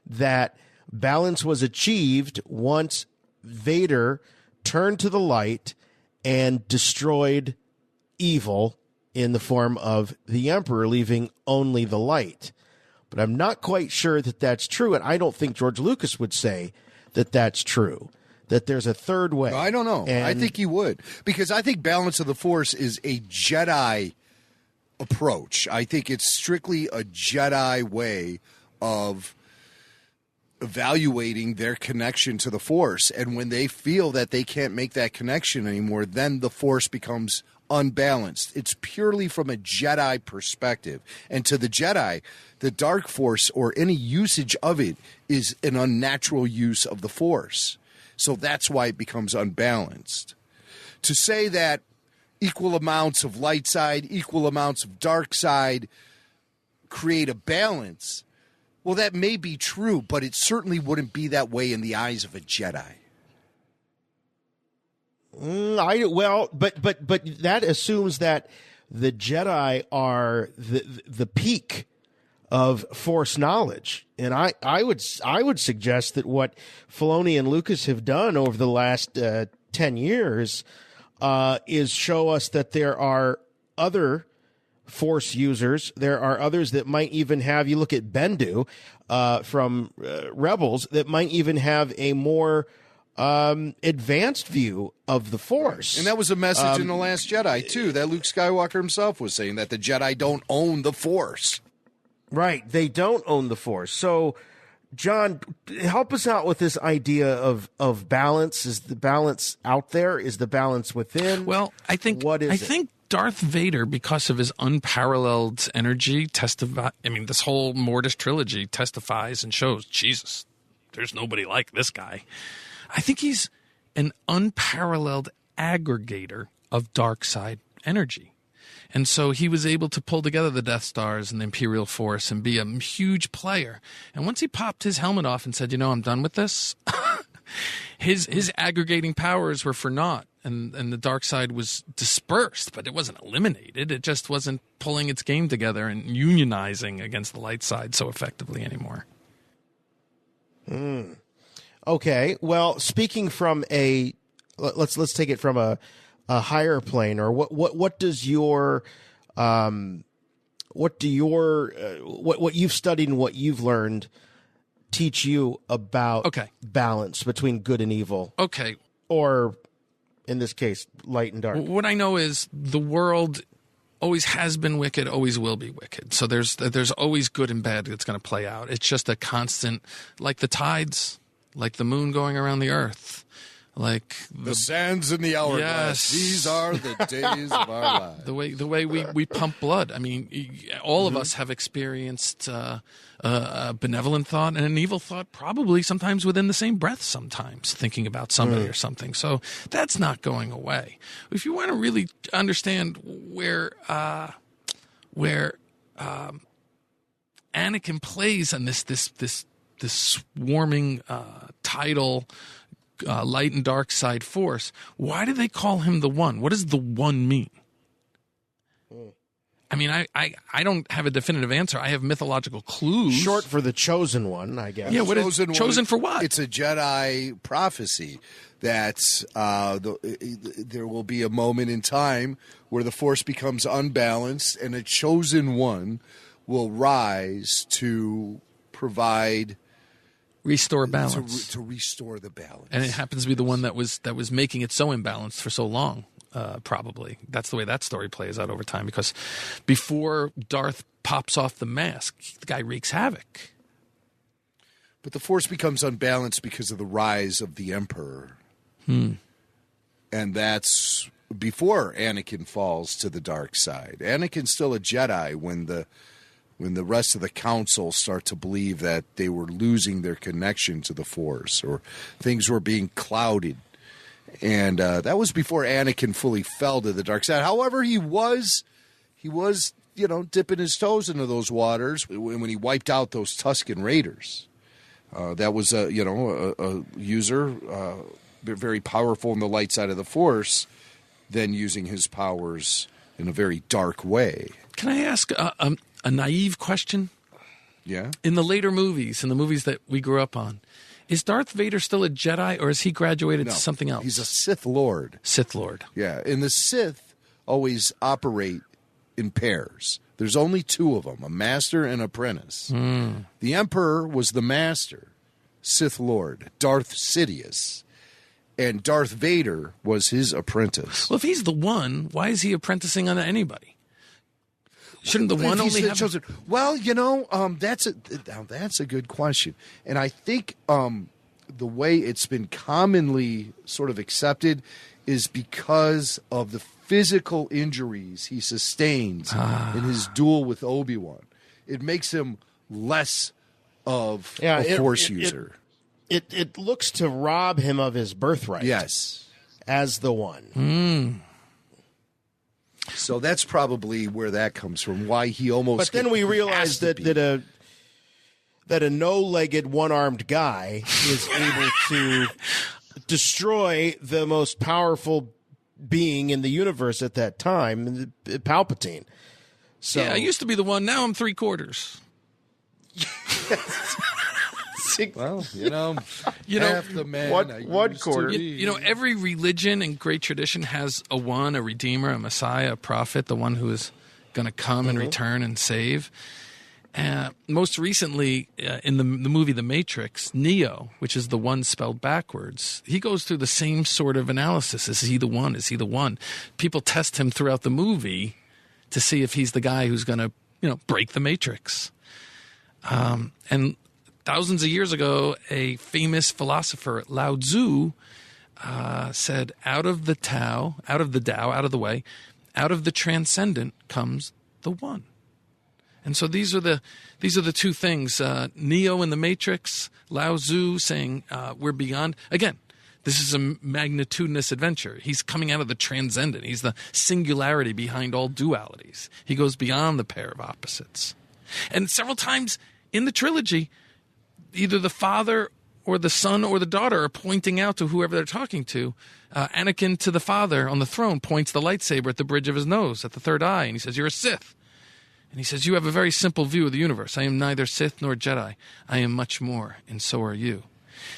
that balance was achieved once Vader turned to the light and destroyed evil in the form of the Emperor, leaving only the light. But I'm not quite sure that that's true, and I don't think George Lucas would say that that's true, that there's a third way. I don't know. And I think he would, because I think balance of the Force is a Jedi approach. I think it's strictly a Jedi way of evaluating their connection to the Force. And when they feel that they can't make that connection anymore, then the Force becomes unbalanced. It's purely from a Jedi perspective. And to the Jedi, the Dark Force, or any usage of it, is an unnatural use of the Force. So that's why it becomes unbalanced. To say that equal amounts of light side, equal amounts of dark side create a balance, well, that may be true, but it certainly wouldn't be that way in the eyes of a Jedi. But that assumes that the Jedi are the peak of Force knowledge, and I would suggest that what Filoni and Lucas have done over the last 10 years is show us that there are other Force users. There are others that might even have, you look at Bendu from Rebels, that might even have a more advanced view of the Force. And that was a message in The Last Jedi, too, that Luke Skywalker himself was saying, that the Jedi don't own the Force. Right, they don't own the Force. So, John, help us out with this idea of balance. Is the balance out there? Is the balance within? Well, I think Darth Vader, because of his unparalleled energy, this whole Mortis trilogy testifies and shows, Jesus, there's nobody like this guy. I think he's an unparalleled aggregator of dark side energy. And so he was able to pull together the Death Stars and the Imperial Force and be a huge player. And once he popped his helmet off and said, I'm done with this, his aggregating powers were for naught. And the dark side was dispersed, but it wasn't eliminated. It just wasn't pulling its game together and unionizing against the light side so effectively anymore. Okay. Well, speaking from let's take it from a higher plane, or what does your what you've studied and what you've learned teach you about balance between good and evil? Or in this case, light and dark. What I know is the world always has been wicked, always will be wicked. So there's always good and bad that's going to play out. It's just a constant, like the tides, like the moon going around the earth, like the sands in the hourglass. Yes. These are the days of our lives. The way we pump blood. I mean, all of us have experienced a benevolent thought and an evil thought, probably sometimes within the same breath. Sometimes thinking about somebody or something. So that's not going away. If you want to really understand where Anakin plays on this swarming tidal. Light and dark side force. Why do they call him the One? What does the One mean? I mean, I don't have a definitive answer. I have mythological clues. Short for the Chosen One, I guess. Yeah, what is chosen for what? It's a Jedi prophecy that there will be a moment in time where the Force becomes unbalanced and a Chosen One will rise to provide... Restore balance. To restore the balance. And it happens to be the one that was making it so imbalanced for so long, probably. That's the way that story plays out over time, because before Darth pops off the mask, the guy wreaks havoc. But the Force becomes unbalanced because of the rise of the Emperor. And that's before Anakin falls to the dark side. Anakin's still a Jedi when the rest of the council start to believe that they were losing their connection to the Force, or things were being clouded. And that was before Anakin fully fell to the dark side. However, he was, dipping his toes into those waters when he wiped out those Tusken Raiders. That was a user very powerful in the light side of the Force, then using his powers in a very dark way. Can I ask a naive question? Yeah. In the later movies, in the movies that we grew up on, is Darth Vader still a Jedi, or has he graduated to something else? He's a Sith Lord. Sith Lord. Yeah, and the Sith always operate in pairs. There's only two of them, a master and apprentice. The Emperor was the master, Sith Lord, Darth Sidious, and Darth Vader was his apprentice. Well, if he's the One, why is he apprenticing on anybody? Shouldn't the One only have... chosen? Well, that's a good question. And I think the way it's been commonly sort of accepted is because of the physical injuries he sustains in his duel with Obi-Wan. It makes him less of a Force user. It looks to rob him of his birthright. Yes. As the One. So that's probably where that comes from, why he almost... But then we realized that a no-legged, one-armed guy is able to destroy the most powerful being in the universe at that time, Palpatine. So, yeah, I used to be the One. Now I'm 3/4. Well, half the man. One quarter. Every religion and great tradition has a One, a Redeemer, a Messiah, a prophet, the one who is going to come and return and save. Most recently, in the movie The Matrix, Neo, which is the One spelled backwards, he goes through the same sort of analysis. Is he the One? Is he the One? People test him throughout the movie to see if he's the guy who's going to, break the Matrix. And thousands of years ago, a famous philosopher, Lao Tzu, said, out of the Tao, out of the way, out of the transcendent comes the One. And so these are the two things. Neo in the Matrix, Lao Tzu saying we're beyond. Again, this is a magnitudinous adventure. He's coming out of the transcendent. He's the singularity behind all dualities. He goes beyond the pair of opposites. And several times in the trilogy, either the father or the son or the daughter are pointing out to whoever they're talking to. Anakin to the father on the throne points the lightsaber at the bridge of his nose, at the third eye, and he says, "You're a Sith." And he says, "You have a very simple view of the universe. I am neither Sith nor Jedi. I am much more, and so are you."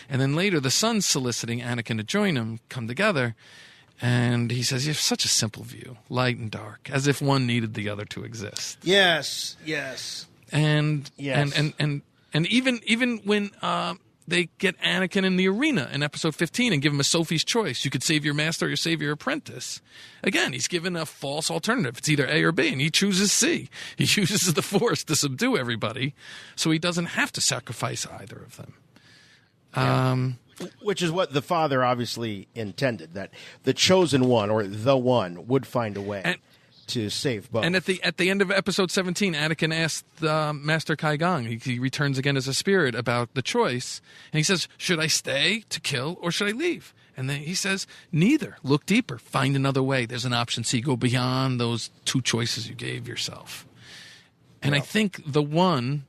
And then later, the son's soliciting Anakin to join him, come together, and he says, "You have such a simple view, light and dark, as if one needed the other to exist." Yes. And even when they get Anakin in the arena in episode 15 and give him a Sophie's choice. You could save your master or save your apprentice. Again, he's given a false alternative. It's either A or B, and he chooses C. He uses the Force to subdue everybody, so he doesn't have to sacrifice either of them. Which is what the father obviously intended, that the chosen one or the one would find a way to save both. And at the end of episode 17, Anakin asked Master Qui-Gon, he returns again as a spirit, about the choice. And he says, should I stay to kill or should I leave? And then he says, neither. Look deeper. Find another way. There's an option C. Go beyond those two choices you gave yourself. And I think the one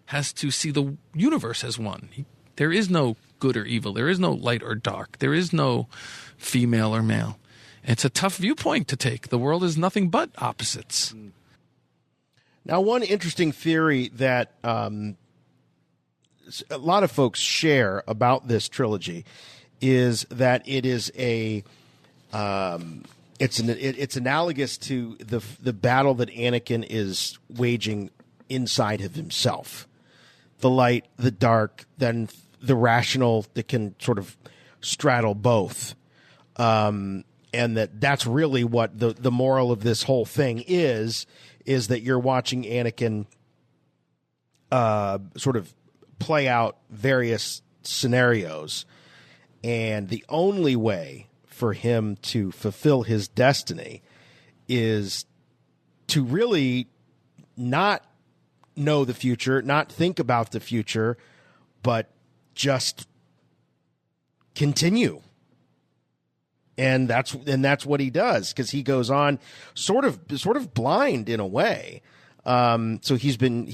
has to see the universe as one. There is no good or evil. There is no light or dark. There is no female or male. It's a tough viewpoint to take. The world is nothing but opposites. Now, one interesting theory that a lot of folks share about this trilogy is that it is it's analogous to the battle that Anakin is waging inside of himself. The light, the dark, then the rational that can sort of straddle both. And that's really what the moral of this whole thing is that you're watching Anakin sort of play out various scenarios. And the only way for him to fulfill his destiny is to really not know the future, not think about the future, but just continue. And that's what he does, because he goes on sort of blind in a way. So he's been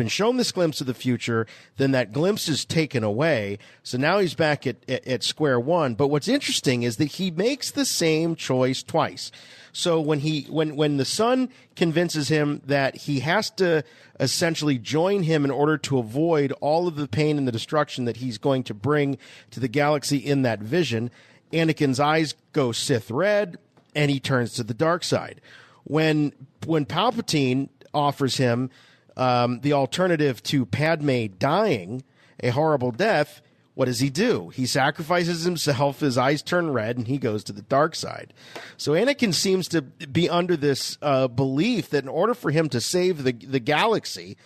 shown this glimpse of the future, then that glimpse is taken away. So now he's back at square one. But what's interesting is that he makes the same choice twice. So when the son convinces him that he has to essentially join him in order to avoid all of the pain and the destruction that he's going to bring to the galaxy in that vision, Anakin's eyes go Sith red and he turns to the dark side. When Palpatine offers him the alternative to Padme dying a horrible death, what does he do? He sacrifices himself, his eyes turn red, and he goes to the dark side. So Anakin seems to be under this belief that in order for him to save the galaxy,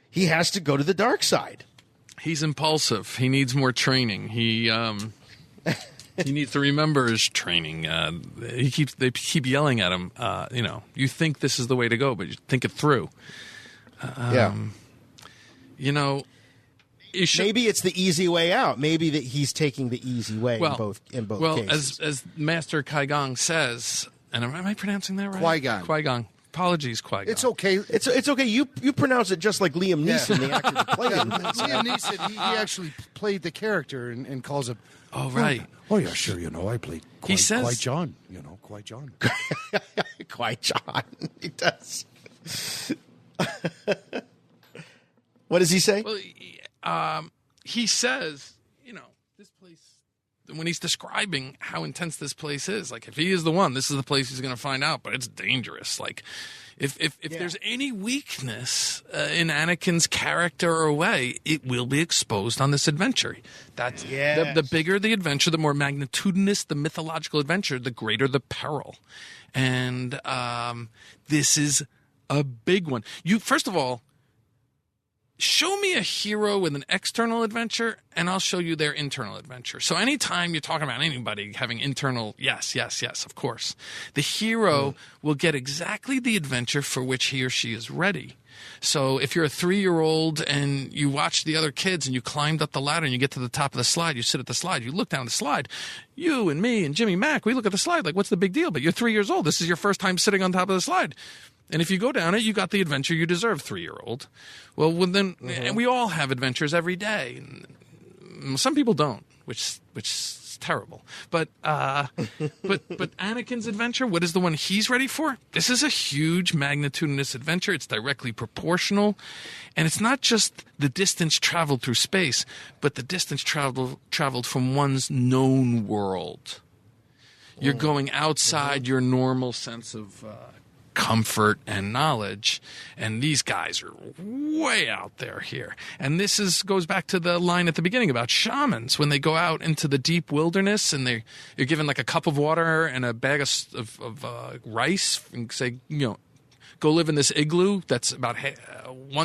he has to go to the dark side. He's impulsive. He needs more training. He needs to remember his training. They keep yelling at him. You think this is the way to go, but you think it through. Maybe it's the easy way out. Maybe that he's taking the easy way in both cases. As Master Qui-Gon says, and am I pronouncing that right? Qui-Gon. Apologies, Qui-Gon. It's okay. It's okay. You pronounce it just like Liam Neeson, the actor that played him. Liam Neeson, he actually played the character and calls it. Oh, right. Oh, yeah, sure. I played Qui-Gon. Qui-Gon. Qui-Gon. He does. What does he say? Well, he says, this place, when he's describing how intense this place is, like if he is the one, this is the place he's going to find out, but it's dangerous. Like if there's any weakness in Anakin's character or way, it will be exposed on this adventure. That's the bigger the adventure, the more magnitudinous the mythological adventure, the greater the peril. And this is a big one. First of all, show me a hero with an external adventure, and I'll show you their internal adventure. So anytime you're talking about anybody having internal, yes, of course, the hero will get exactly the adventure for which he or she is ready. So if you're a 3-year-old and you watch the other kids and you climbed up the ladder and you get to the top of the slide, you sit at the slide, you look down the slide, you and me and Jimmy Mack, we look at the slide like, what's the big deal? But you're 3 years old. This is your first time sitting on top of the slide. And if you go down it, you got the adventure you deserve, 3-year-old. Well, then, and we all have adventures every day. Some people don't, which is terrible. But Anakin's adventure, what is the one he's ready for? This is a huge magnitudinous adventure. It's directly proportional, and it's not just the distance traveled through space, but the distance traveled from one's known world. You're going outside your normal sense of comfort and knowledge. And these guys are way out there here. And this goes back to the line at the beginning about shamans. When they go out into the deep wilderness and you're given like a cup of water and a bag of rice and say, go live in this igloo that's about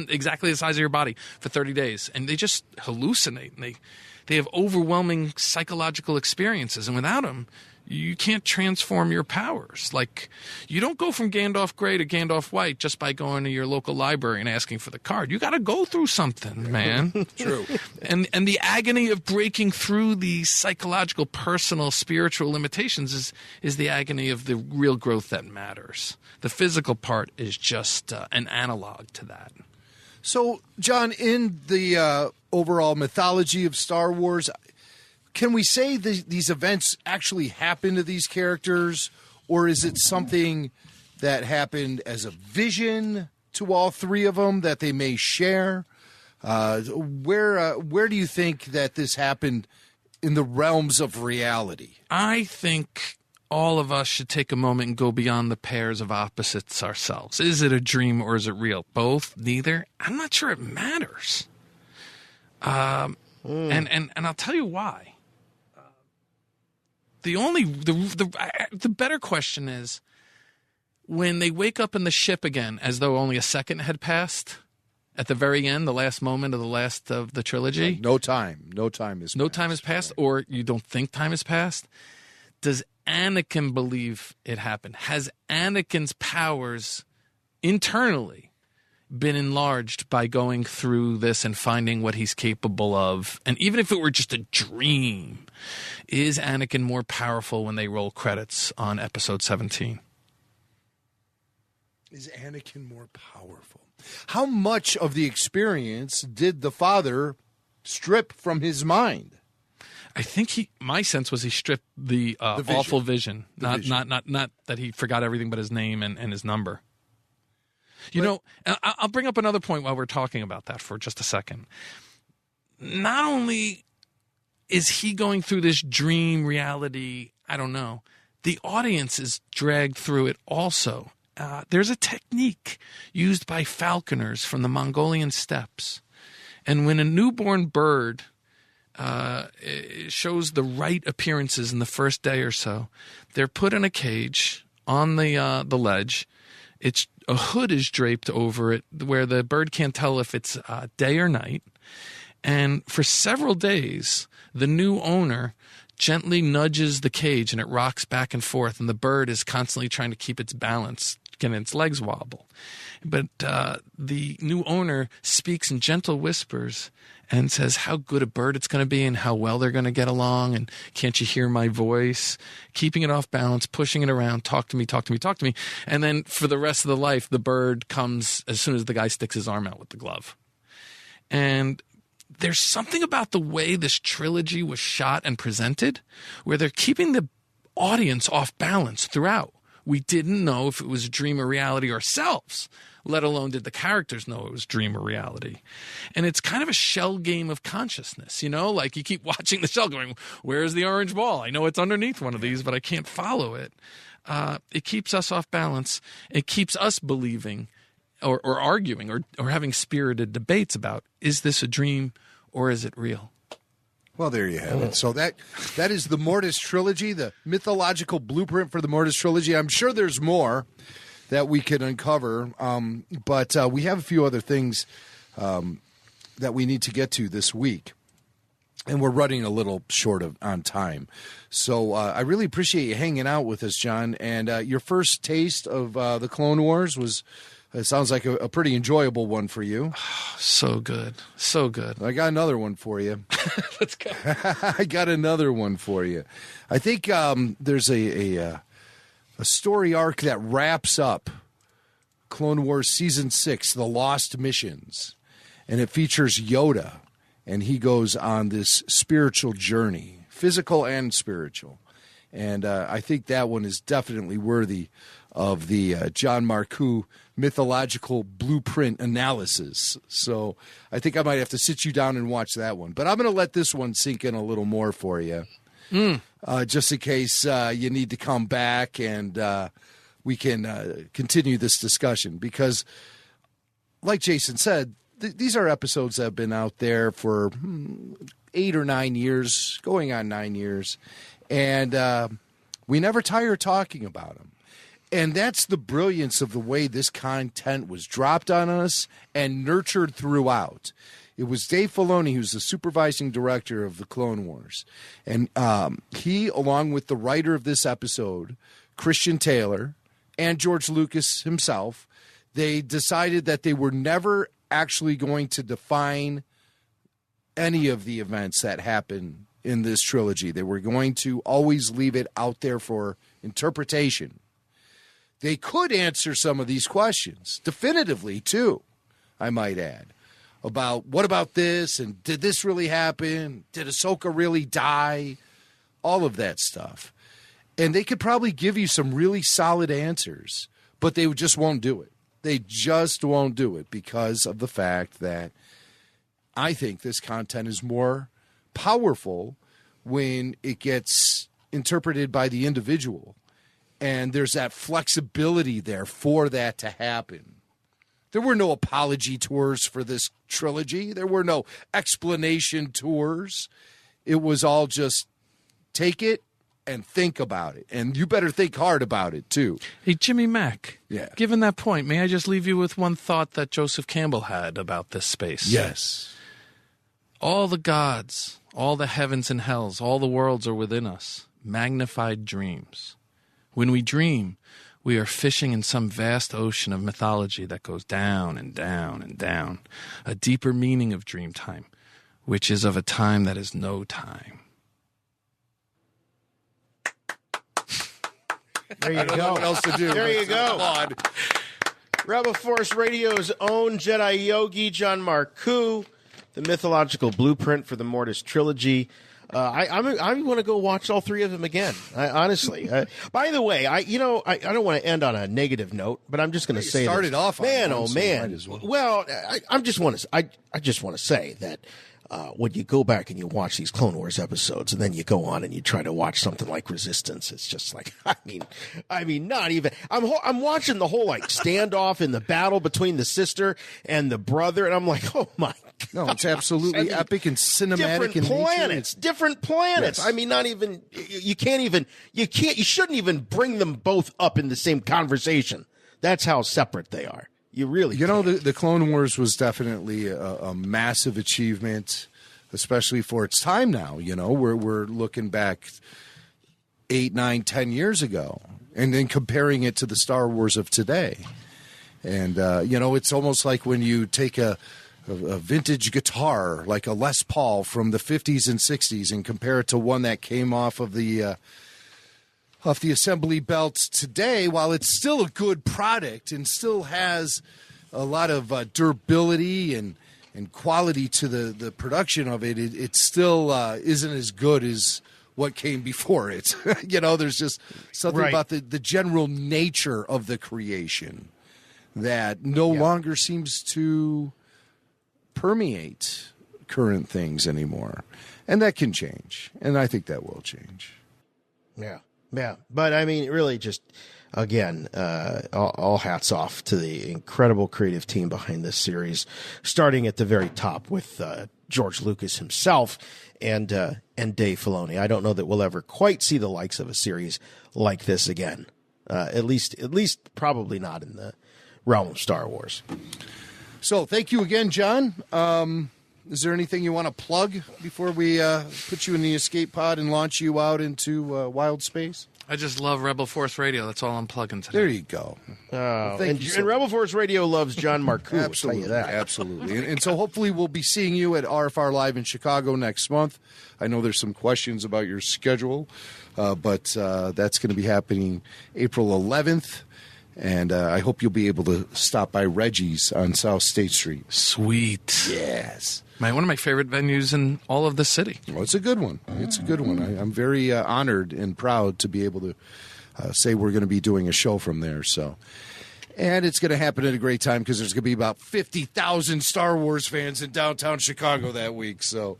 exactly the size of your body for 30 days. And they just hallucinate. And they have overwhelming psychological experiences. And without them, you can't transform your powers. Like, you don't go from Gandalf Grey to Gandalf White just by going to your local library and asking for the card. You got to go through something, man. True. And the agony of breaking through the psychological, personal, spiritual limitations is the agony of the real growth that matters. The physical part is just an analog to that. So, John, in the overall mythology of Star Wars, can we say these events actually happen to these characters, or is it something that happened as a vision to all three of them that they may share? Where do you think that this happened in the realms of reality? I think all of us should take a moment and go beyond the pairs of opposites ourselves. Is it a dream or is it real? Both? Neither? I'm not sure it matters. And I'll tell you why. The better question is, when they wake up in the ship again, as though only a second had passed, at the very end, the last moment of the last of the trilogy. No time has passed. Or you don't think time has passed. Does Anakin believe it happened? Has Anakin's powers internally been enlarged by going through this and finding what he's capable of? And even if it were just a dream, is Anakin more powerful when they roll credits on episode 17? Is Anakin more powerful? How much of the experience did the father strip from his mind? I think my sense was he stripped the vision. awful vision. Not that he forgot everything but his name and his number. I'll bring up another point while we're talking about that for just a second. Not only is he going through this dream reality, I don't know, the audience is dragged through it also. There's a technique used by falconers from the Mongolian steppes. And when a newborn bird shows the right appearances in the first day or so, they're put in a cage on the ledge. A hood is draped over it where the bird can't tell if it's day or night. And for several days, the new owner gently nudges the cage and it rocks back and forth, and the bird is constantly trying to keep its balance, getting its legs wobble. But the new owner speaks in gentle whispers and says how good a bird it's going to be and how well they're going to get along, and can't you hear my voice? Keeping it off balance, pushing it around, talk to me, talk to me, talk to me. And then for the rest of the life, the bird comes as soon as the guy sticks his arm out with the glove. And there's something about the way this trilogy was shot and presented where they're keeping the audience off balance throughout. We didn't know if it was a dream or reality ourselves, let alone did the characters know it was dream or reality. And it's kind of a shell game of consciousness, like you keep watching the shell going, where's the orange ball? I know it's underneath one of these, but I can't follow it. It keeps us off balance. It keeps us believing or arguing or having spirited debates about, is this a dream or is it real? Well, there you have it. So that is the Mortis Trilogy, the mythological blueprint for the Mortis Trilogy. I'm sure there's more that we could uncover, but we have a few other things that we need to get to this week, and we're running a little short on time. So I really appreciate you hanging out with us, John. And your first taste of the Clone Wars was... It sounds like a pretty enjoyable one for you. So good. So good. I got another one for you. Let's go. I got another one for you. I think there's a story arc that wraps up Clone Wars Season 6, The Lost Missions. And it features Yoda. And he goes on this spiritual journey, physical and spiritual. And I think that one is definitely worthy of the John Marcoux mythological blueprint analysis. So I think I might have to sit you down and watch that one. But I'm going to let this one sink in a little more for you, just in case you need to come back and we can continue this discussion because, like Jason said, these are episodes that have been out there for 8 or 9 years, going on 9 years, and we never tire talking about them. And that's the brilliance of the way this content was dropped on us and nurtured throughout. It was Dave Filoni, who's the supervising director of the Clone Wars. And he, along with the writer of this episode, Christian Taylor, and George Lucas himself, they decided that they were never actually going to define any of the events that happen in this trilogy. They were going to always leave it out there for interpretation. They could answer some of these questions definitively, too, I might add, about what about this, and did this really happen? Did Ahsoka really die? All of that stuff. And they could probably give you some really solid answers, but they just won't do it. They just won't do it because of the fact that I think this content is more powerful when it gets interpreted by the individual. And there's that flexibility there for that to happen. There were no apology tours for this trilogy. There were no explanation tours. It was all just take it and think about it. And you better think hard about it, too. Hey, Jimmy Mack. Yeah. Given that point, may I just leave you with one thought that Joseph Campbell had about this space? Yes. All the gods, all the heavens and hells, all the worlds are within us. Magnified dreams. When we dream, we are fishing in some vast ocean of mythology that goes down and down and down. A deeper meaning of dream time, which is of a time that is no time. There you I don't go. know what else to do. There you go. Applaud. Rebel Force Radio's own Jedi Yogi, John Marcoux, the mythological blueprint for the Mortis Trilogy. I want to go watch all three of them again. Honestly. By the way, I don't want to end on a negative note, but I'm just going to say started off on man, one, oh so man. might as well. Well, I just want to say that when you go back and you watch these Clone Wars episodes, and then you go on and you try to watch something like Resistance, it's just like I mean, not even. I'm watching the whole like standoff in the battle between the sister and the brother, and I'm like, oh my. No, it's absolutely epic and cinematic. Different planets. Yes. I mean, not even, you shouldn't even bring them both up in the same conversation. That's how separate they are. You really know, the Clone Wars was definitely a massive achievement, especially for its time now. You know, we're looking back 8, 9, 10 years ago and then comparing it to the Star Wars of today. And, it's almost like when you take a vintage guitar like a Les Paul from the 50s and 60s and compare it to one that came off the assembly belt today, while it's still a good product and still has a lot of durability and quality to the production of it, it still isn't as good as what came before it. There's just something about the general nature of the creation that no longer seems to permeate current things anymore, and that can change, and I think that will change. Yeah, but I mean, really, just again, all hats off to the incredible creative team behind this series, starting at the very top with George Lucas himself and Dave Filoni. I don't know that we'll ever quite see the likes of a series like this again. At least, probably not in the realm of Star Wars. So thank you again, John. Is there anything you want to plug before we put you in the escape pod and launch you out into wild space? I just love Rebel Force Radio. That's all I'm plugging today. There you go. And Rebel Force Radio loves John Marcoux. Absolutely, I'll tell you that. Absolutely. And so hopefully we'll be seeing you at RFR Live in Chicago next month. I know there's some questions about your schedule, but that's going to be happening April 11th. And I hope you'll be able to stop by Reggie's on South State Street. Sweet. Yes. One of my favorite venues in all of the city. Well, it's a good one. It's a good one. I'm very honored and proud to be able to say we're going to be doing a show from there. So, and it's going to happen at a great time because there's going to be about 50,000 Star Wars fans in downtown Chicago that week. So,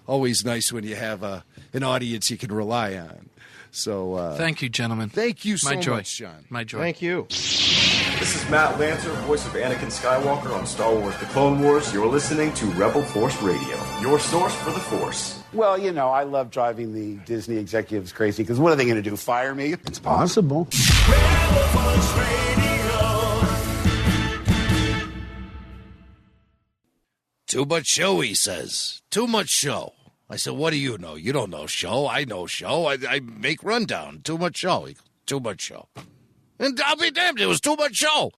always nice when you have an audience you can rely on. So thank you, gentlemen. Thank you so My joy. much, John. My joy. Thank you. This is Matt Lanter, voice of Anakin Skywalker on Star Wars The Clone Wars. You're listening to Rebel Force Radio, your source for the Force. Well, you know, I love driving the Disney executives crazy because what are they going to do? Fire me? It's possible. Too much show, he says. Too much show. I said, what do you know? You don't know show. I know show. I make rundown. Too much show. He goes, too much show. And I'll be damned, it was too much show.